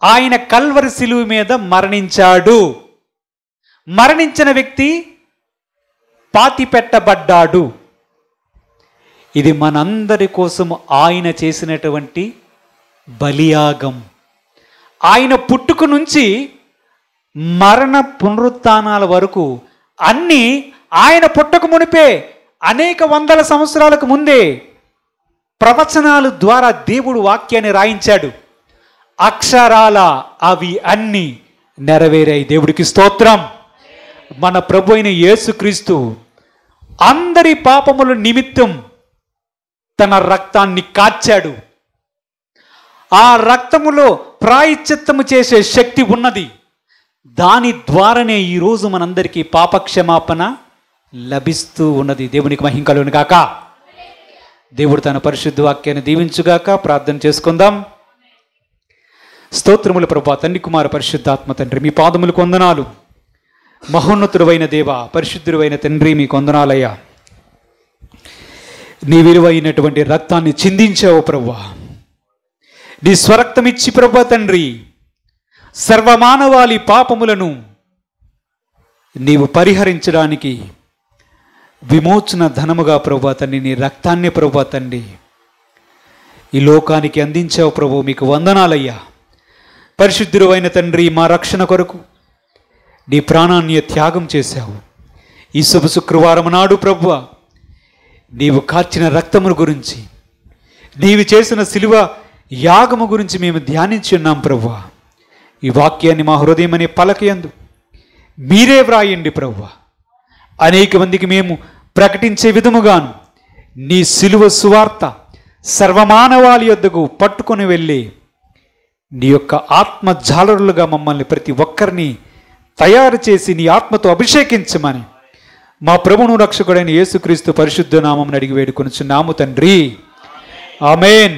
S3: ఆయన కల్వరి శిలువ మీద మరణించాడు. మరణించిన వ్యక్తి పాతి పెట్టబడ్డాడు. ఇది మనందరి కోసం ఆయన చేసినటువంటి బలియాగం. ఆయన పుట్టుక నుంచి మరణ పునరుత్థానాల వరకు అన్నీ ఆయన పుట్టక మునిపే అనేక వందల సంవత్సరాలకు ముందే ప్రవచనాల ద్వారా దేవుడు వాక్యాన్ని రాయించాడు. అక్షరాల అవి అన్నీ నెరవేరాయి. దేవుడికి స్తోత్రం. మన ప్రభు అయిన యేసుక్రీస్తు అందరి పాపముల నిమిత్తం తన రక్తాన్ని కార్చాడు. ఆ రక్తములో ప్రాయశ్చిత్తము చేసే శక్తి ఉన్నది. దాని ద్వారానే ఈరోజు మనందరికీ పాపక్షమాపణ లభిస్తూ ఉన్నది. దేవునికి మహిమ కలుగును గాక. దేవుడు తన పరిశుద్ధ వాక్యాన్ని దీవించుగాక. ప్రార్థన చేసుకుందాం. స్తోత్రములు ప్రభా, తండ్రి కుమార పరిశుద్ధాత్మ తండ్రి, మీ పాదములకు వందనాలు. మహోన్నతుడైన దేవ, పరిశుద్ధుడైన తండ్రి, మీ వందనాలయ్యా. నీ విలువైనటువంటి రక్తాన్ని చిందించావు ప్రభువా. నీ స్వరక్తం ఇచ్చి ప్రభా తండ్రి, సర్వమానవాళి పాపములను నీవు పరిహరించడానికి విమోచన ధనముగా ప్రభా తండ్రి నీ రక్తాన్ని ప్రభా తండ్రి ఈ లోకానికి అందించావు ప్రభు. మీకు వందనాలయ్యా. పరిశుద్ధుడు అయిన తండ్రి, మా రక్షణ కొరకు నీ ప్రాణాన్ని త్యాగం చేశావు. ఈ శుభ శుక్రవారం నాడు ప్రభువ, నీవు కార్చిన రక్తముల గురించి, నీవు చేసిన శిలువ యాగము గురించి మేము ధ్యానించి ఉన్నాం ప్రభువ. ఈ వాక్యాన్ని మా హృదయం అనే పలకయందు మీరే వ్రాయండి ప్రభువ. అనేక మందికి మేము ప్రకటించే విధముగాను నీ శిలువ సువార్త సర్వమానవాళి యొద్దకు పట్టుకొని వెళ్ళి నీ యొక్క ఆత్మ జాలరులుగా మమ్మల్ని ప్రతి ఒక్కరిని తయారు చేసి నీ ఆత్మతో అభిషేకించమని మా ప్రభువును రక్షకుడైన యేసుక్రీస్తు పరిశుద్ధ నామమున అడిగి వేడుకొనుచున్నాము తండ్రి. ఆమేన్.